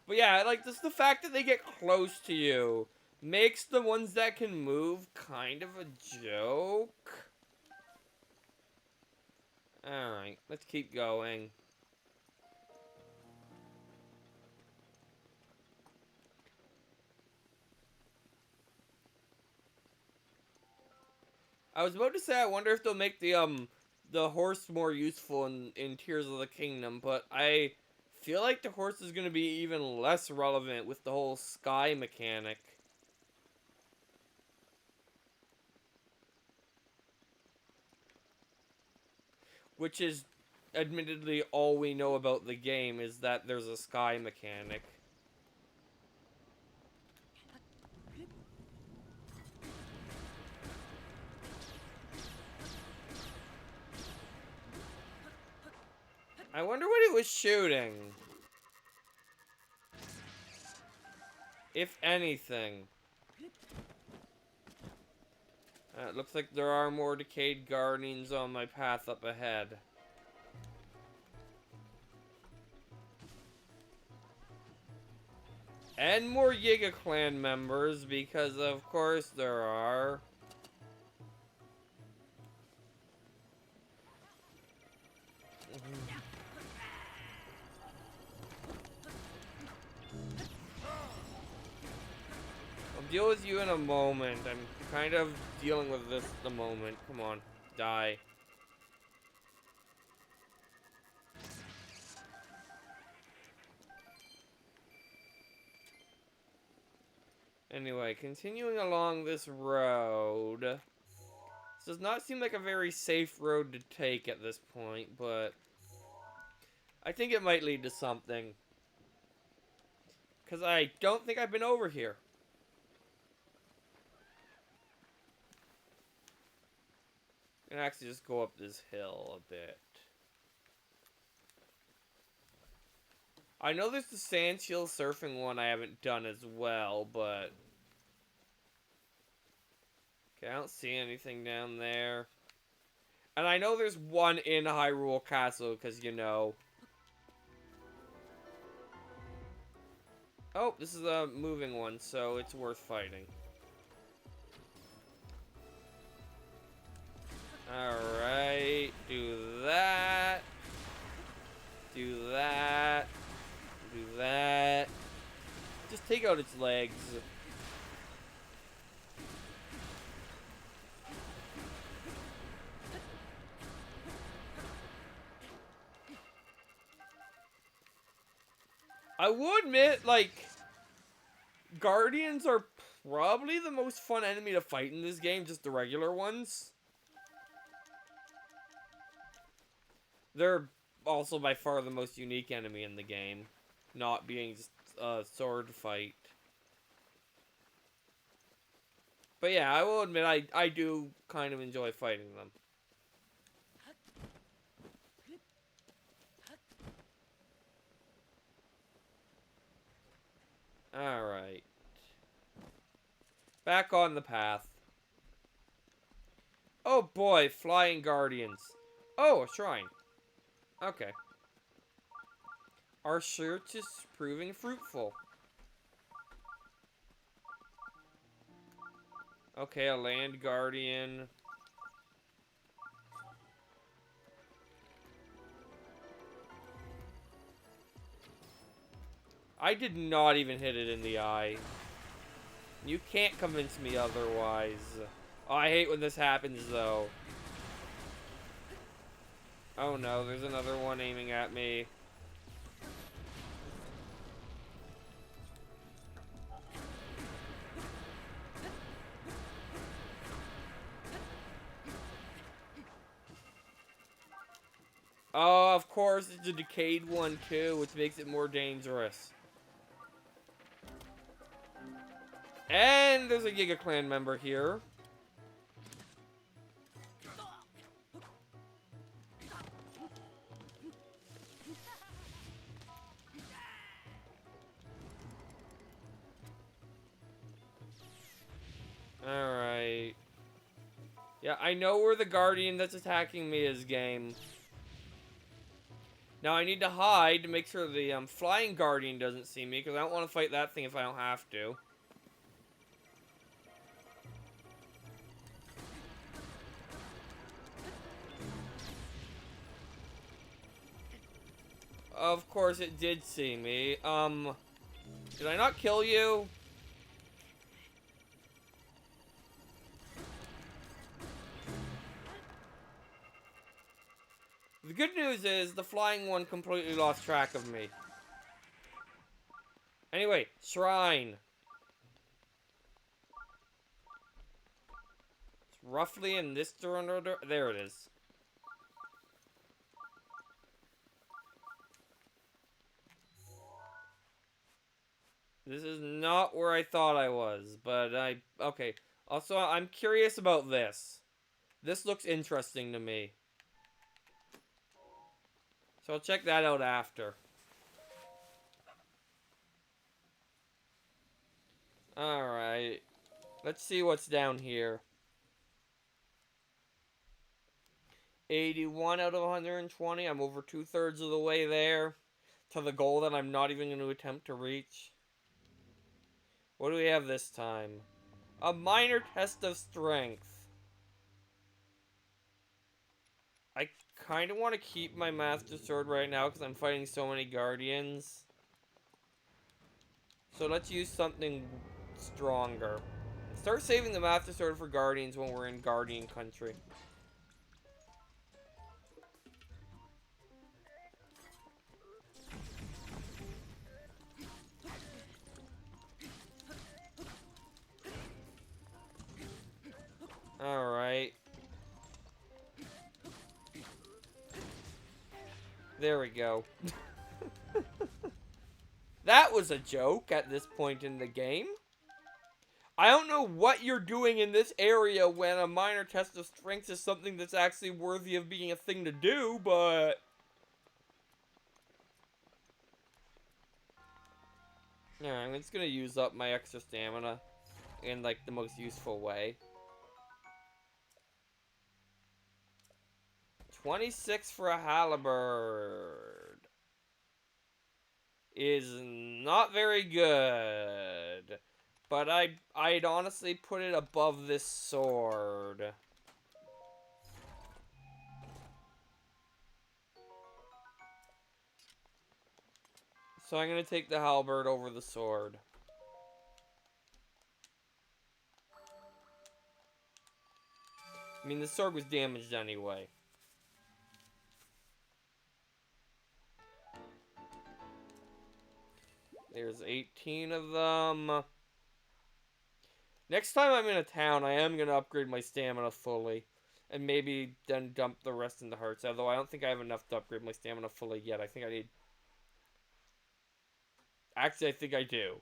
But yeah, like, just the fact that they get close to you makes the ones that can move kind of a joke. Alright, let's keep going. I was about to say I wonder if they'll make the horse more useful in Tears of the Kingdom, but I feel like the horse is gonna be even less relevant with the whole sky mechanic. Which is admittedly all we know about the game, is that there's a sky mechanic. I wonder what it was shooting. If anything. It looks like there are more decayed guardians on my path up ahead. And more Yiga clan members, because of course there are. I'll deal with you in a moment. I'm kind of dealing with this at the moment. Come on, die. Anyway, continuing along this road. This does not seem like a very safe road to take at this point, but I think it might lead to something. Because I don't think I've been over here. I'm gonna actually just go up this hill a bit. I know there's the sand shield surfing one I haven't done as well, but... Okay, I don't see anything down there. And I know there's one in Hyrule Castle, because, you know... Oh, this is a moving one, so it's worth fighting. Alright, do that. Do that. Do that. Just take out its legs. I will admit, like, Guardians are probably the most fun enemy to fight in this game, just the regular ones. They're also by far the most unique enemy in the game, not being just a sword fight. But yeah, I will admit I do kind of enjoy fighting them. Alright. Back on the path. Oh boy, flying guardians. Oh, a shrine. Okay. Our search is proving fruitful. Okay, a land guardian. I did not even hit it in the eye. You can't convince me otherwise. Oh, I hate when this happens, though. Oh no, there's another one aiming at me. Oh, of course, it's a decayed one too, which makes it more dangerous. And there's a Giga Clan member here. Alright. Yeah, I know where the Guardian that's attacking me is, game. Now I need to hide to make sure the flying guardian doesn't see me, because I don't want to fight that thing if I don't have to. Of course it did see me. Did I not kill you? The good news is the flying one completely lost track of me. Anyway, shrine. It's roughly in this order. There it is. This is not where I thought I was, but okay. Also, I'm curious about this. This looks interesting to me. So I'll check that out after. Alright. Let's see what's down here. 81 out of 120. I'm over 2/3 of the way there. To the goal that I'm not even going to attempt to reach. What do we have this time? A minor test of strength. I kind of want to keep my Master Sword right now because I'm fighting so many Guardians. So let's use something stronger. Start saving the Master Sword for Guardians when we're in Guardian country. Alright. There we go. That was a joke at this point in the game. I don't know what you're doing in this area when a minor test of strength is something that's actually worthy of being a thing to do, but... Yeah, I'm just gonna use up my extra stamina in, like, the most useful way. 26 for a halberd is not very good, but I'd honestly put it above this sword. So I'm gonna take the halberd over the sword. I mean, the sword was damaged anyway. There's 18 of them. Next time I'm in a town, I am going to upgrade my stamina fully. And maybe then dump the rest into hearts. Although I don't think I have enough to upgrade my stamina fully yet. I think I need... Actually, I think I do.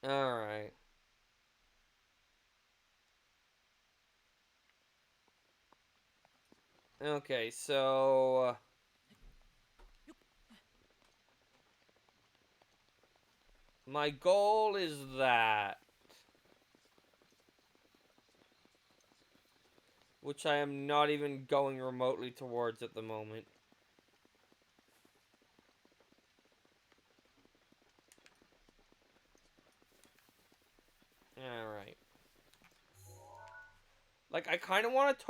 Alright. Okay, so... my goal is that. Which I am not even going remotely towards at the moment. Alright. Like, I kind of want to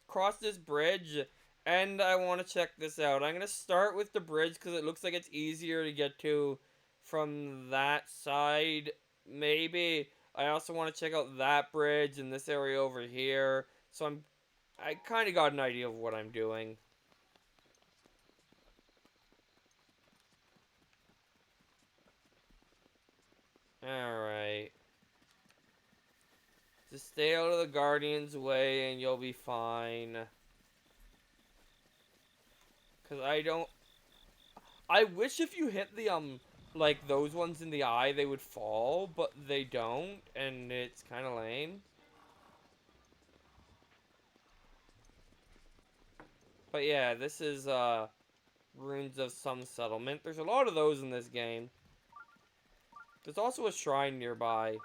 cross this bridge, and I want to check this out. I'm going to start with the bridge, because it looks like it's easier to get to from that side, maybe. I also want to check out that bridge and this area over here. So I kind of got an idea of what I'm doing. Alright. Just stay out of the Guardian's way and you'll be fine. Because I wish if you hit the, like, those ones in the eye, they would fall, but they don't, and it's kind of lame. But yeah, this is, Ruins of Some Settlement. There's a lot of those in this game. There's also a shrine nearby.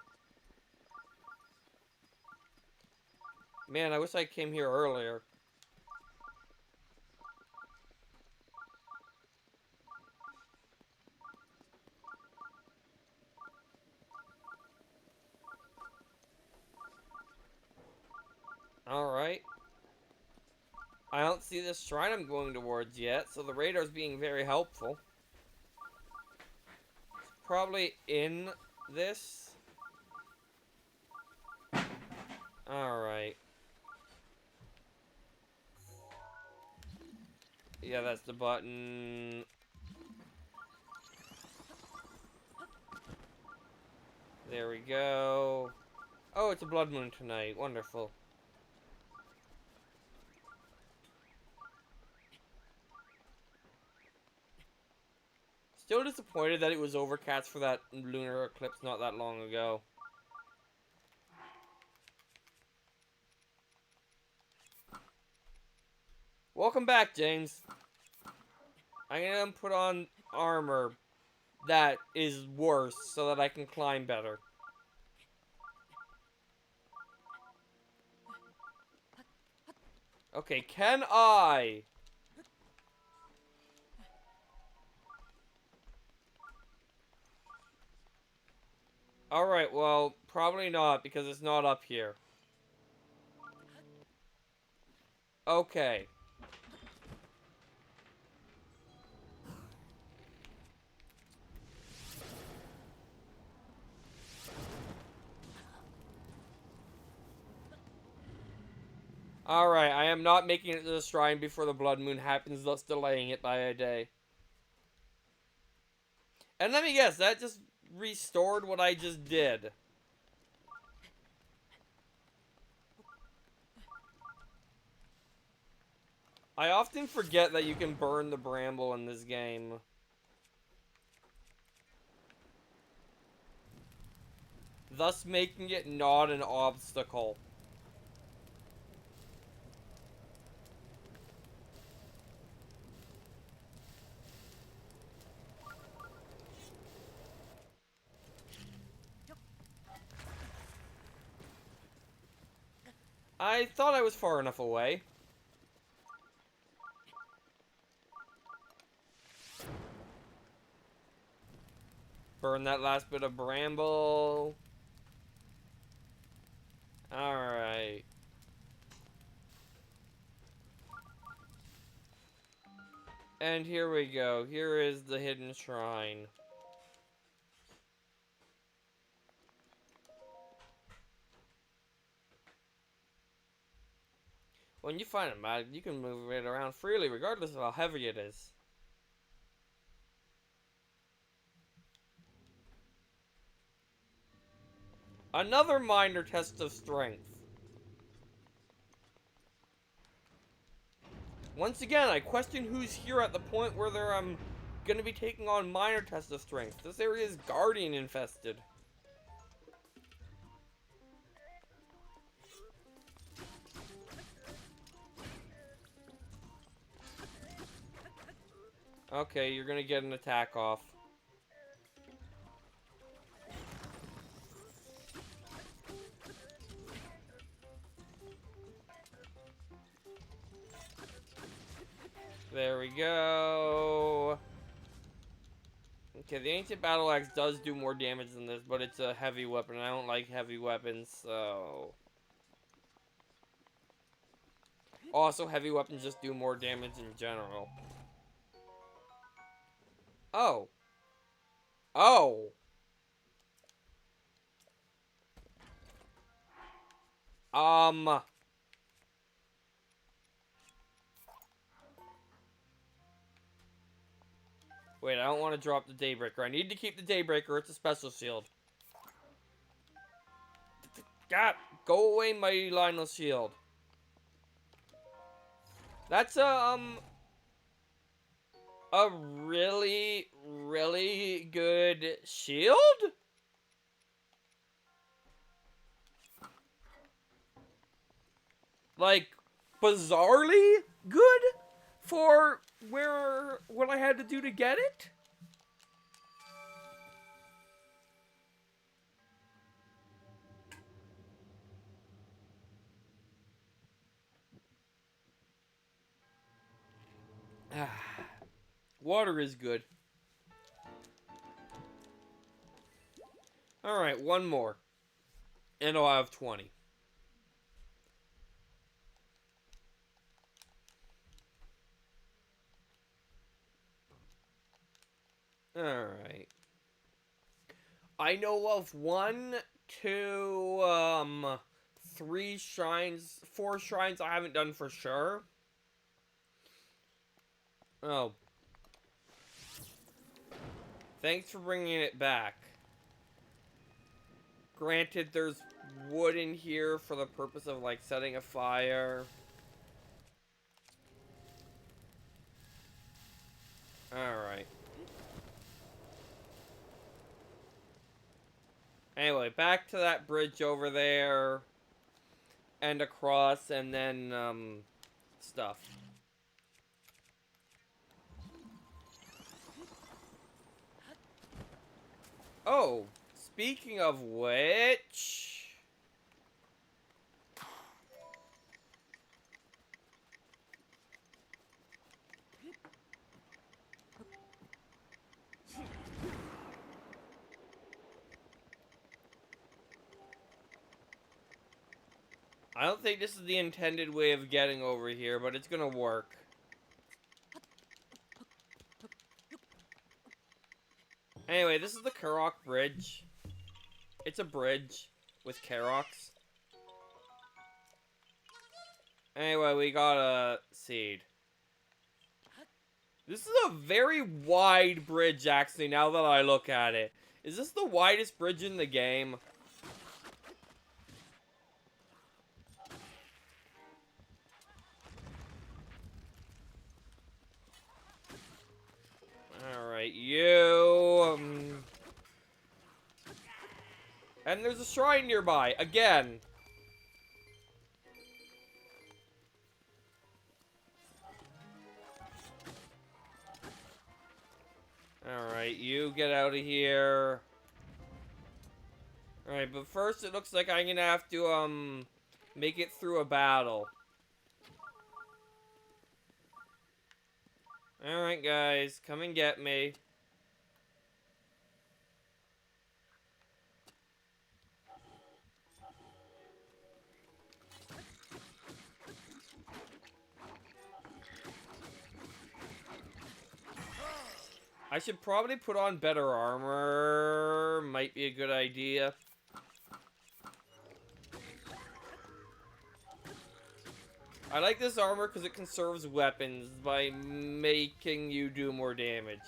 Man, I wish I came here earlier. I don't see this shrine I'm going towards yet, so the radar's being very helpful. It's probably in this. Alright. Yeah, that's the button. There we go. Oh, it's a blood moon tonight. Wonderful. Still disappointed that it was overcast for that lunar eclipse not that long ago. Welcome back, James. I'm gonna put on armor that is worse so that I can climb better. Okay, can I? Alright, well, probably not because it's not up here. Okay. Alright, I am not making it to the shrine before the blood moon happens, thus delaying it by a day. And let me guess, that just restored what I just did. I often forget that you can burn the bramble in this game. Thus making it not an obstacle. I thought I was far enough away. Burn that last bit of bramble. Alright. And here we go. Here is the hidden shrine. When you find a mag, you can move it around freely, regardless of how heavy it is. Another minor test of strength. Once again, I question who's here at the point where they're gonna be taking on minor tests of strength. This area is guardian infested. Okay, you're gonna get an attack off. There we go. Okay, the Ancient Battle Axe does do more damage than this, but it's a heavy weapon. I don't like heavy weapons, so... Also, heavy weapons just do more damage in general. Oh. Oh! Wait, I don't want to drop the Daybreaker. I need to keep the Daybreaker. It's a special shield. God, go away, Mighty Lionel's shield. That's a really, really good shield? Like, bizarrely good for what I had to do to get it? Water is good. Alright, one more. And I'll have 20. Alright. I know of 1, 2, 3 shrines, 4 shrines I haven't done for sure. Oh. Thanks for bringing it back. Granted, there's wood in here for the purpose of, like, setting a fire. Alright. Anyway, back to that bridge over there. And across, and then, stuff. Oh, speaking of which... I don't think this is the intended way of getting over here, but it's gonna work. Anyway, this is the Karok Bridge. It's a bridge with Karoks. Anyway, we got a seed. This is a very wide bridge, actually, now that I look at it. Is this the widest bridge in the game? Alright, you... And there's a shrine nearby, again. Alright, you get out of here. Alright, but first it looks like I'm gonna have to, make it through a battle. Alright, guys, come and get me. I should probably put on better armor. Might be a good idea. I like this armor because it conserves weapons by making you do more damage.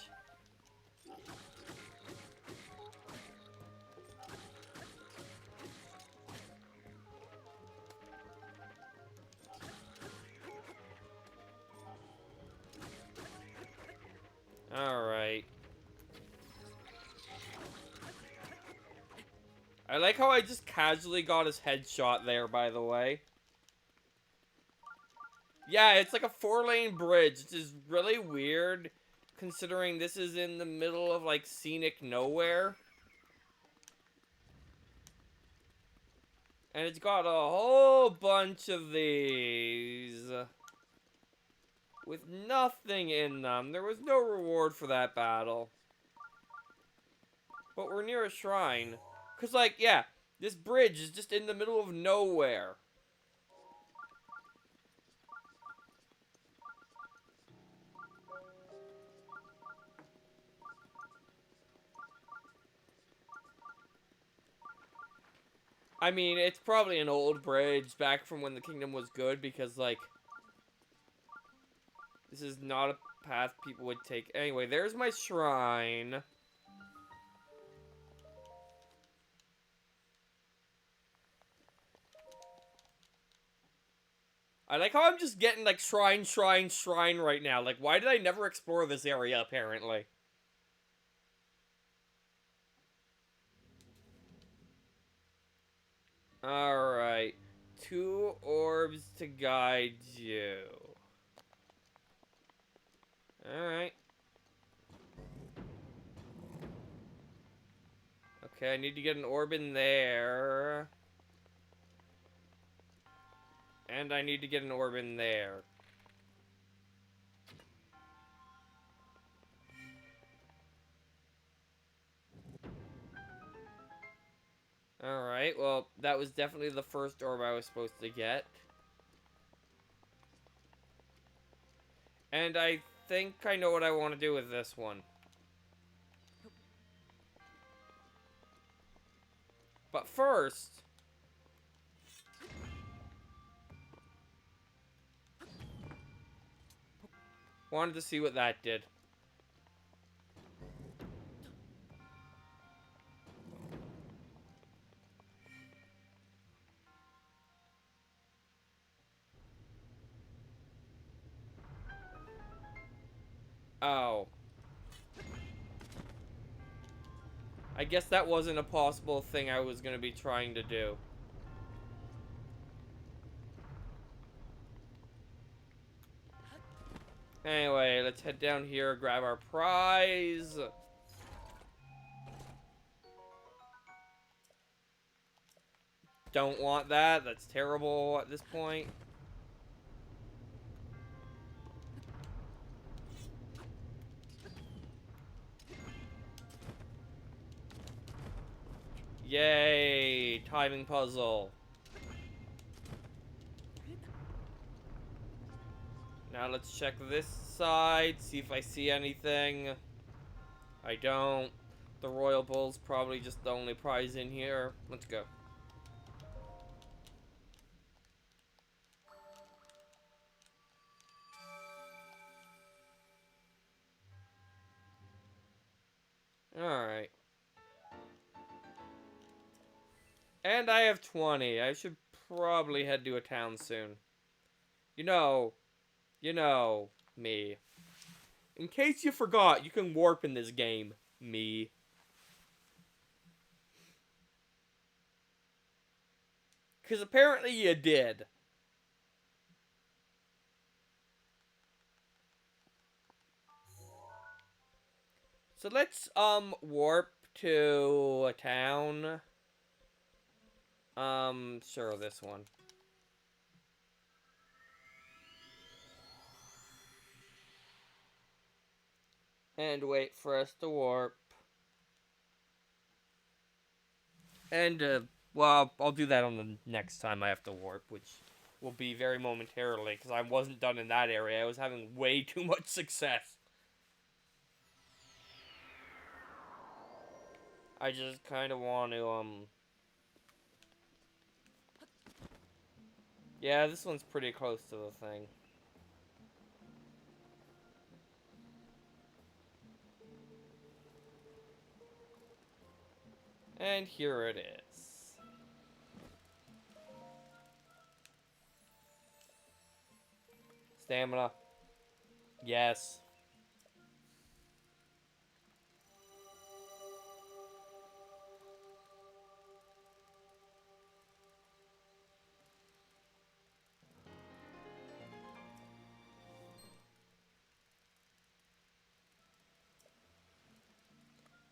Alright. I like how I just casually got his headshot there, by the way. Yeah, it's like a 4-lane bridge, which is really weird, considering this is in the middle of, like, scenic nowhere. And it's got a whole bunch of these. With nothing in them. There was no reward for that battle. But we're near a shrine. Because, like, yeah, this bridge is just in the middle of nowhere. I mean, it's probably an old bridge back from when the kingdom was good because, like, this is not a path people would take. Anyway, there's my shrine. I like how I'm just getting, like, shrine, shrine, shrine right now. Like, why did I never explore this area, apparently? Alright. 2 orbs to guide you. Alright. Okay, I need to get an orb in there. And I need to get an orb in there. Alright, well, that was definitely the first orb I was supposed to get. And I think I know what I want to do with this one. But first... wanted to see what that did. Oh. I guess that wasn't a possible thing I was going to be trying to do. Anyway, let's head down here, grab our prize. Don't want that. That's terrible at this point. Yay! Timing puzzle. Now let's check this side, see if I see anything. I don't. The Royal Bull's probably just the only prize in here. Let's go. Alright. And I have 20. I should probably head to a town soon. You know me. In case you forgot, you can warp in this game. Me. Because apparently you did. So let's, warp to a town. Sure, this one. And wait for us to warp. And, well, I'll do that on the next time I have to warp, which will be very momentarily, because I wasn't done in that area. I was having way too much success. I just kind of want to, yeah, this one's pretty close to the thing. And here it is. Stamina. Yes.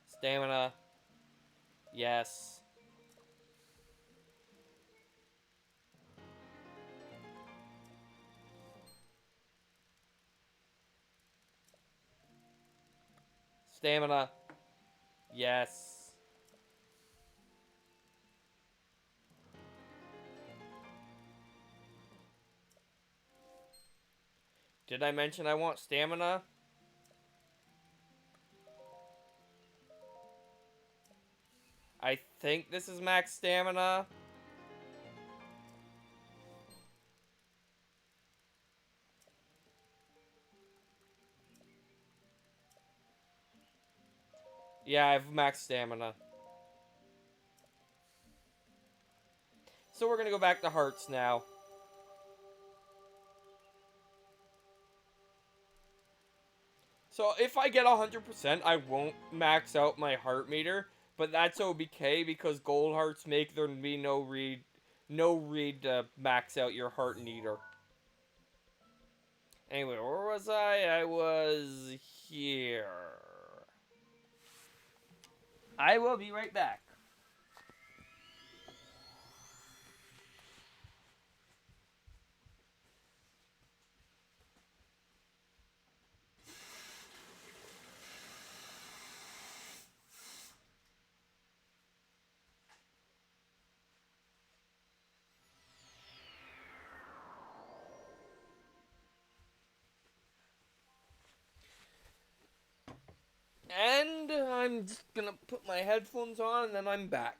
Stamina. Yes. Stamina. Yes. Did I mention I want stamina? I think this is max stamina. Yeah, I have max stamina. So we're gonna go back to hearts now. So if I get 100%, I won't max out my heart meter, but that's okay because gold hearts make there be no read to max out your heart meter. Anyway, where was I? I was here. I will be right back. And I'm just gonna put my headphones on and then I'm back.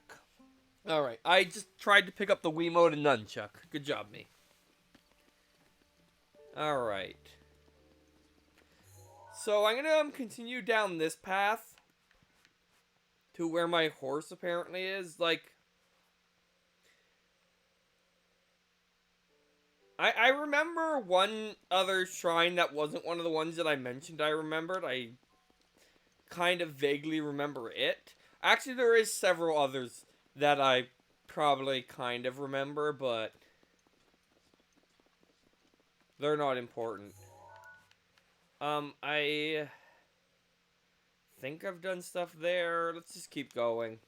Alright, I just tried to pick up the Wiimote and nunchuck. Good job, me. Alright. So, I'm gonna continue down this path to where my horse apparently is. Like, I remember one other shrine that wasn't one of the ones that I mentioned I remembered. I kind of vaguely remember it. Actually, there is several others that I probably kind of remember, but they're not important. I think I've done stuff there. Let's just keep going.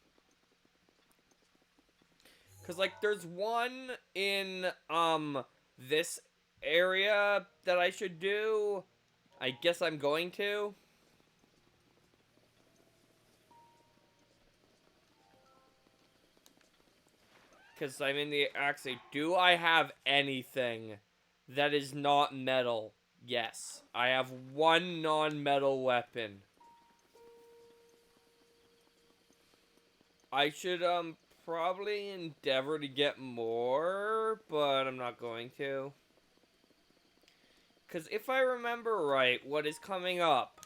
Cause like there's one in this area that I should do. I guess I'm going to. Cause I'm in the actually, do I have anything that is not metal? Yes. I have one non-metal weapon. I should probably endeavor to get more, but I'm not going to. Because if I remember right, what is coming up?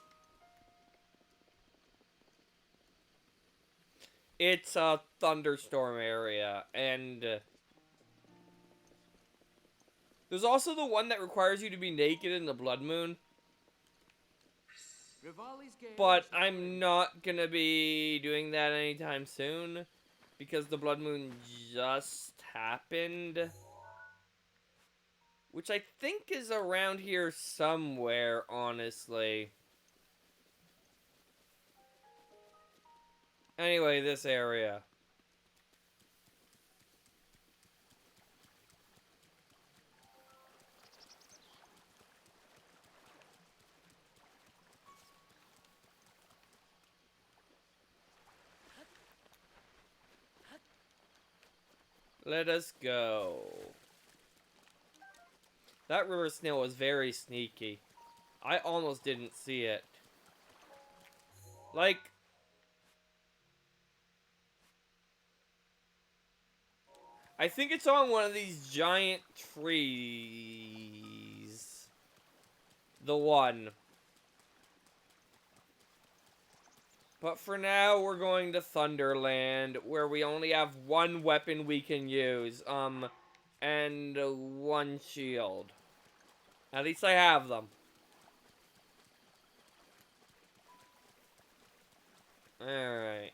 It's a thunderstorm area, and there's also the one that requires you to be naked in the blood moon. Rivali's gale But is now I'm ready. not gonna be doing that anytime soon, because the blood moon just happened. Which I think is around here somewhere, honestly. Anyway, this area. Let us go. That river snail was very sneaky. I almost didn't see it. Like, I think it's on one of these giant trees. The one. But for now, we're going to Thunderland, where we only have one weapon we can use. And one shield. At least I have them. Alright.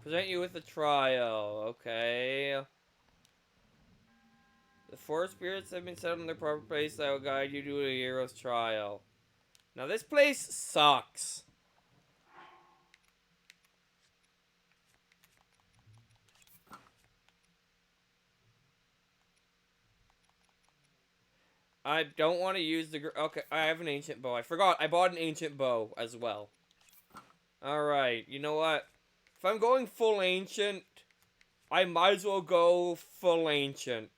Present you with a trial. Okay. The four spirits have been set in their proper place that will guide you to a hero's trial. Now this place sucks. I don't want to use the... Okay, I have an ancient bow. I forgot. I bought an ancient bow as well. Alright, you know what? If I'm going full ancient, I might as well go full ancient.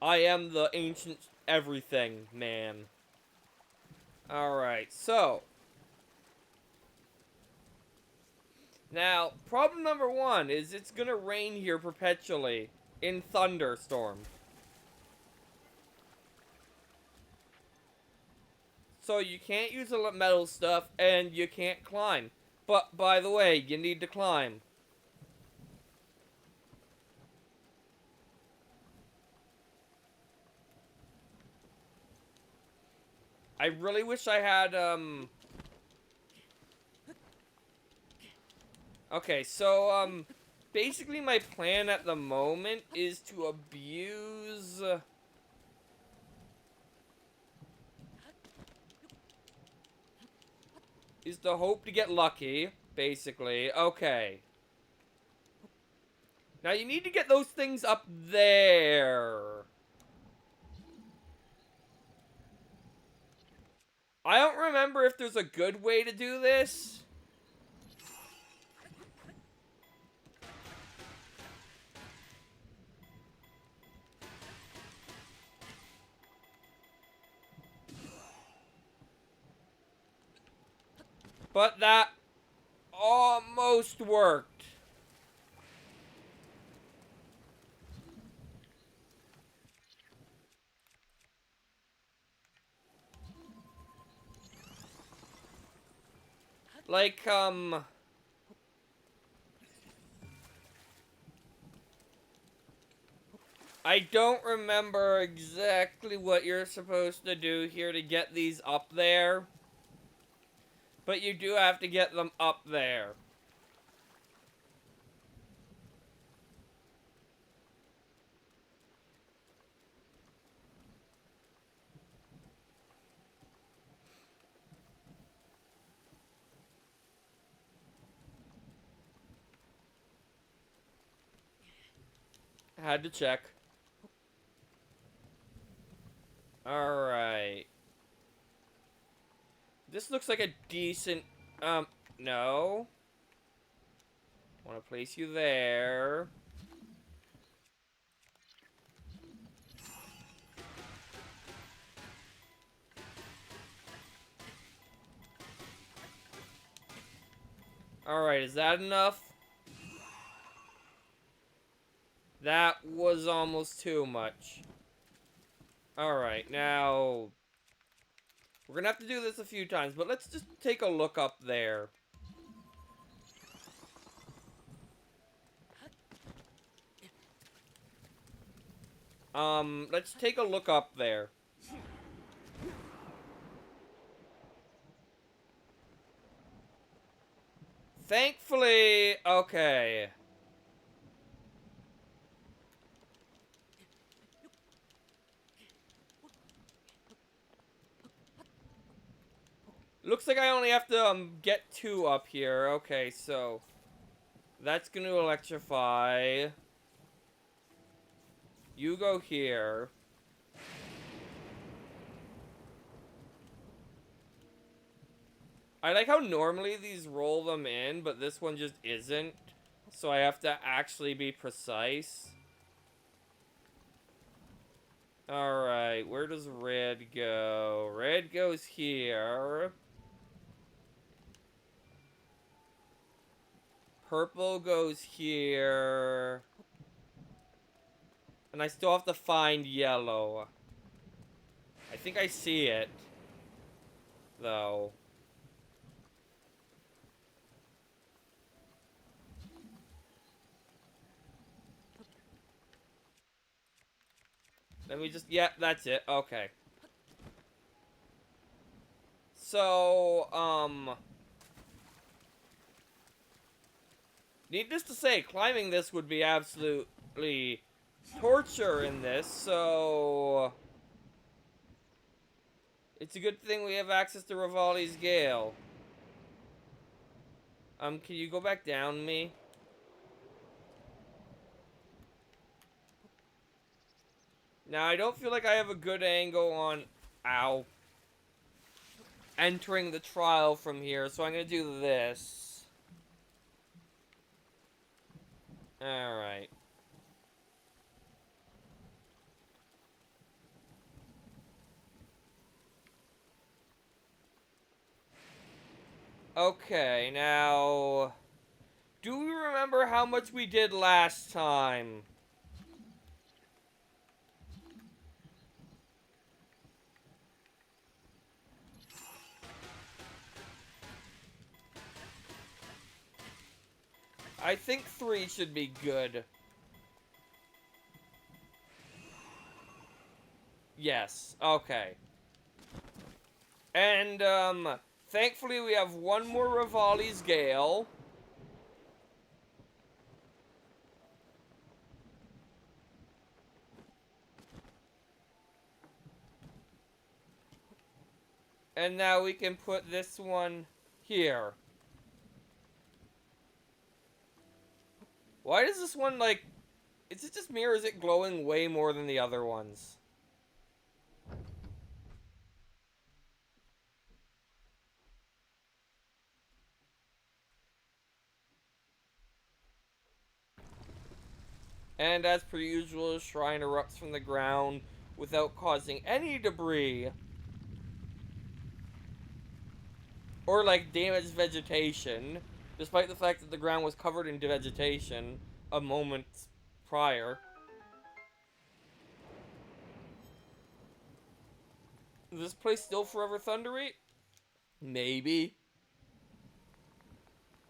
I am the ancient everything, man. Alright, so. Now, problem number one is it's gonna rain here perpetually in thunderstorm. So you can't use the metal stuff and you can't climb. But, by the way, you need to climb. I really wish I had, Okay, so, basically my plan at the moment is to abuse... is to hope to get lucky, basically. Okay. Now you need to get those things up there. I don't remember if there's a good way to do this. But that almost worked. Like, I don't remember exactly what you're supposed to do here to get these up there. But you do have to get them up there. Had to check. Alright. This looks like a decent... no. Want to place you there. Alright, is that enough? That was almost too much. Alright, now... we're gonna have to do this a few times, but let's just take a look up there. Let's take a look up there. Thankfully, okay. Looks like I only have to, get 2 up here. Okay, so... that's gonna electrify. You go here. I like how normally these roll them in, but this one just isn't. So I have to actually be precise. Alright, where does red go? Red goes here. Purple goes here. And I still have to find yellow. I think I see it. Though. Let me just... yeah, that's it. Okay. So, needless to say, climbing this would be absolutely torture in this, so... it's a good thing we have access to Rivali's Gale. Can you go back down me? Now, I don't feel like I have a good angle on... ow. Entering the trial from here, so I'm gonna do this. Alright. Okay, now... do we remember how much we did last time? I think 3 should be good. Yes, okay. And, thankfully we have one more Rivali's Gale. And now we can put this one here. Why does this one, like... is it just me or is it glowing way more than the other ones? And as per usual, the shrine erupts from the ground without causing any debris. Or, like, damaged vegetation. Despite the fact that the ground was covered in vegetation a moment prior. Is this place still forever thundery? Maybe.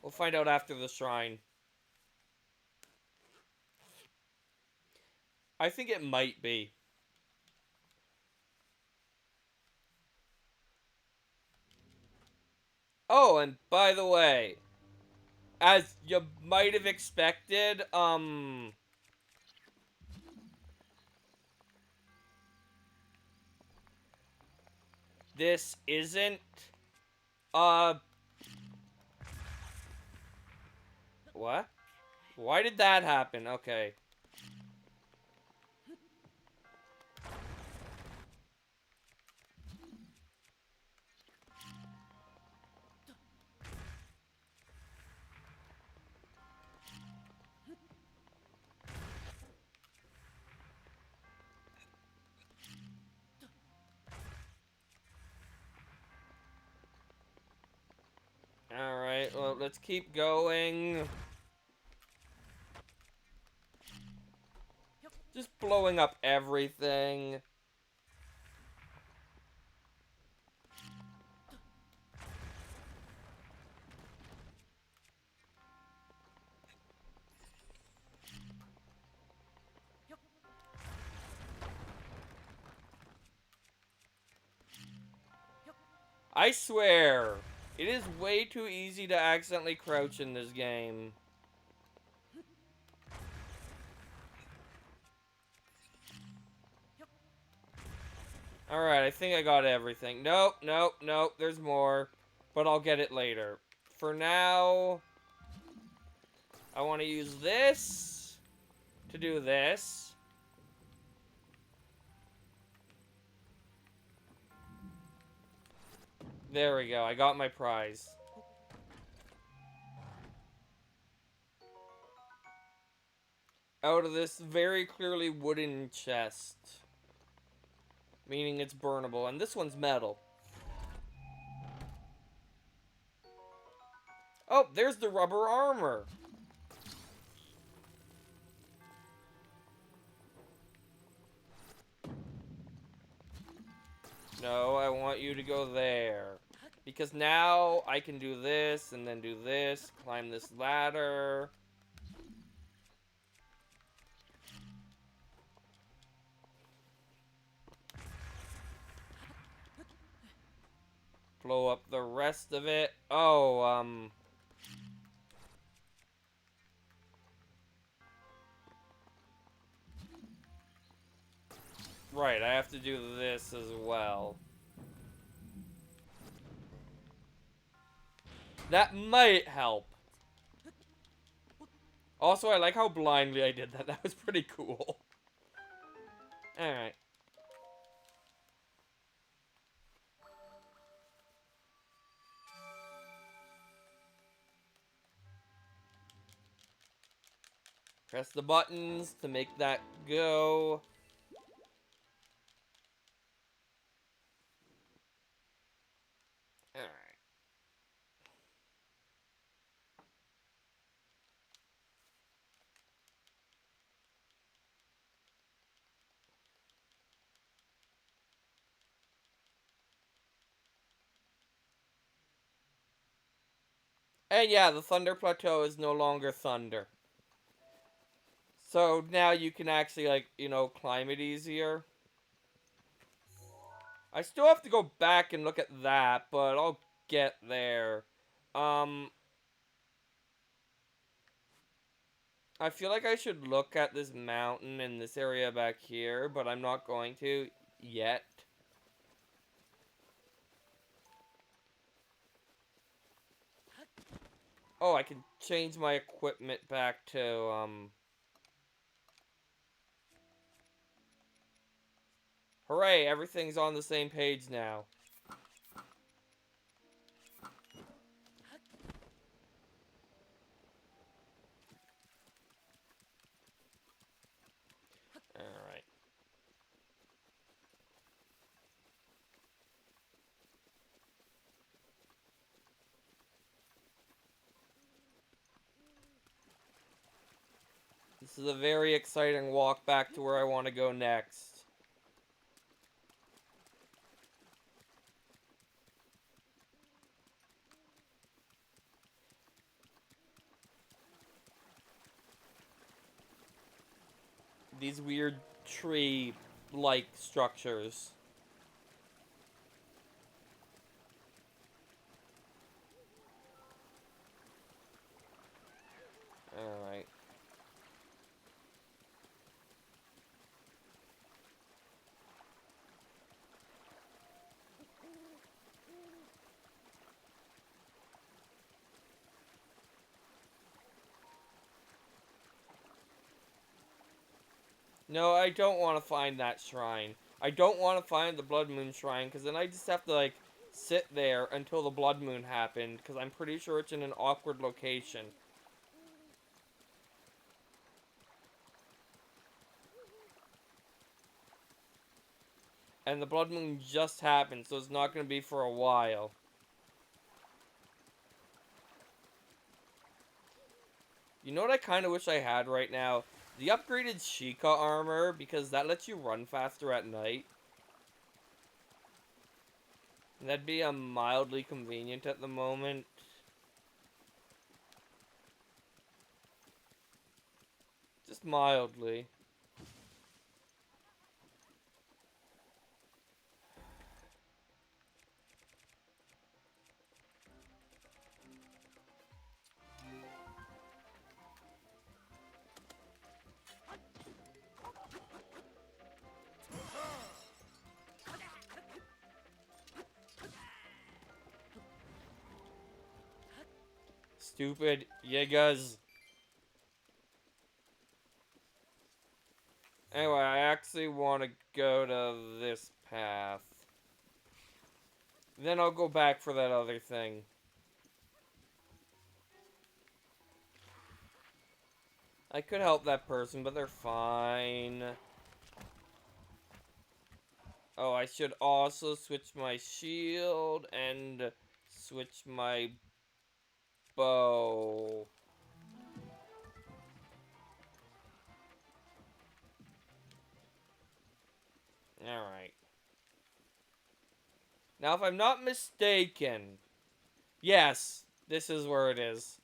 We'll find out after the shrine. I think it might be. Oh, and by the way, as you might have expected, this isn't, what? Why did that happen? Okay. Alright, well, let's keep going. Just blowing up everything. I swear, it is way too easy to accidentally crouch in this game. Alright, I think I got everything. Nope, nope, nope, there's more. But I'll get it later. For now, I want to use this to do this. There we go, I got my prize. Out of this very clearly wooden chest. Meaning it's burnable, and this one's metal. Oh, there's the rubber armor. No, I want you to go there. Because now I can do this, and then do this, climb this ladder. Blow up the rest of it. Oh, right, I have to do this as well. That might help. Also, I like how blindly I did that. That was pretty cool. Alright. Press the buttons to make that go. Alright. And yeah, the Thunder Plateau is no longer thunder. So now you can actually, like, you know, climb it easier. I still have to go back and look at that, but I'll get there. I feel like I should look at this mountain in this area back here, but I'm not going to yet. Oh, I can change my equipment back to, Hooray, everything's on the same page now. This is a very exciting walk back to where I want to go next. These weird tree-like structures. Alright. No, I don't want to find that shrine. I don't want to find the Blood Moon Shrine, because then I just have to, like, sit there until the Blood Moon happened, because I'm pretty sure it's in an awkward location. And the Blood Moon just happened, so it's not going to be for a while. You know what I kind of wish I had right now? The upgraded Sheikah armor, because that lets you run faster at night. And that'd be mildly convenient at the moment. Just mildly. Stupid Yigas. Anyway, I actually want to go to this path. Then I'll go back for that other thing. I could help that person, but they're fine. Oh, I should also switch my shield and switch my bow. Alright. Now, if I'm not mistaken, yes, this is where it is.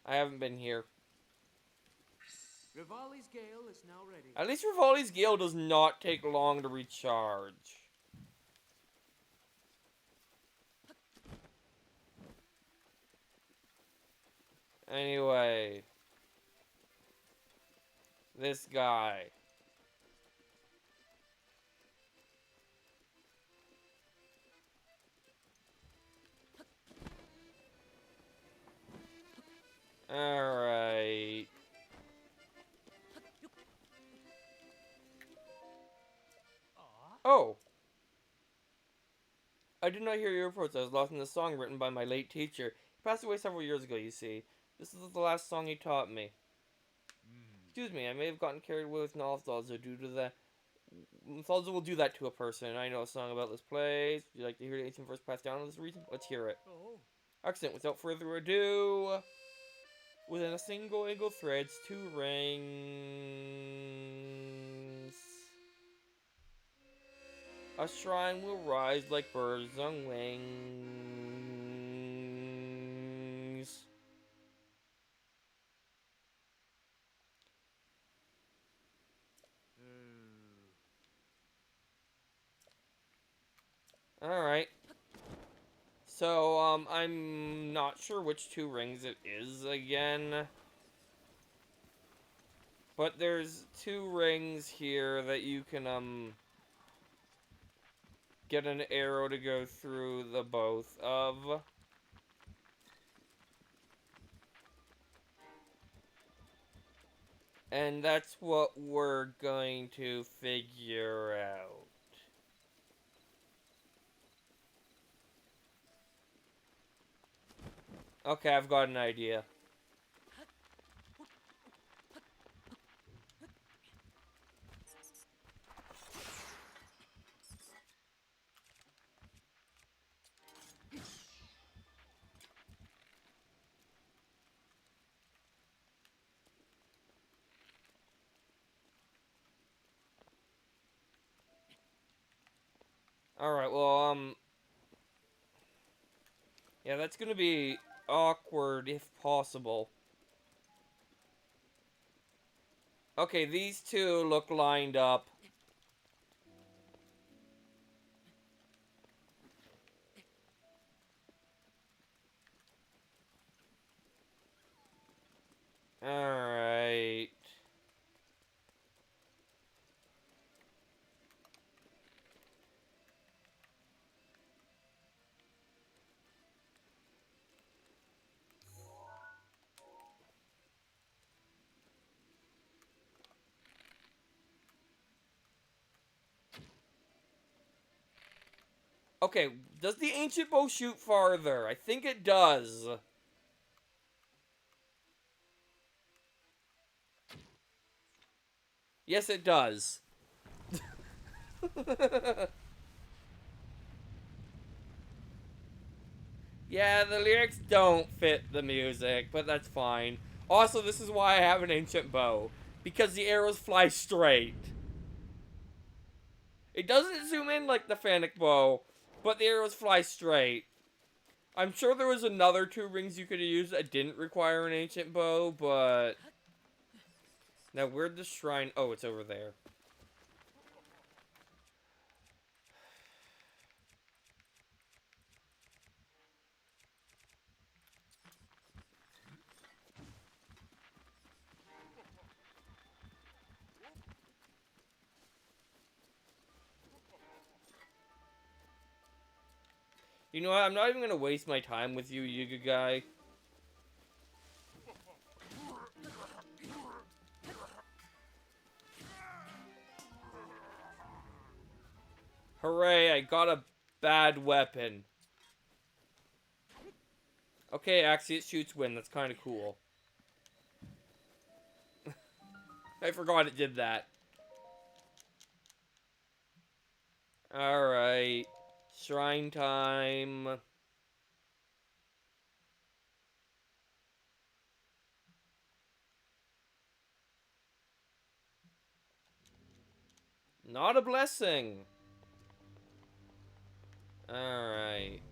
I haven't been here. Rivali's Gale is now ready. At least Rivali's Gale does not take long to recharge. Anyway. This guy. Alright. Oh. I did not hear your reports. I was lost in the song written by my late teacher. He passed away several years ago, you see. This is the last song he taught me. Excuse me, I may have gotten carried away with nostalgia due to the... Nostalgia will do that to a person. I know a song about this place. Would you like to hear the ancient verse passed down on this region? Let's hear it. Oh. Excellent. Without further ado... Within a single eagle threads 2 rings. A shrine will rise like birds on wings. Alright. So, I'm not sure which 2 rings it is again. But there's 2 rings here that you can, get an arrow to go through the both of. And that's what we're going to figure out. Okay, I've got an idea. Alright, well, yeah, that's gonna be awkward if possible. Okay, these two look lined up. Alright. Okay, does the ancient bow shoot farther? I think it does. Yes, it does. Yeah, the lyrics don't fit the music, but that's fine. Also, this is why I have an ancient bow. Because the arrows fly straight. It doesn't zoom in like the Fanic bow, but the arrows fly straight. I'm sure there was another 2 rings you could have used that didn't require an ancient bow, but... Now, where'd the shrine... Oh, it's over there. You know what? I'm not even gonna waste my time with you, Yuga guy. Hooray, I got a bad weapon. Okay, actually, it shoots wind. That's kind of cool. I forgot it did that. Alright. Shrine time. Not a blessing. Alright.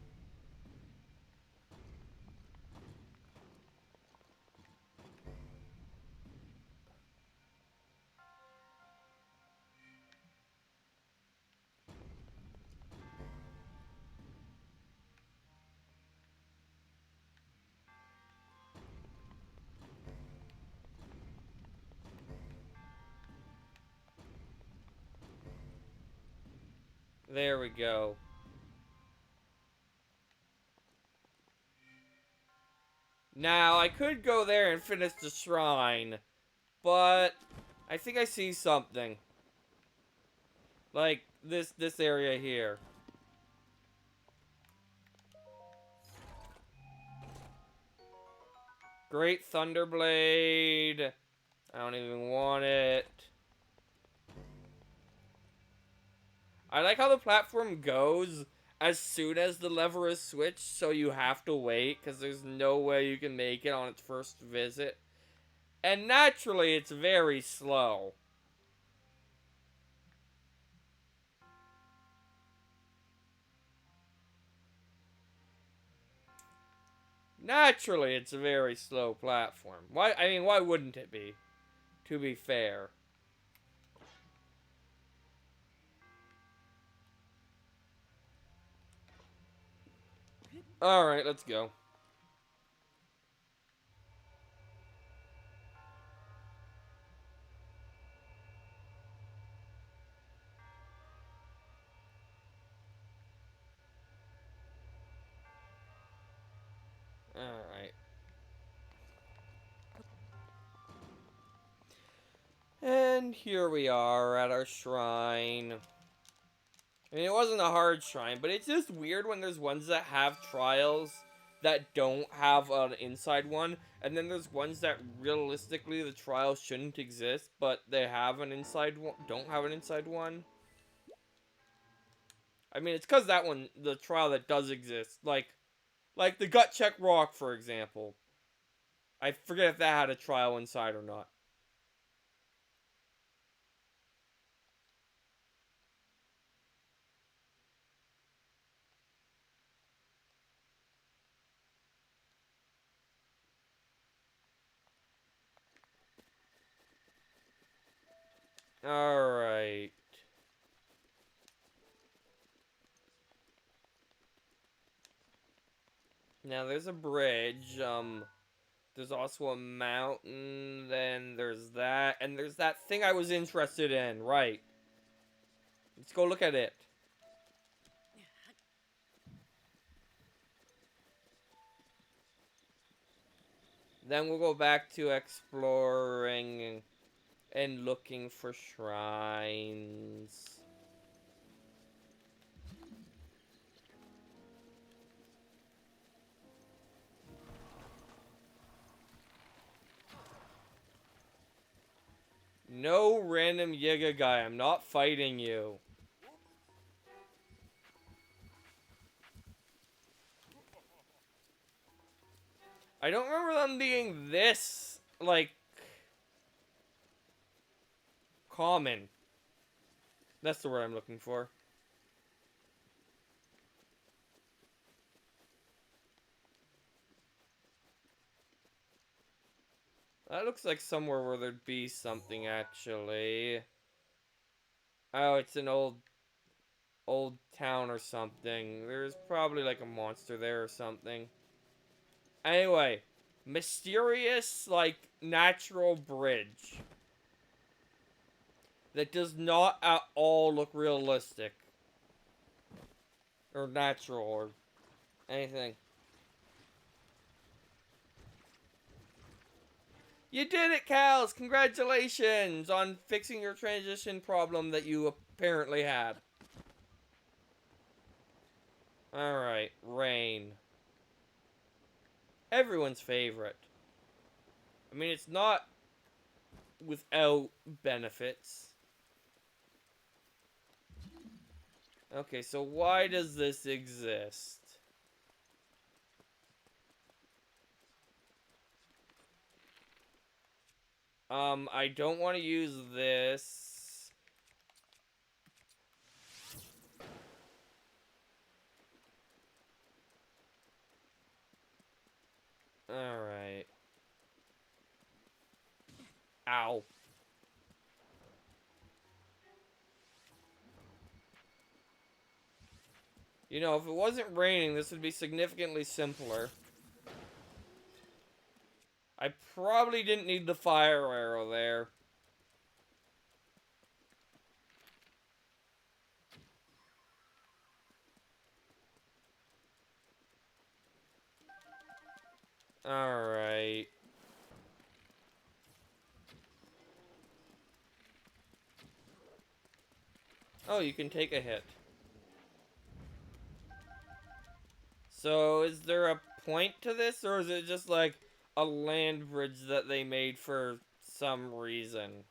There we go. Now, I could go there and finish the shrine, but I think I see something. Like, this area here. Great Thunderblade. I don't even want it. I like how the platform goes as soon as the lever is switched, so you have to wait, because there's no way you can make it on its first visit. And naturally, it's very slow. Naturally, it's a very slow platform. Why? I mean, why wouldn't it be? To be fair. Alright, let's go. Alright. And here we are at our shrine. I mean, it wasn't a hard shrine, but it's just weird when there's ones that have trials that don't have an inside one, and then there's ones that realistically the trial shouldn't exist, but they have an inside one, don't have an inside one. I mean, it's because that one, the trial that does exist, like the gut check rock, for example. I forget if that had a trial inside or not. Alright. Now there's a bridge, there's also a mountain, then there's that, and there's that thing I was interested in, right. Let's go look at it. Then we'll go back to exploring and looking for shrines. No random Yiga guy, I'm not fighting you. I don't remember them being this, like, common. That's the word I'm looking for. That looks like somewhere where there'd be something, actually. Oh, it's an old town or something. There's probably like a monster there or something. Anyway, mysterious, like, natural bridge that does not at all look realistic or natural or anything. You did it, Kals! Congratulations on fixing your transition problem that you apparently had. Alright, rain. Everyone's favorite. I mean, it's not without benefits. Okay, so why does this exist? I don't want to use this. Alright. Ow. You know, if it wasn't raining, this would be significantly simpler. I probably didn't need the fire arrow there. Alright. Oh, you can take a hit. So, is there a point to this, or is it just like a land bridge that they made for some reason?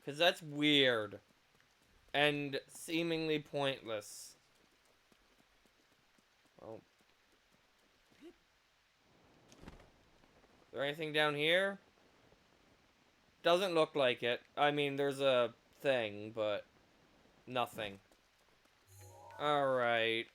Because that's weird. And seemingly pointless. Oh. Is there anything down here? Doesn't look like it. I mean, there's a thing, but nothing. Alright,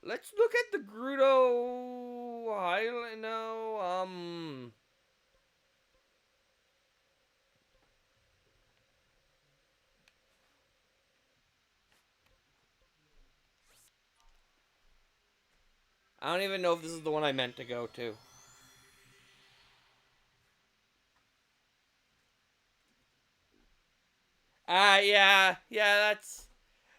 let's look at the Gruto Island. No, I don't even know if this is the one I meant to go to. Yeah,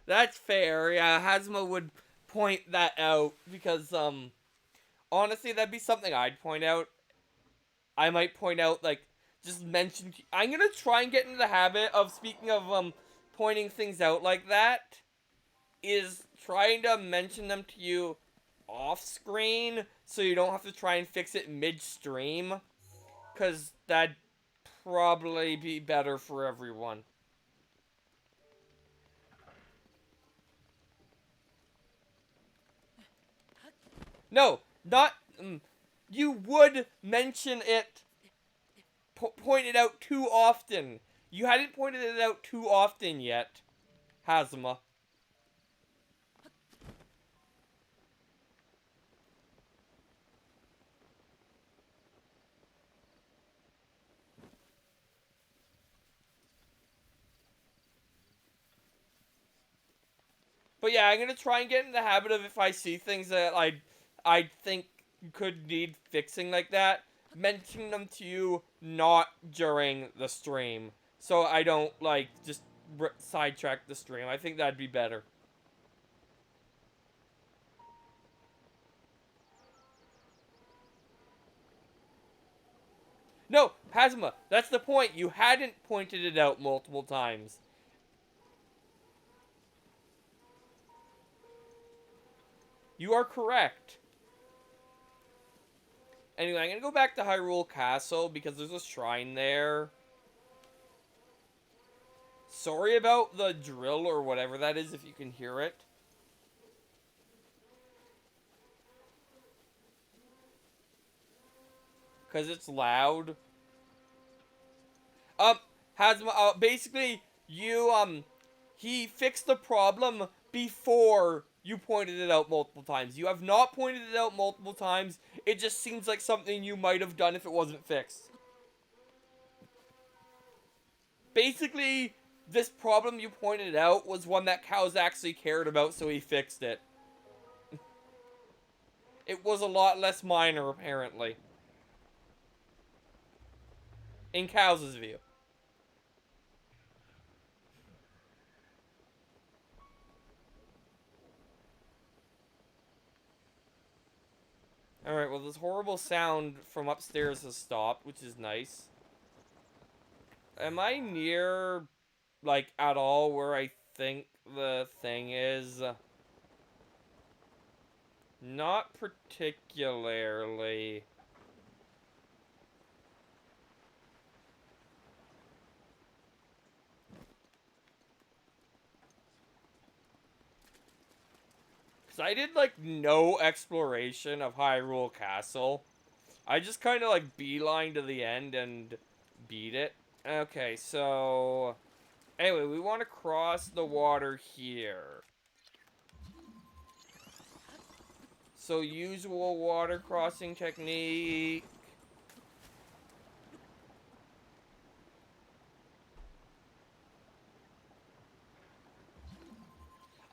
that's fair. Yeah, Hazma would point that out because, honestly, that'd be something I'd point out. I might point out, like, just mention. I'm gonna try and get into the habit of, speaking of, pointing things out like that, is trying to mention them to you off screen so you don't have to try and fix it midstream. Because that'd probably be better for everyone. No, Not, you would mention it, point it out too often. You hadn't pointed it out too often yet, Hazma. But yeah, I'm gonna try and get in the habit of, if I see things that I think could need fixing like that, mentioning them to you not during the stream, so I don't like just sidetrack the stream. I think that'd be better. No, Hazma, that's the point. You hadn't pointed it out multiple times. You are correct. Anyway, I'm gonna go back to Hyrule Castle because there's a shrine there. Sorry about the drill or whatever that is if you can hear it. Because it's loud. Hazma, basically, he fixed the problem before you pointed it out multiple times. You have not pointed it out multiple times. It just seems like something you might have done if it wasn't fixed. Basically, this problem you pointed out was one that cows actually cared about, so he fixed it. It was a lot less minor, apparently. In Cow's view. Alright, well, this horrible sound from upstairs has stopped, which is nice. Am I near, like, at all where I think the thing is? Not particularly. I did, like, no exploration of Hyrule Castle. I just kind of, like, beeline to the end and beat it. Okay, so... Anyway, we want to cross the water here. So, usual water crossing technique.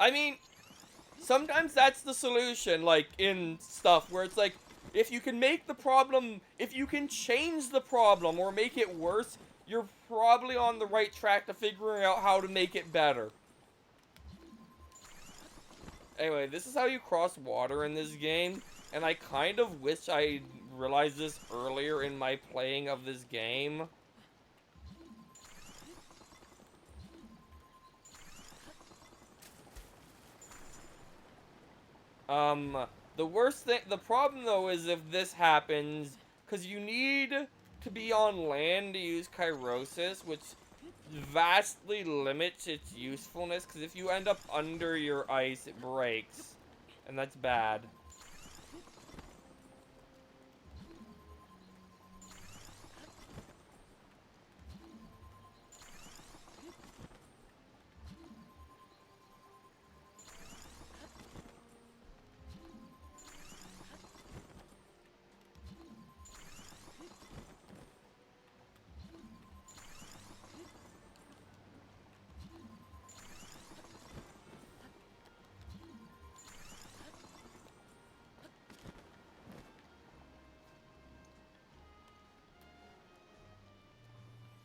I mean... Sometimes that's the solution, like, in stuff where it's like, if you can make the problem, if you can change the problem or make it worse, you're probably on the right track to figuring out how to make it better. Anyway, this is how you cross water in this game, and I kind of wish I realized this earlier in my playing of this game. The problem though is if this happens, because you need to be on land to use Kairosis, which vastly limits its usefulness, because if you end up under your ice, it breaks, and that's bad.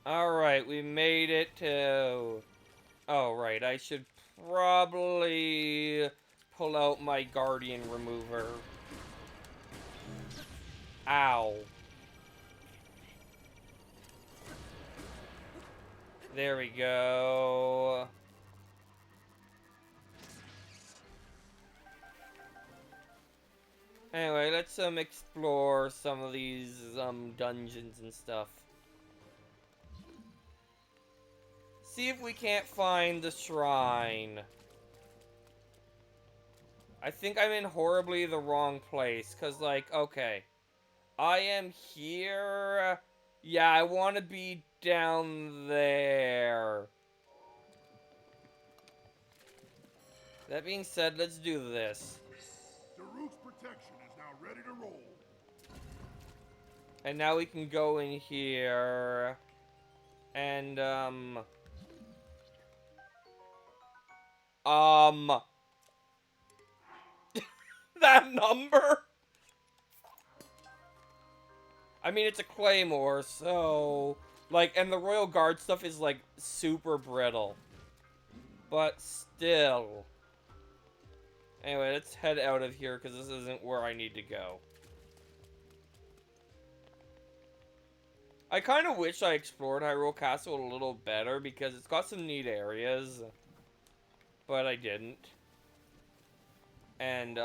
Alright, we made it to... Oh, right, I should probably pull out my Guardian Remover. Ow. There we go. Anyway, let's explore some of these dungeons and stuff. See if we can't find the shrine. I think I'm in horribly the wrong place, because, like, okay. I am here. Yeah, I want to be down there. That being said, let's do this. Daruk's protection is now ready to roll. And now we can go in here. And, that number? I mean, it's a claymore, so... Like, and the Royal Guard stuff is, like, super brittle. But still. Anyway, let's head out of here, because this isn't where I need to go. I kind of wish I explored Hyrule Castle a little better, because it's got some neat areas. But I didn't. And,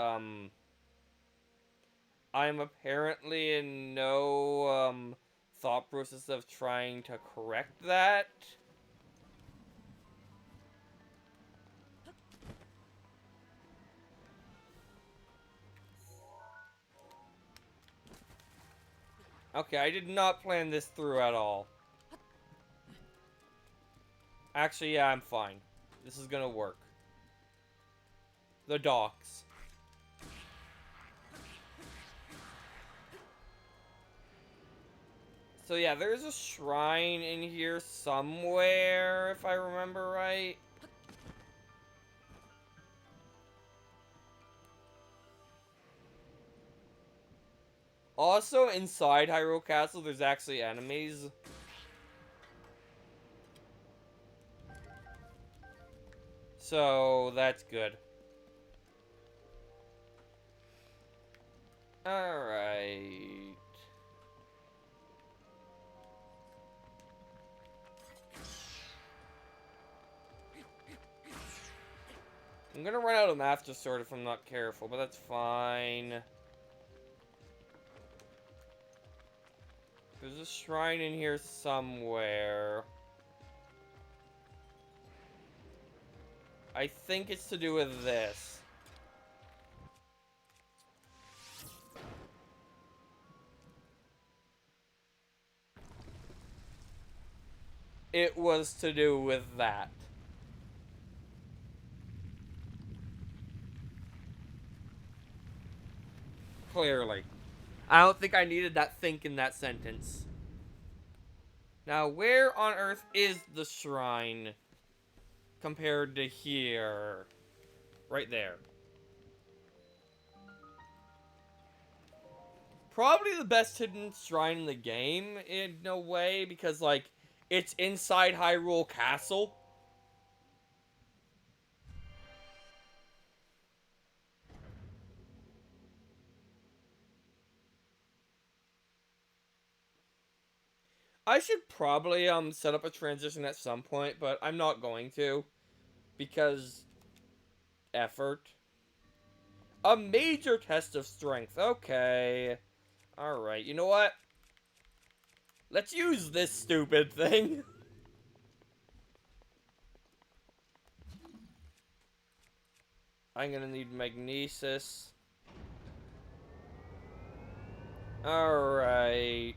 I'm apparently in no, thought process of trying to correct that. Okay, I did not plan this through at all. Actually, yeah, I'm fine. This is gonna work. The docks. So yeah, there's a shrine in here somewhere, if I remember right. Also, inside Hyrule Castle, there's actually enemies. So, that's good. Alright. I'm gonna run out of Master Sword if I'm not careful, but that's fine. There's a shrine in here somewhere. I think it's to do with this. It was to do with that. Clearly. I don't think I needed that think in that sentence. Now, where on earth is the shrine compared to here? Right there. Probably the best hidden shrine in the game, in a way, because, like, it's inside Hyrule Castle. I should probably, set up a transition at some point, but I'm not going to. Because... effort. A major test of strength. Okay. Alright, you know what? Let's use this stupid thing. I'm gonna need magnesis. Alright.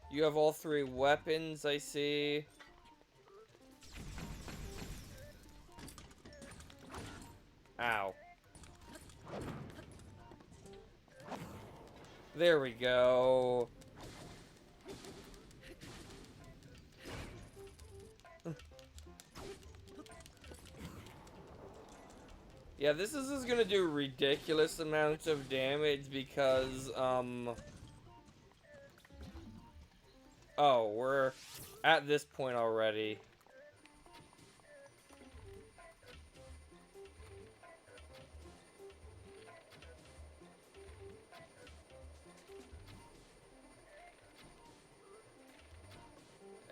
You have all three weapons, I see. Ow. There we go. Yeah, this is gonna do ridiculous amounts of damage because, oh, we're at this point already.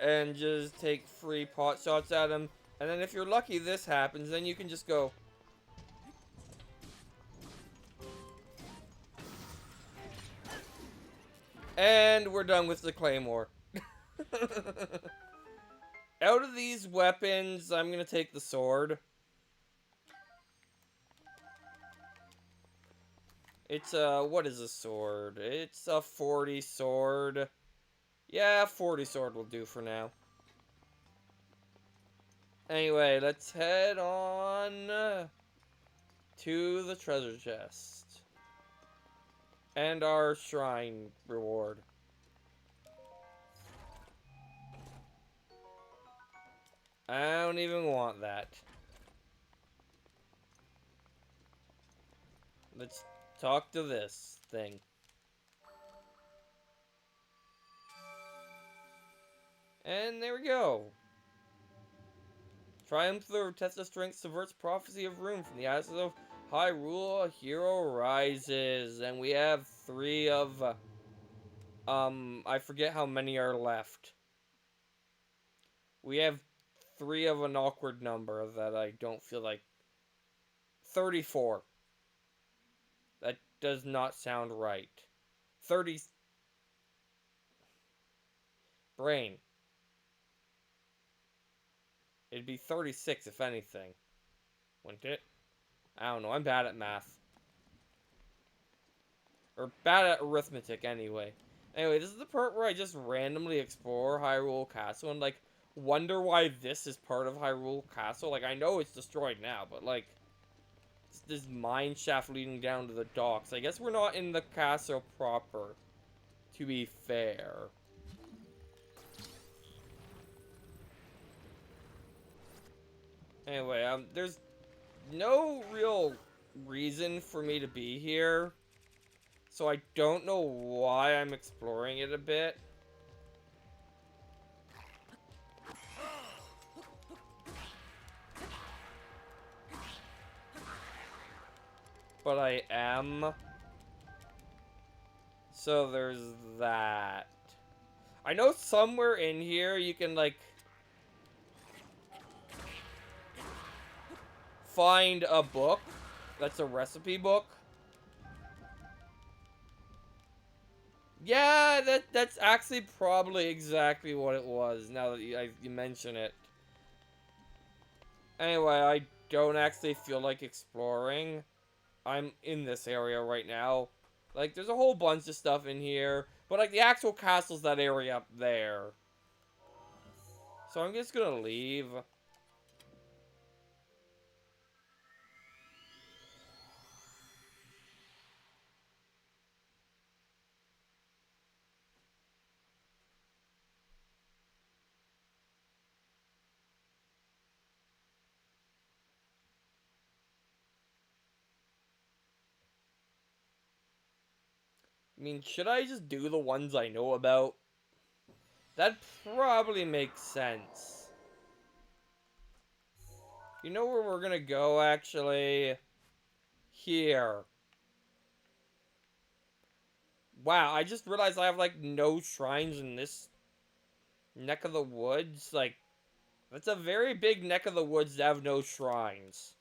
And just take free pot shots at him. And then if you're lucky this happens, then you can just go. And we're done with the claymore. Out of these weapons, I'm gonna take the sword. It's what is a sword? It's a 40 sword. Yeah, 40 sword will do for now. Anyway, let's head on to the treasure chest. And our shrine reward. I don't even want that. Let's talk to this thing. And there we go. Triumph the Tessa strength subverts prophecy of Rune. From the ashes of Hyrule, a hero rises. And we have 3 of... I forget how many are left. We have 3 of an awkward number that I don't feel like... 34. That does not sound right. 30... Brain. It'd be 36 if anything. Wouldn't it? I don't know. I'm bad at math. Or bad at arithmetic anyway. Anyway, this is the part where I just randomly explore Hyrule Castle and, like, wonder why this is part of Hyrule Castle. Like, I know it's destroyed now, but, like, it's this mine shaft leading down to the docks. I guess we're not in the castle proper, to be fair. Anyway, there's no real reason for me to be here. So I don't know why I'm exploring it a bit. But I am. So there's that. I know somewhere in here you can, like, find a book that's a recipe book. Yeah, that's actually probably exactly what it was, now that you mention it. Anyway, I don't actually feel like exploring. I'm in this area right now. Like, there's a whole bunch of stuff in here, but, like, the actual castle's that area up there. So I'm just gonna leave. I mean, should I just do the ones I know about? That probably makes sense. You know where we're gonna go, actually? Here. Wow, I just realized I have, like, no shrines in this neck of the woods. Like, that's a very big neck of the woods to have no shrines.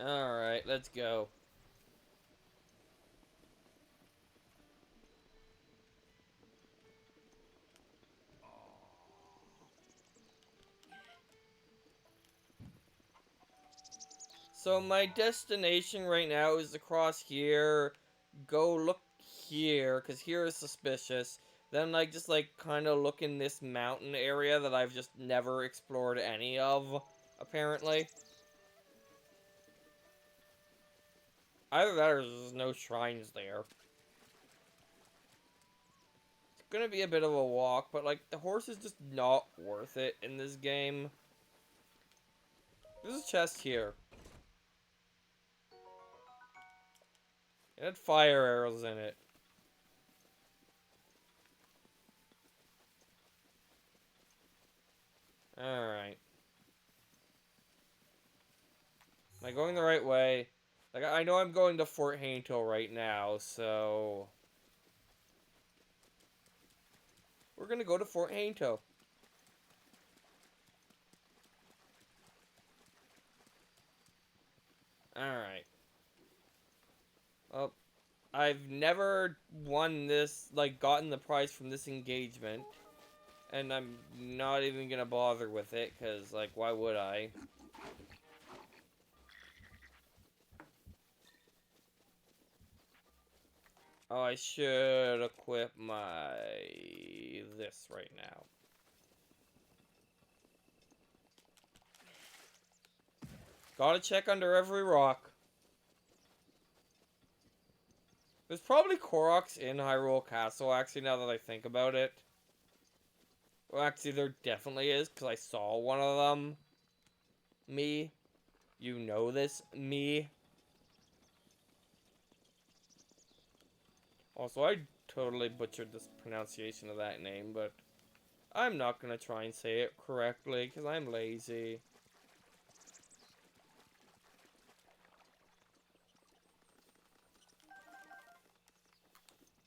Alright, let's go. So my destination right now is across here. Go look here, because here is suspicious. Then, like, just, like, kind of look in this mountain area that I've just never explored any of, apparently. Either that or there's no shrines there. It's gonna be a bit of a walk, but, like, the horse is just not worth it in this game. There's a chest here. It had fire arrows in it. Alright. Am I going the right way? Like, I know I'm going to Fort Hainto right now, so... We're gonna go to Fort Hainto. Alright. Well, I've never won this, like, gotten the prize from this engagement. And I'm not even gonna bother with it, because, like, why would I? Oh, I should equip my... this right now. Gotta check under every rock. There's probably Koroks in Hyrule Castle, actually, now that I think about it. Well, actually, there definitely is, because I saw one of them. Me. You know this, me. Also, I totally butchered this pronunciation of that name, but I'm not gonna try and say it correctly, because I'm lazy.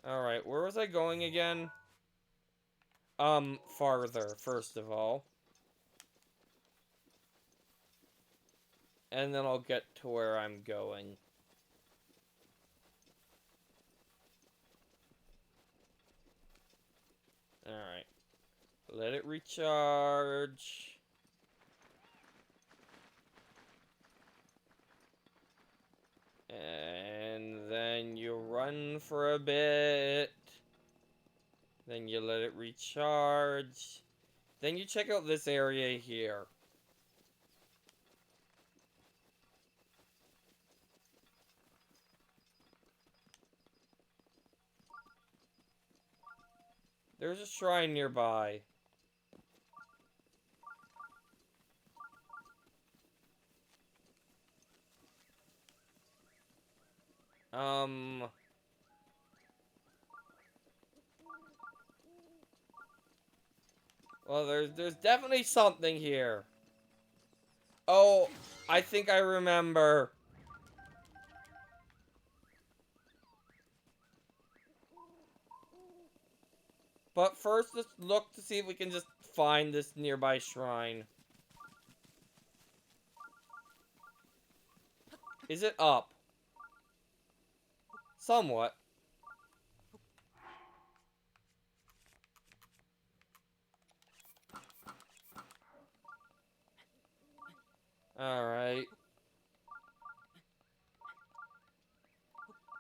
Alright, where was I going again? Farther, first of all. And then I'll get to where I'm going. Alright. Let it recharge. And then you run for a bit. Then you let it recharge. Then you check out this area here. There's a shrine nearby. Well, there's definitely something here. Oh, I think I remember. But first, let's look to see if we can just find this nearby shrine. Is it up? Somewhat. Alright.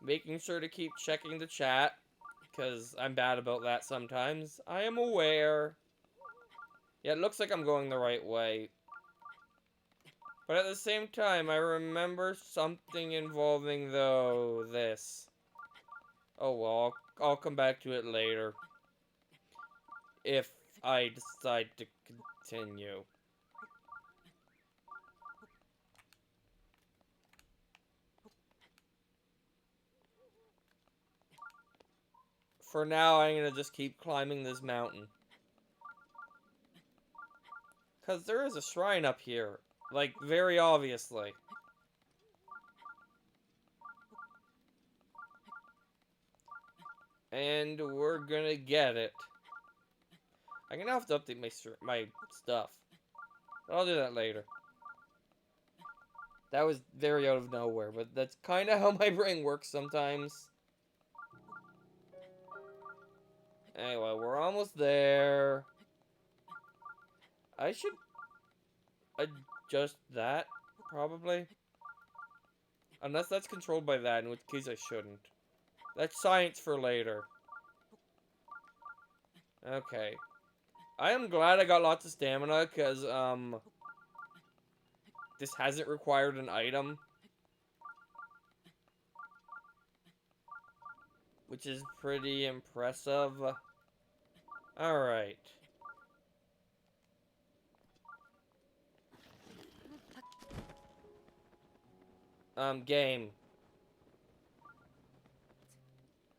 Making sure to keep checking the chat, because I'm bad about that sometimes. I am aware. Yeah, it looks like I'm going the right way. But at the same time, I remember something involving, though, this. Oh well, I'll come back to it later. If I decide to continue. For now, I'm gonna just keep climbing this mountain. Because there is a shrine up here. Like, very obviously. And we're gonna get it. I'm gonna have to update my stuff. But I'll do that later. That was very out of nowhere, but that's kind of how my brain works sometimes. Anyway, we're almost there. I should adjust that, probably. Unless that's controlled by that, in which case I shouldn't. That's science for later. Okay. I am glad I got lots of stamina, because, this hasn't required an item. Which is pretty impressive. Alright. Game.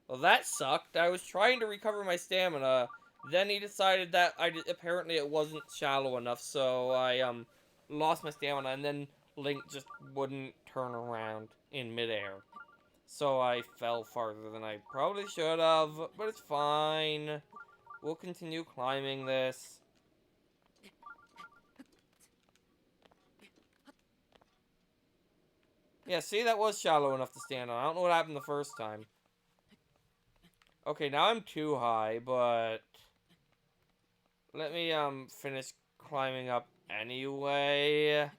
Well, that sucked. I was trying to recover my stamina, Then he decided that apparently it wasn't shallow enough, so I lost my stamina, and then Link just wouldn't turn around in midair. So I fell farther than I probably should have, but it's fine. We'll continue climbing this. Yeah, see, that was shallow enough to stand on. I don't know what happened the first time. Okay, now I'm too high, but let me finish climbing up anyway.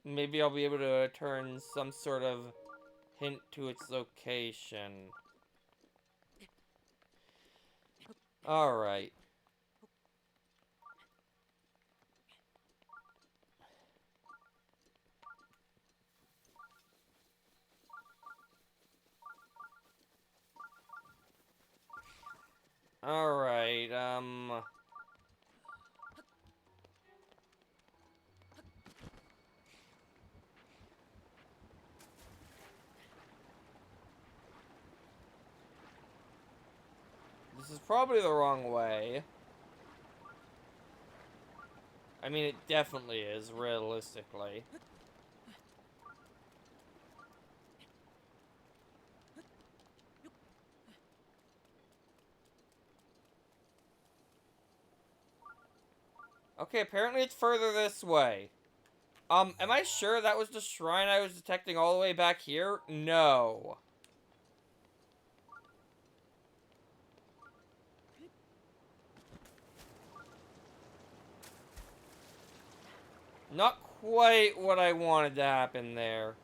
Maybe I'll be able to turn some sort of hint to its location. Alright. Alright, this is probably the wrong way. I mean, it definitely is, realistically. Okay, apparently it's further this way. Am I sure that was the shrine I was detecting all the way back here? No. Not quite what I wanted to happen there.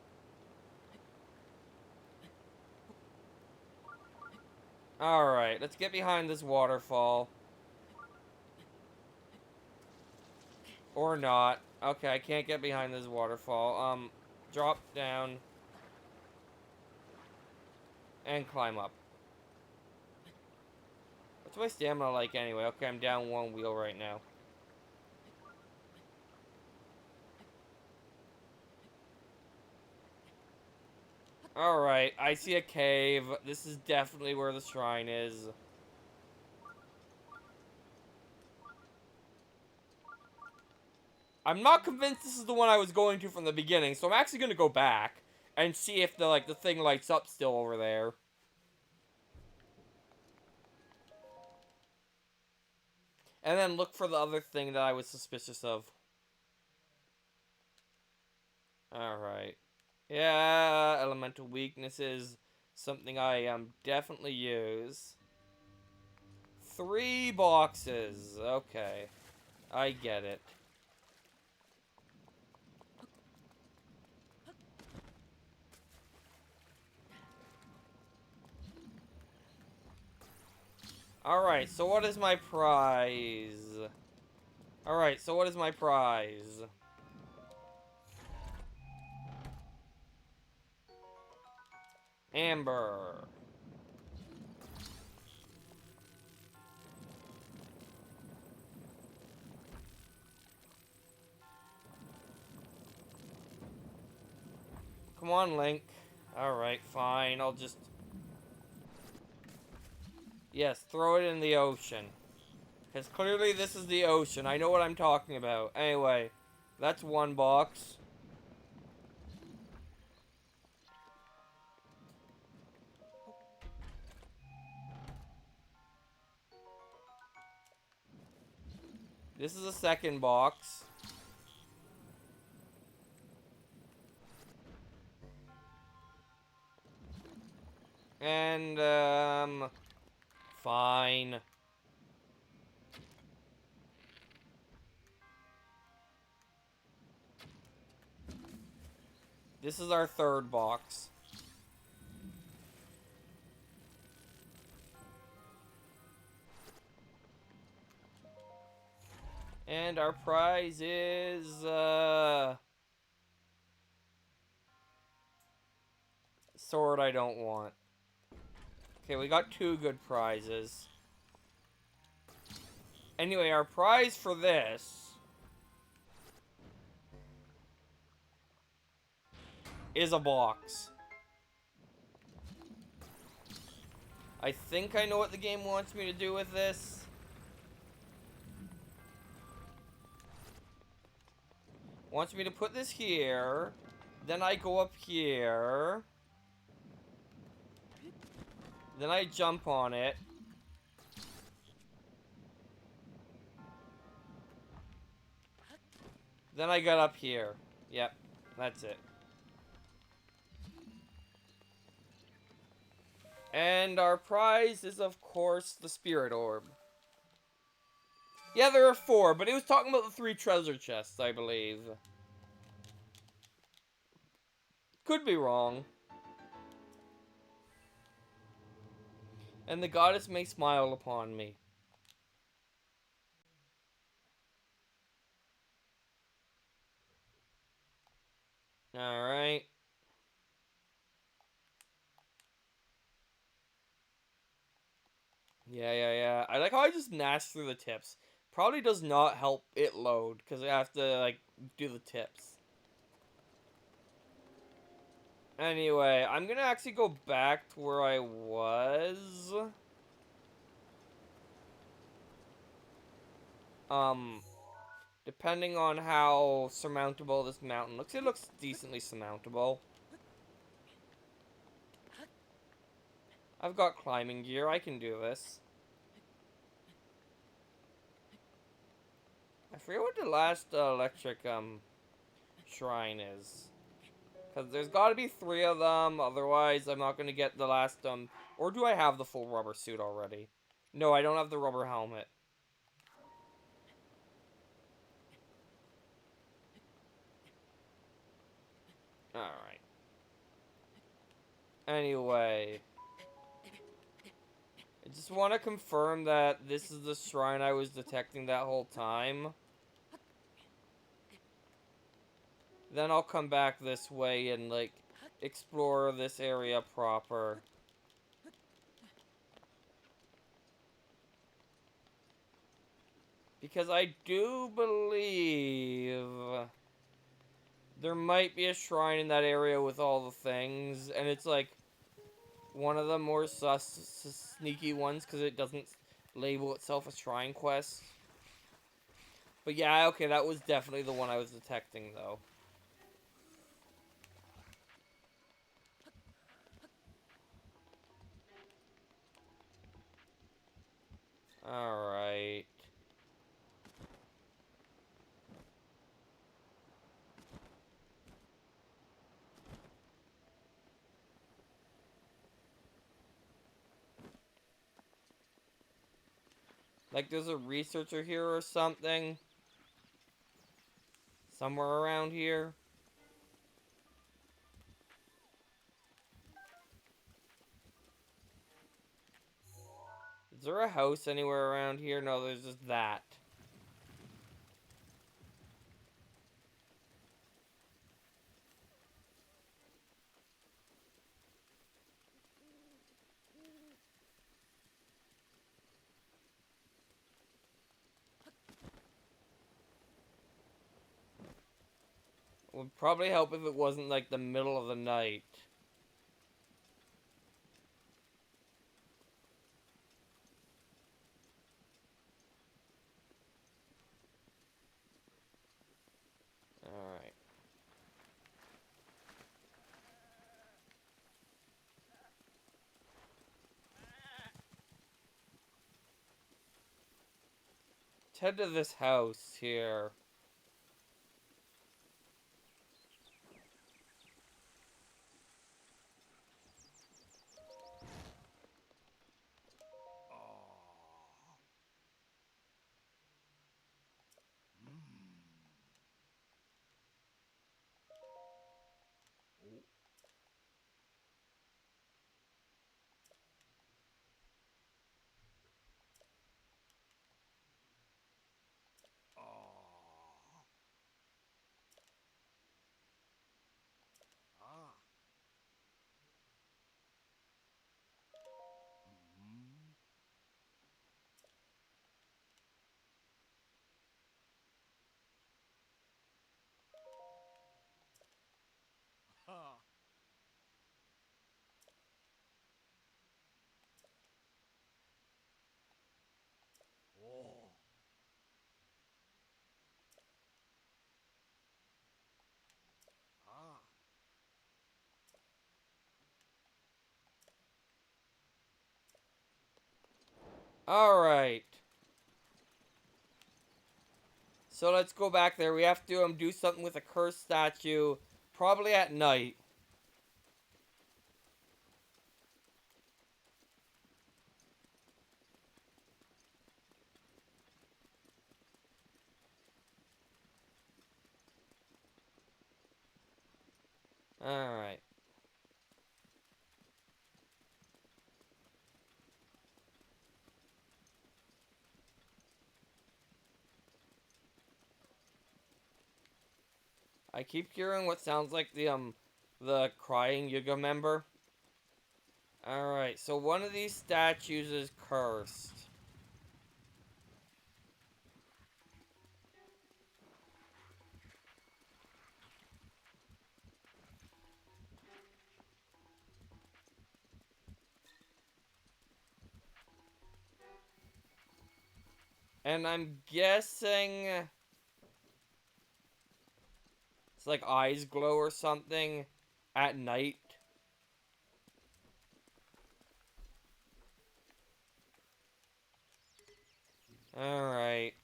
Alright, let's get behind this waterfall. Or not. Okay, I can't get behind this waterfall. Drop down. And climb up. What's my stamina like anyway? Okay, I'm down one wheel right now. Alright, I see a cave. This is definitely where the shrine is. I'm not convinced this is the one I was going to from the beginning, so I'm actually gonna go back and see if the thing lights up still over there. And then look for the other thing that I was suspicious of. Alright. Yeah, elemental weaknesses. Something I definitely use. 3 boxes. Okay. I get it. Alright, so what is my prize? Alright, so what is my prize? Amber. Come on, Link. Alright, fine. I'll just... Yes, throw it in the ocean. Because clearly this is the ocean. I know what I'm talking about. Anyway, that's 1 box. This is a 2nd box. And, fine. This is our 3rd box. And our prize is, sword I don't want. Okay, we got 2 good prizes. Anyway, our prize for this is a box. I think I know what the game wants me to do with this. Wants me to put this here. Then I go up here. Then I jump on it. Then I got up here. Yep, that's it. And our prize is, of course, the spirit orb. Yeah, there are 4, but it was talking about the 3 treasure chests, I believe. Could be wrong. And the goddess may smile upon me. Alright. Yeah. I like how I just mash through the tips. Probably does not help it load, because I have to, like, do the tips. Anyway, I'm gonna actually go back to where I was. Depending on how surmountable this mountain looks. It looks decently surmountable. I've got climbing gear. I can do this. I forget what the last electric shrine is. Because there's got to be 3 of them. Otherwise, I'm not going to get the last or do I have the full rubber suit already? No, I don't have the rubber helmet. Alright. Anyway. I just want to confirm that this is the shrine I was detecting that whole time. Then I'll come back this way and, like, explore this area proper. Because I do believe there might be a shrine in that area with all the things, and it's like one of the more sneaky ones because it doesn't label itself a shrine quest. But yeah, okay, that was definitely the one I was detecting, though. Alright. Like, there's a researcher here or something. Somewhere around here. Is there a house anywhere around here? No, there's just that. Would probably help if it wasn't like the middle of the night. Alright. Let's head to this house here. Alright. So let's go back there. We have to do something with a cursed statue. Probably at night. Alright. I keep hearing what sounds like the crying Yuga member. Alright, so one of these statues is cursed. And I'm guessing it's like eyes glow or something at night. Alright.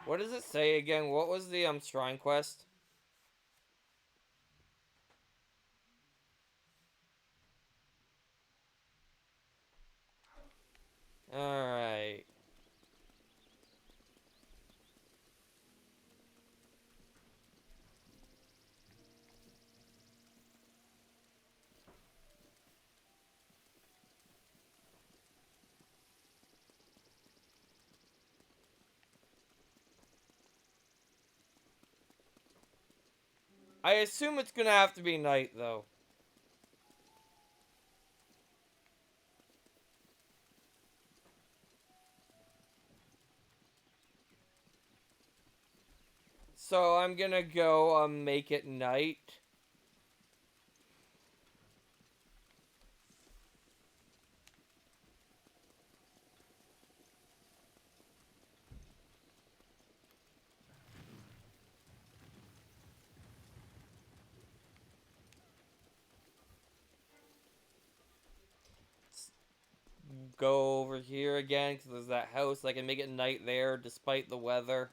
What does it say again? What was the shrine quest? Alright. I assume it's gonna have to be night, though. So I'm gonna go make it night. Go over here again because there's that house. I can make it night there despite the weather.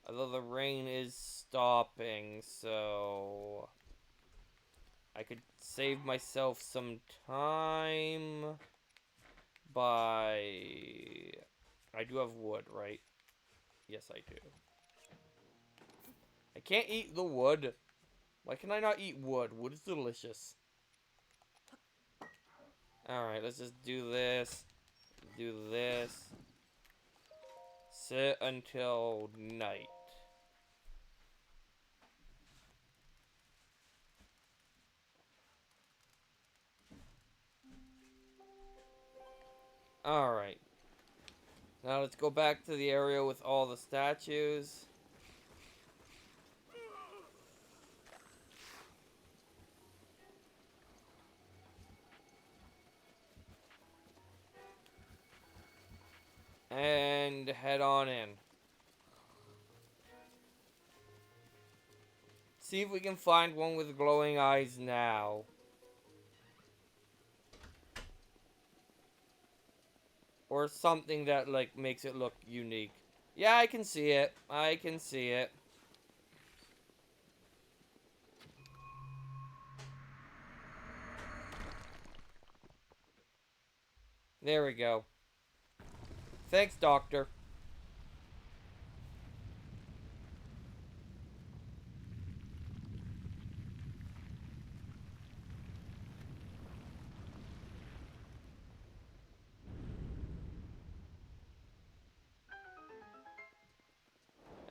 Although the rain is stopping, so I could save myself some time by... I do have wood, right? Yes, I do. I can't eat the wood. Why can I not eat wood? Wood is delicious. Alright, let's just do this. Do this. Sit until night. Alright. Now let's go back to the area with all the statues. And head on in. See if we can find one with glowing eyes now. Or something that, like, makes it look unique. Yeah, I can see it. I can see it. There we go. Thanks, Doctor.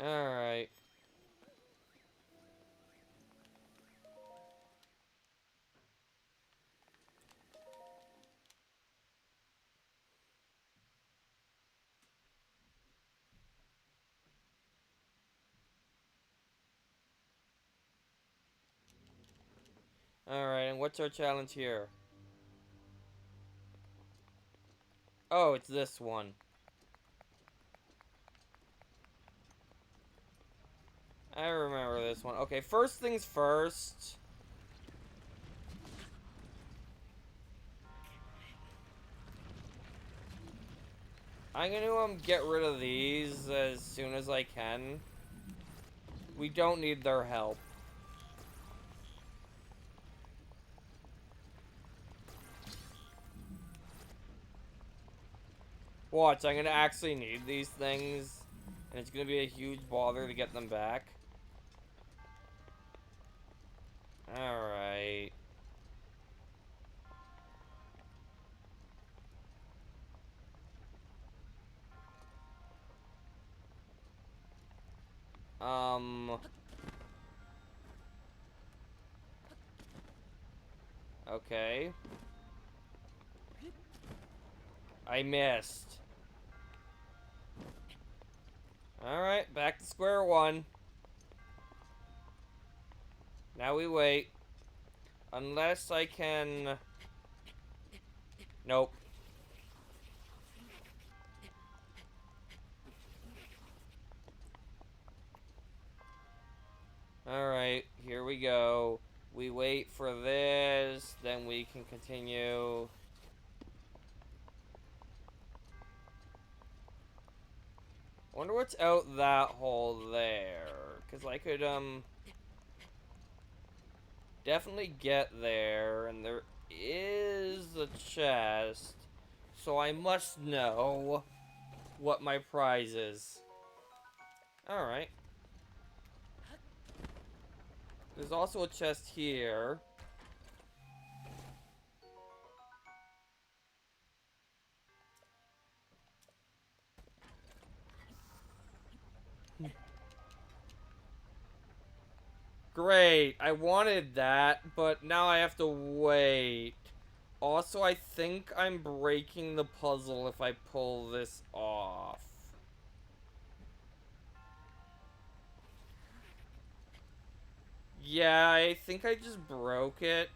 Alright. Alright, and what's our challenge here? Oh, it's this one. I remember this one. Okay, first things first. I'm gonna get rid of these as soon as I can. We don't need their help. Watch, I'm gonna actually need these things, and it's gonna be a huge bother to get them back. Alright. Okay. I missed. Alright, back to square one. Now we wait. Unless I can... Nope. Alright, here we go. We wait for this, then we can continue. Wonder what's out that hole there. Because I could, definitely get there, and there is a chest. So I must know what my prize is. Alright. There's also a chest here. Great, I wanted that, but now I have to wait. Also, I think I'm breaking the puzzle if I pull this off. Yeah, I think I just broke it.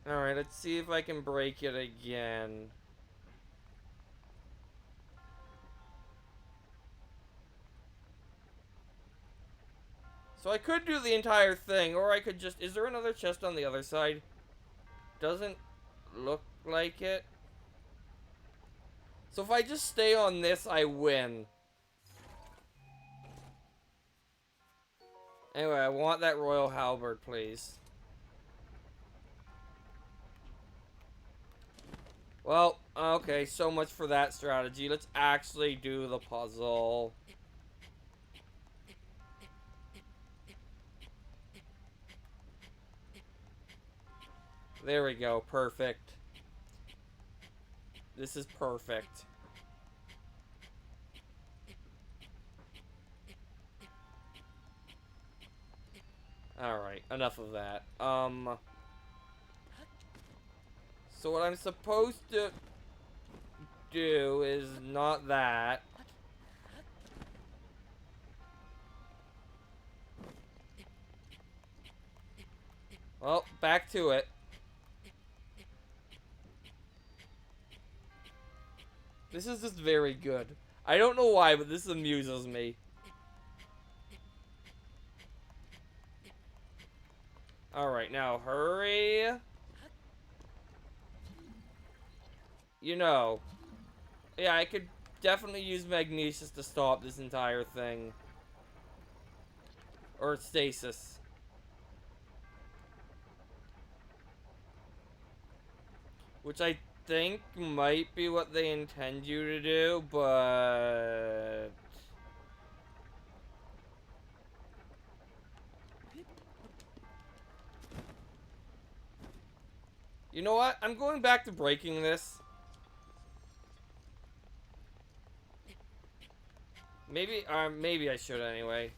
Alright, let's see if I can break it again. So I could do the entire thing, or I could just... Is there another chest on the other side? Doesn't look like it. So if I just stay on this, I win. Anyway, I want that royal halberd, please. Well, okay, so much for that strategy. Let's actually do the puzzle. There we go, perfect. This is perfect. Alright, enough of that. So what I'm supposed to do is not that. Well, back to it. This is just very good. I don't know why, but this amuses me. Alright, now hurry. You know. Yeah, I could definitely use magnesis to stop this entire thing. Or stasis. Which I think might be what they intend you to do, but... You know what? I'm going back to breaking this. Maybe I should anyway.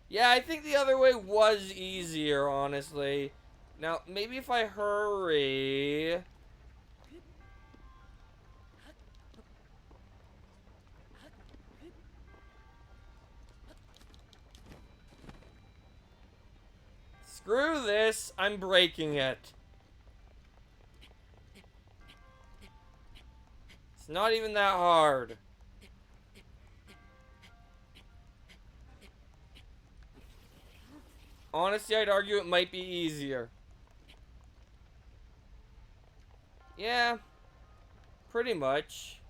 Yeah, I think the other way was easier, honestly. Now, maybe if I hurry... Screw this, I'm breaking it. It's not even that hard. Honestly, I'd argue it might be easier. Yeah, pretty much.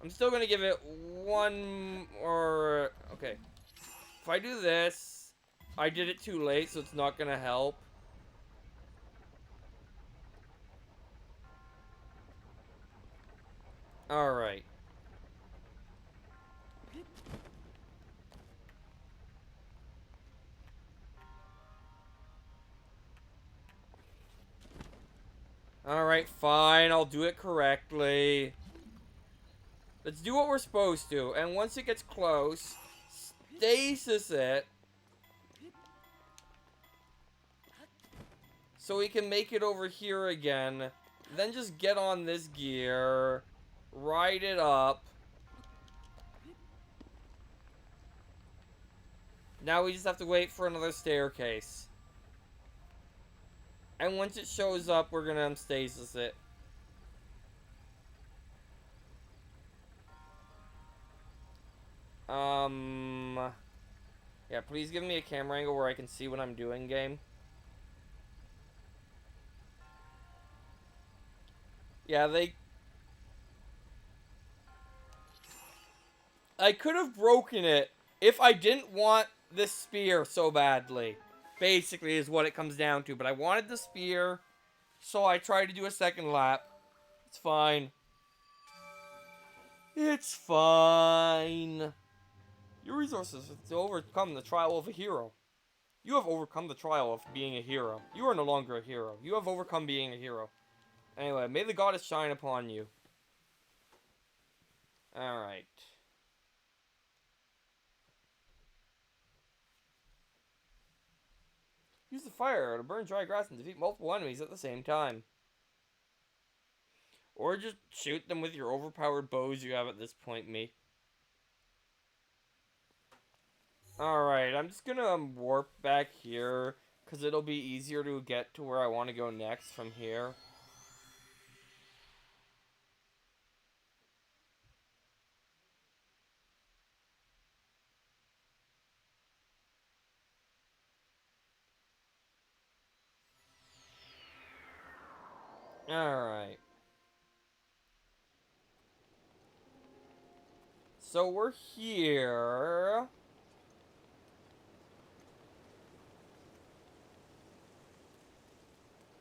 I'm still gonna give it one more... Okay. If I do this, I did it too late, so it's not gonna help. Alright. Alright, fine, I'll do it correctly. Let's do what we're supposed to, and once it gets close, stasis it. So we can make it over here again. Then just get on this gear. Ride it up. Now we just have to wait for another staircase. And once it shows up, we're gonna stasis it. Yeah, please give me a camera angle where I can see what I'm doing, game. Yeah, I could have broken it if I didn't want this spear so badly. Basically is what it comes down to. But I wanted the spear, so I tried to do a second lap. It's fine. It's fine. Your resources to overcome the trial of a hero. You have overcome the trial of being a hero. You are no longer a hero. You have overcome being a hero. Anyway, may the goddess shine upon you. Alright. Use the fire to burn dry grass and defeat multiple enemies at the same time. Or just shoot them with your overpowered bows you have at this point, me. Alright, I'm just gonna warp back here, because it'll be easier to get to where I want to go next from here. Alright. So we're here.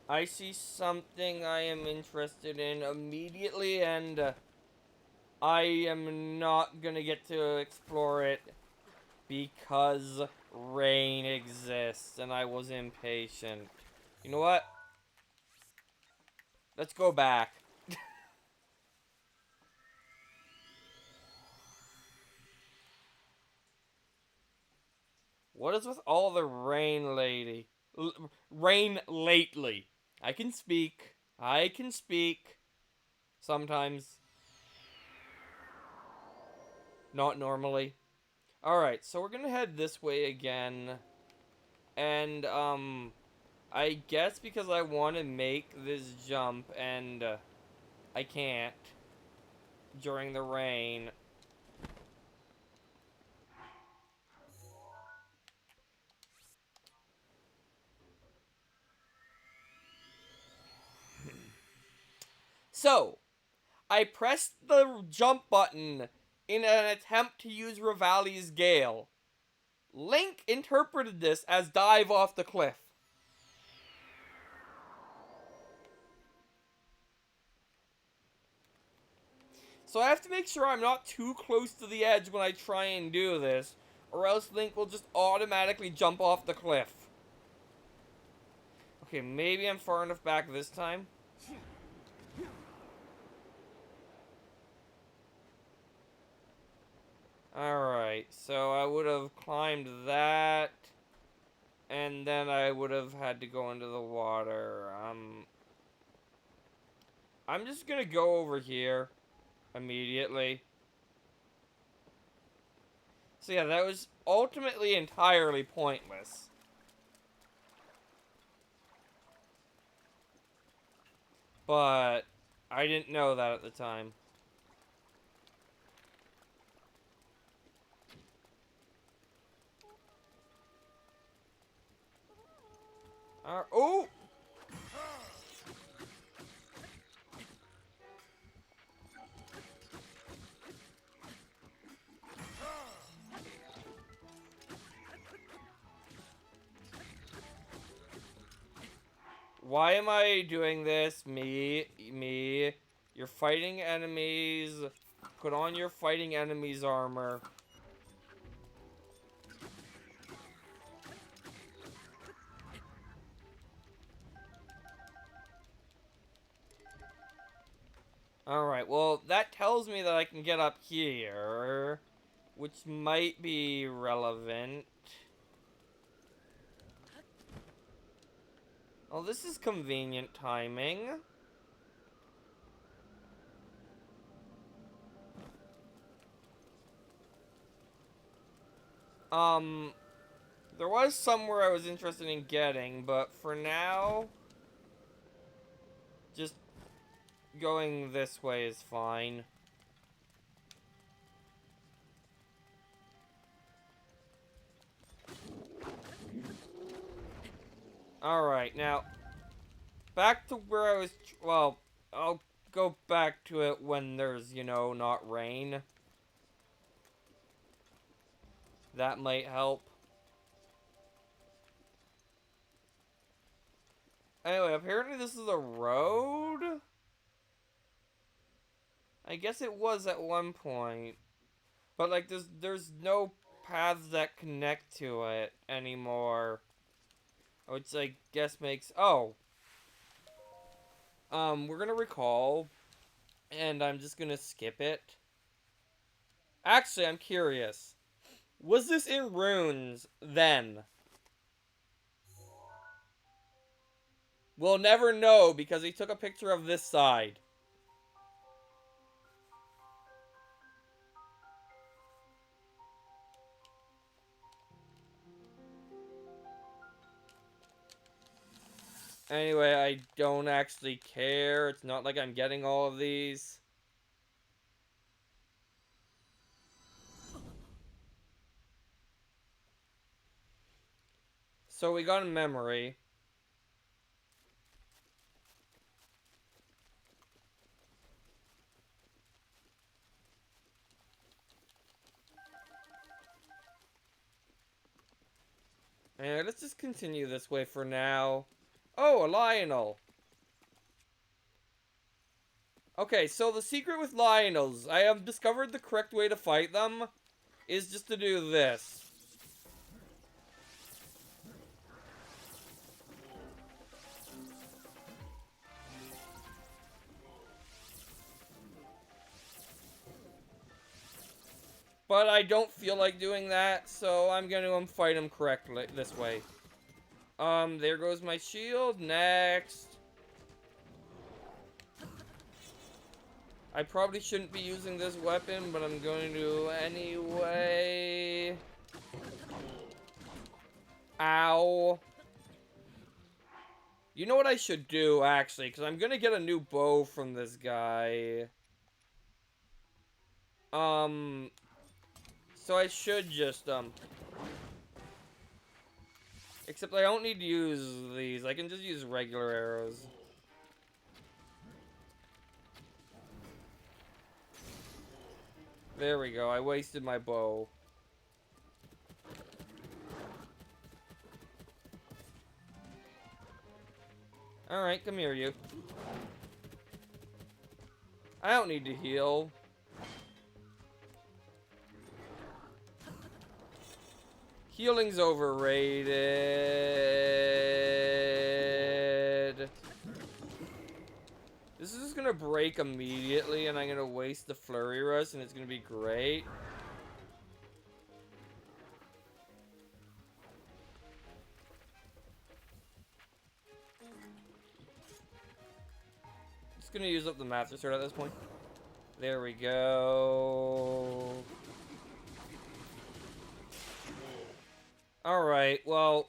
I see something I am interested in immediately, and I am not gonna get to explore it because rain exists, and I was impatient. You know what? Let's go back. What is with all the rain lady? Rain lately. I can speak. I can speak. Sometimes. Not normally. Alright, so we're gonna head this way again. And, I guess because I want to make this jump and I can't during the rain. So, I pressed the jump button in an attempt to use Revali's Gale. Link interpreted this as dive off the cliff. So I have to make sure I'm not too close to the edge when I try and do this, or else Link will just automatically jump off the cliff. Okay, maybe I'm far enough back this time. Alright, so I would have climbed that, and then I would have had to go into the water. I'm just gonna go over here immediately. So yeah, that was ultimately entirely pointless. But I didn't know that at the time. Oh! Why am I doing this? Me. You're fighting enemies. Put on your fighting enemies armor. Alright, well, that tells me that I can get up here, which might be relevant. Oh, this is convenient timing. There was somewhere I was interested in getting, but for now, just going this way is fine. Alright, now, back to where I was, well, I'll go back to it when there's, you know, not rain. That might help. Anyway, apparently this is a road? I guess it was at one point. But, like, there's no paths that connect to it anymore. Which I guess makes... Oh. We're gonna recall. And I'm just gonna skip it. Actually, I'm curious. Was this in runes then? We'll never know because he took a picture of this side. Anyway, I don't actually care. It's not like I'm getting all of these. So we got a memory. And let's just continue this way for now. Oh, a Lionel. Okay, so the secret with Lionels, I have discovered the correct way to fight them is just to do this. But I don't feel like doing that, so I'm gonna fight him correctly this way. There goes my shield. Next. I probably shouldn't be using this weapon, but I'm going to anyway. Ow. You know what I should do, actually, because I'm gonna get a new bow from this guy. So I should just, except I don't need to use these. I can just use regular arrows. There we go. I wasted my bow. Alright, come here, you. I don't need to heal. Healing's overrated. This is just gonna break immediately, and I'm gonna waste the flurry rush, and it's gonna be great. Just gonna use up the Master Sword at this point. There we go. Alright, well,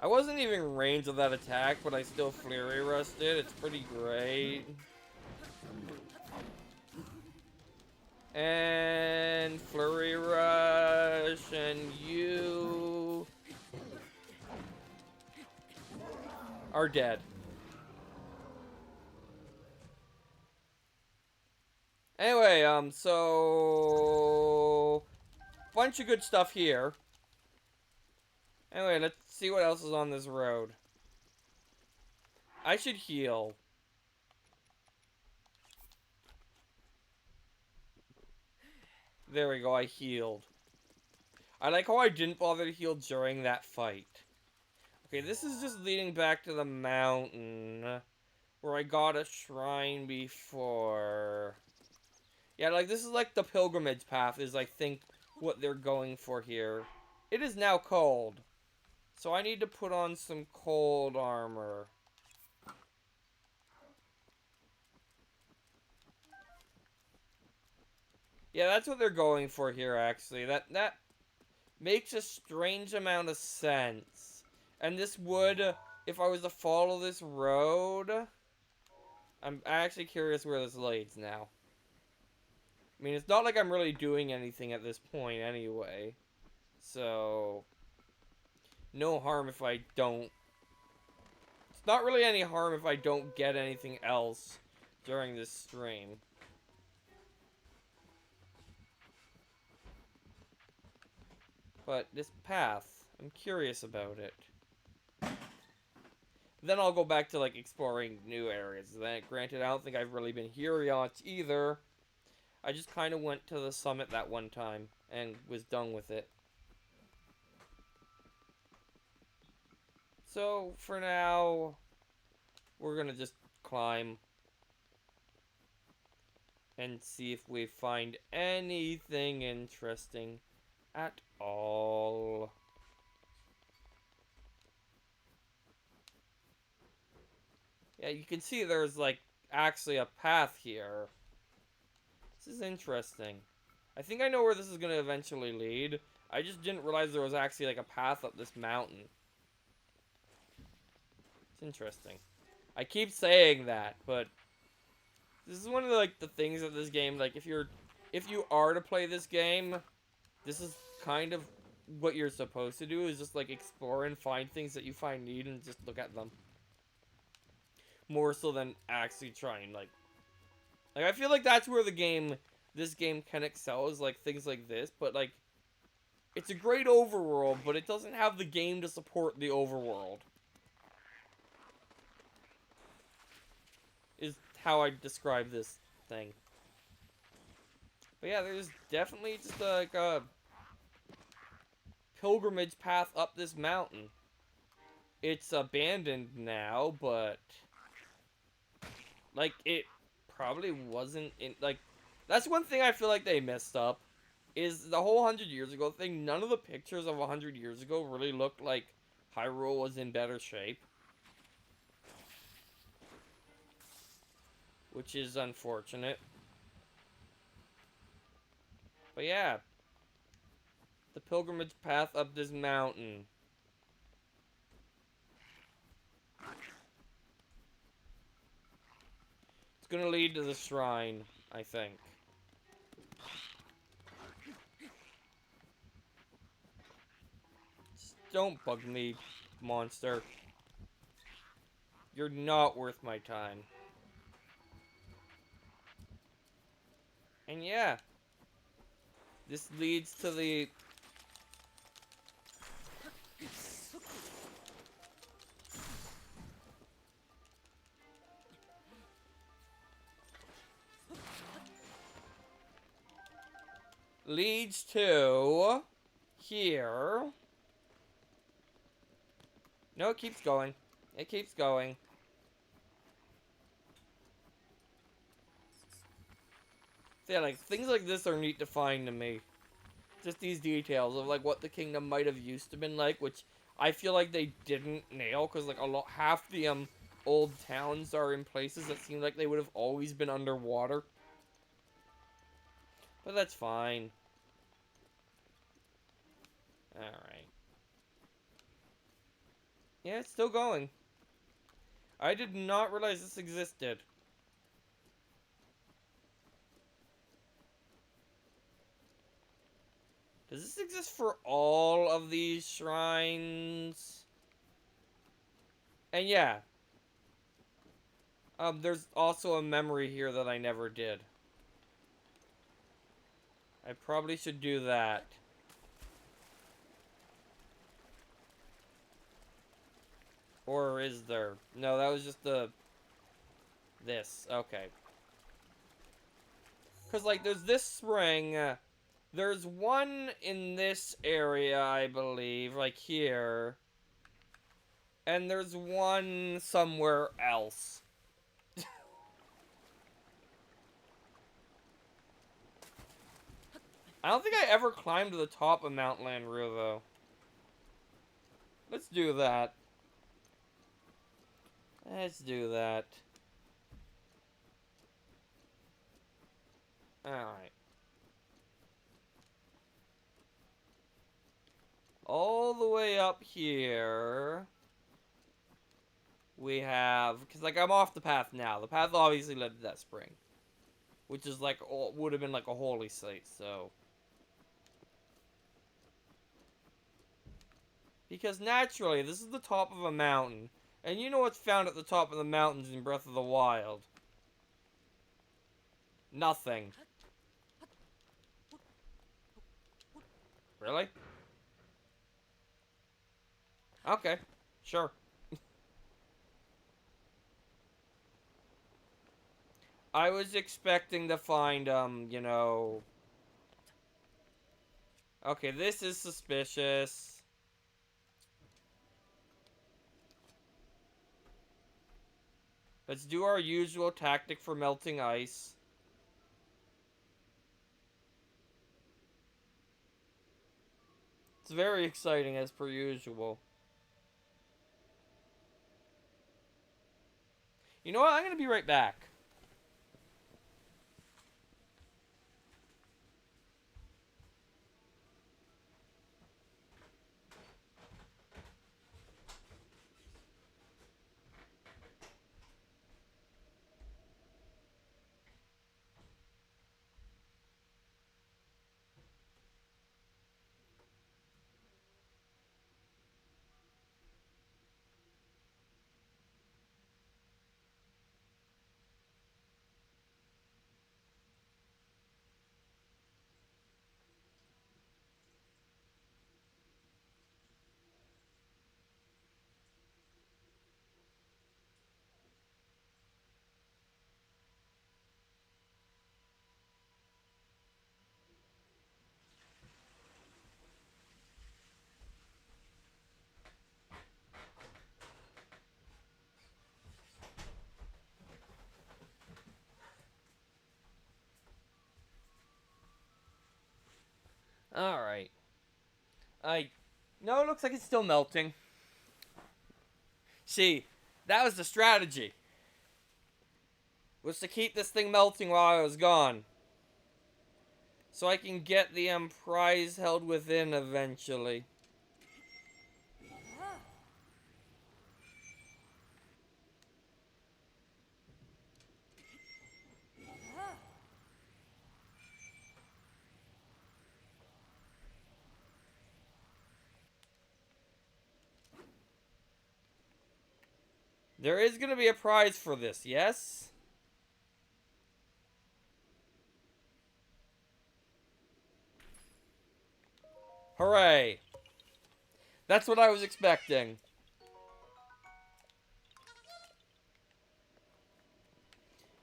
I wasn't even in range of that attack, but I still Flurry Rushed it. It's pretty great. And Flurry Rush, and you are dead. Anyway, so bunch of good stuff here. Anyway, let's see what else is on this road. I should heal. There we go, I healed. I like how I didn't bother to heal during that fight. Okay, this is just leading back to the mountain where I got a shrine before. Yeah, like this is like the pilgrimage path is I think what they're going for here. It is now cold. So I need to put on some cold armor. Yeah, that's what they're going for here, actually. That makes a strange amount of sense. And this would, if I was to follow this road... I'm actually curious where this leads now. I mean, it's not like I'm really doing anything at this point anyway. So... no harm if I don't... It's not really any harm if I don't get anything else during this stream. But this path, I'm curious about it. Then I'll go back to, like, exploring new areas. Then, granted, I don't think I've really been here yet either. I just kind of went to the summit that one time and was done with it. So, for now, we're gonna just climb and see if we find anything interesting at all. Yeah, you can see there's, like, actually a path here. This is interesting. I think I know where this is going to eventually lead. I just didn't realize there was actually, like, a path up this mountain. It's interesting. I keep saying that, but this is one of, like, the things of this game, like, if you are to play this game, this is kind of what you're supposed to do, is just, like, explore and find things that you find neat and just look at them. More so than actually trying, like, I feel like that's where this game can excel, is, like, things like this, but, like, it's a great overworld, but it doesn't have the game to support the overworld. Is how I describe this thing. But yeah, there's definitely just, like, a pilgrimage path up this mountain. It's abandoned now, but... like, it probably wasn't in, like, that's one thing I feel like they messed up, is the whole 100 years ago thing. None of the pictures of 100 years ago really looked like Hyrule was in better shape. Which is unfortunate. But yeah. The pilgrimage path up this mountain. It's gonna lead to the shrine, I think. Just don't bug me, monster. You're not worth my time. And yeah. This leads to the... leads to... here. No, it keeps going. It keeps going. So yeah, like, things like this are neat to find to me. Just these details of, like, what the kingdom might have used to been like, which I feel like they didn't nail, because, like, half the, old towns are in places that seem like they would have always been underwater. But that's fine. Alright. Yeah, it's still going. I did not realize this existed. Does this exist for all of these shrines? And yeah. There's also a memory here that I never did. I probably should do that. Or is there? No, that was just this. Okay. Because, like, there's this spring. There's one in this area, I believe. Like, here. And there's one somewhere else. I don't think I ever climbed to the top of Mount Lanru, though. Let's do that. Let's do that. Alright. All the way up here, we have... Because, like, I'm off the path now. The path obviously led to that spring. Which is, like, would have been, like, a holy site, so... Because, naturally, this is the top of a mountain. And you know what's found at the top of the mountains in Breath of the Wild? Nothing. Really? Okay. Sure. I was expecting to find, you know... Okay, this is suspicious. Let's do our usual tactic for melting ice. It's very exciting as per usual. You know what? I'm gonna be right back. Alright. No, it looks like it's still melting. See, that was the strategy. Was to keep this thing melting while I was gone. So I can get the prize held within eventually. There is going to be a prize for this, yes? Hooray. That's what I was expecting.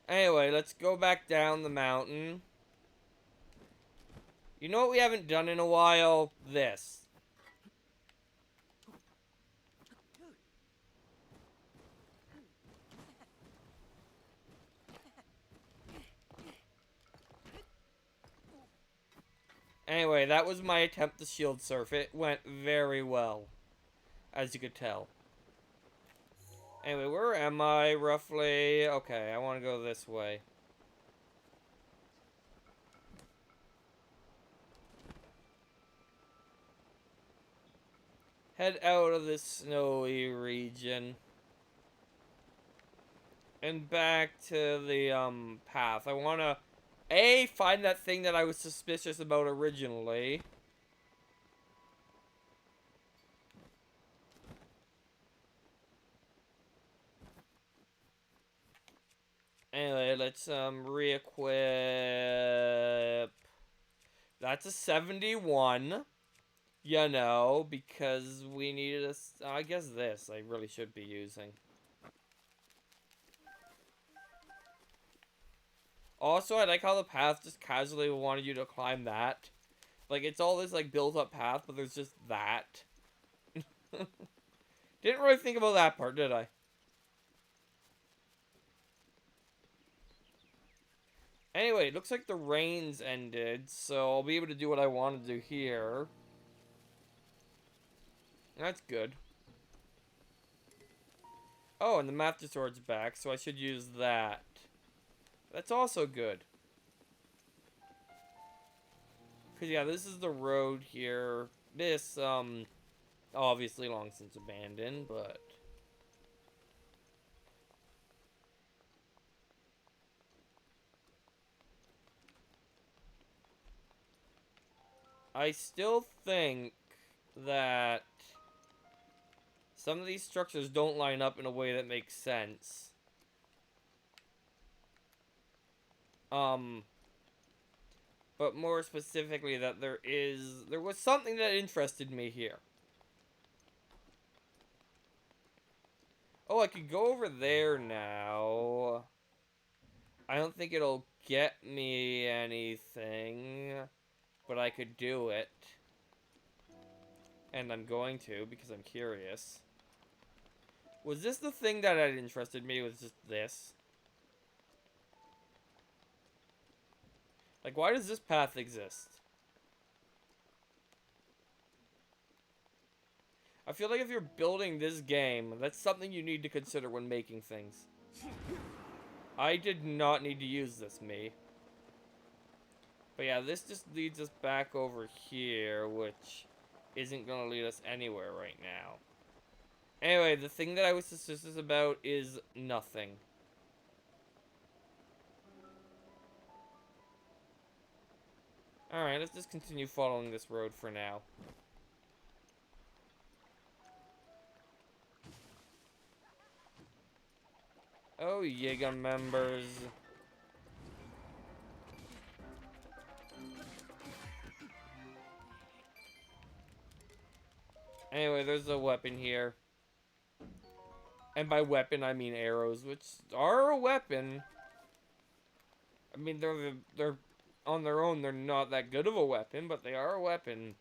Anyway, let's go back down the mountain. You know what we haven't done in a while? This. Anyway, that was my attempt to shield surf. It went very well, as you could tell. Anyway, where am I, roughly? Okay, I want to go this way. head out of this snowy region and back to the path. I want to find that thing that I was suspicious about originally. Anyway, let's re-equip. That's a 71. You know, because we needed a... I guess this I really should be using. Also, I like how the path just casually wanted you to climb that. Like, it's all this, like, built-up path, but there's just that. Didn't really think about that part, did I? Anyway, it looks like the rain's ended, so I'll be able to do what I want to do here. That's good. Oh, and the Master Sword's back, so I should use that. That's also good. Because, yeah, this is the road here. This, obviously long since abandoned, but... I still think that some of these structures don't line up in a way that makes sense. But more specifically that there was something that interested me here. Oh, I could go over there now. I don't think it'll get me anything, but I could do it. And I'm going to, because I'm curious. Was this the thing that had interested me? Was just this? Like, why does this path exist? I feel like if you're building this game, that's something you need to consider when making things. I did not need to use this, me. But yeah, this just leads us back over here, which isn't going to lead us anywhere right now. Anyway, the thing that I was suspicious about is nothing. Alright, let's just continue following this road for now. Oh, Yiga members. Anyway, there's a weapon here. And by weapon, I mean arrows, which are a weapon. I mean, they're on their own, they're not that good of a weapon, but they are a weapon.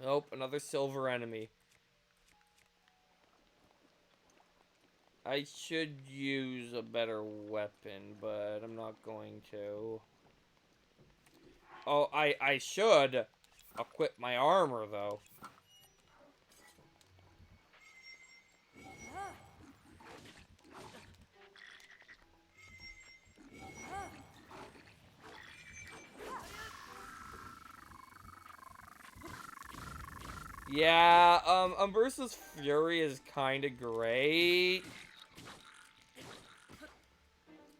Nope, another silver enemy. I should use a better weapon, but I'm not going to. Oh, I should equip my armor, though. Yeah, Umbrusa's Fury is kinda great.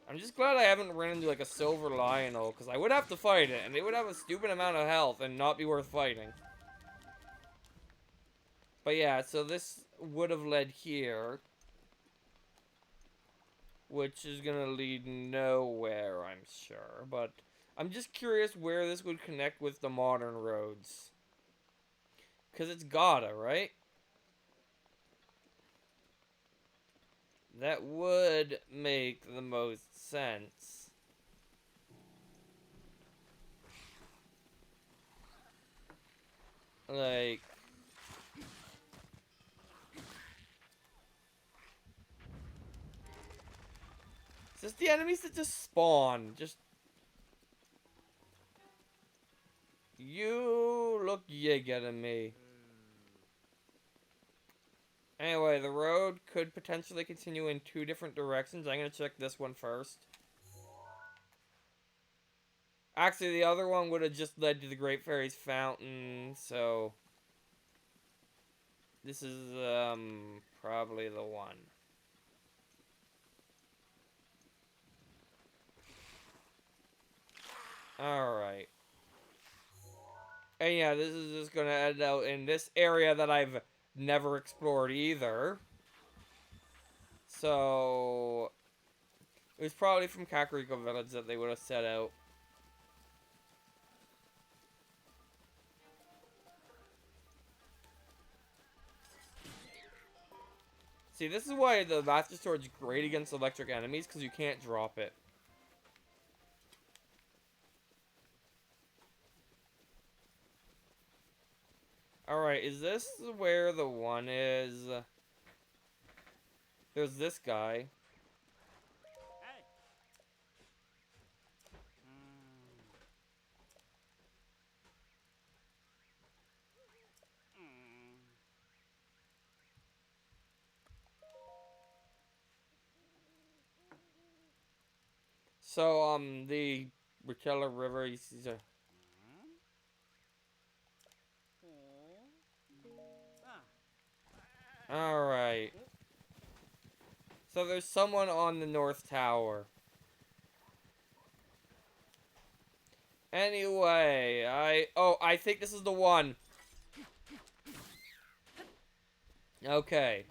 I'm just glad I haven't run into, like, a Silver Lionel, because I would have to fight it, and it would have a stupid amount of health and not be worth fighting. But yeah, so this would have led here. Which is gonna lead nowhere, I'm sure. But I'm just curious where this would connect with the modern roads. Because it's gotta, right? That would make the most sense. Like... It's just the enemies that just spawn. Just... You look Yiga to me. Anyway, the road could potentially continue in two different directions. I'm going to check this one first. Actually, the other one would have just led to the Great Fairy's Fountain, so... This is, probably the one. Alright. And yeah, this is just gonna end out in this area that I've never explored either. So... It was probably from Kakariko Village that they would have set out. See, this is why the Master Sword's great against electric enemies, because you can't drop it. Alright, is this where the one is? There's this guy. Hey. So, the Rikella River, he's a... Alright. So there's someone on the North Tower. Anyway, I think this is the one. Okay.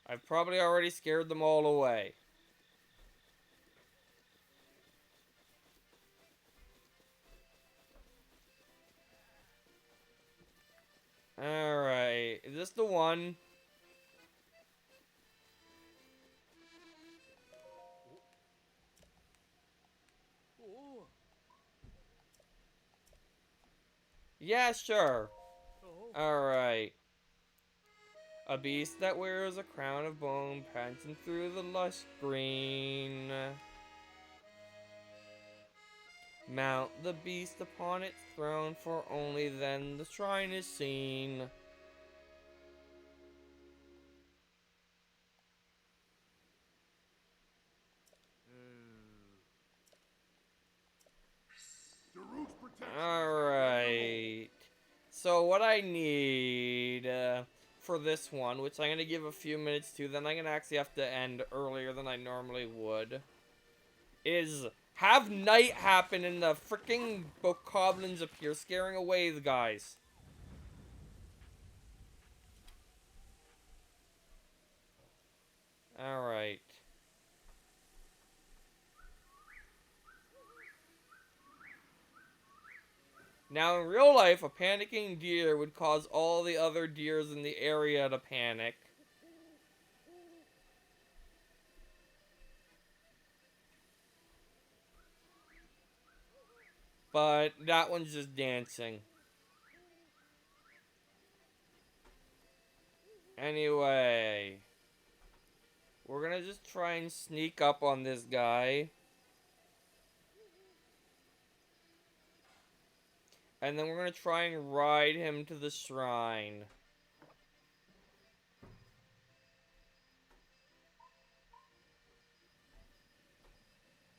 I've probably already scared them all away. Alright, is this the one? Yeah, sure. Alright. A beast that wears a crown of bone, prancing through the lush green. Mount the beast upon its throne, for only then the shrine is seen. Daruk's protection. Alright. So what I need for this one, which I'm going to give a few minutes to, then I'm going to actually have to end earlier than I normally would, is have night happen and the freaking bokoblins appear, scaring away the guys. Alright. Now, in real life, a panicking deer would cause all the other deers in the area to panic. But that one's just dancing. Anyway. We're gonna just try and sneak up on this guy. And then we're gonna try and ride him to the shrine.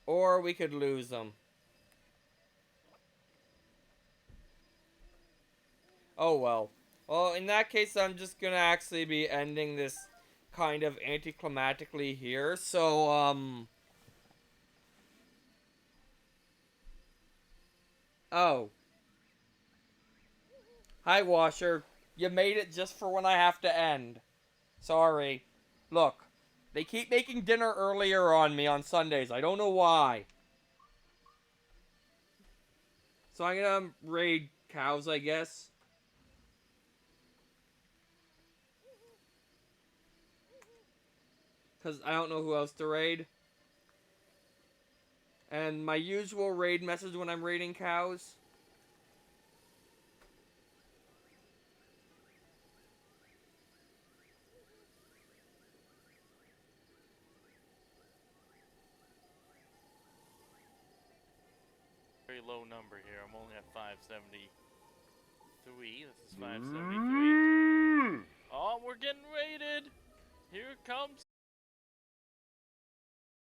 Or we could lose him. Oh well. Well, in that case, I'm just gonna actually be ending this kind of anticlimactically here. So, Oh. Hi, Washer. You made it just for when I have to end. Sorry. Look, they keep making dinner earlier on me on Sundays. I don't know why. So I'm gonna raid cows, I guess. Because I don't know who else to raid. And my usual raid message when I'm raiding cows. Very low number here. I'm only at 573. This is 573. Oh, we're getting raided. Here comes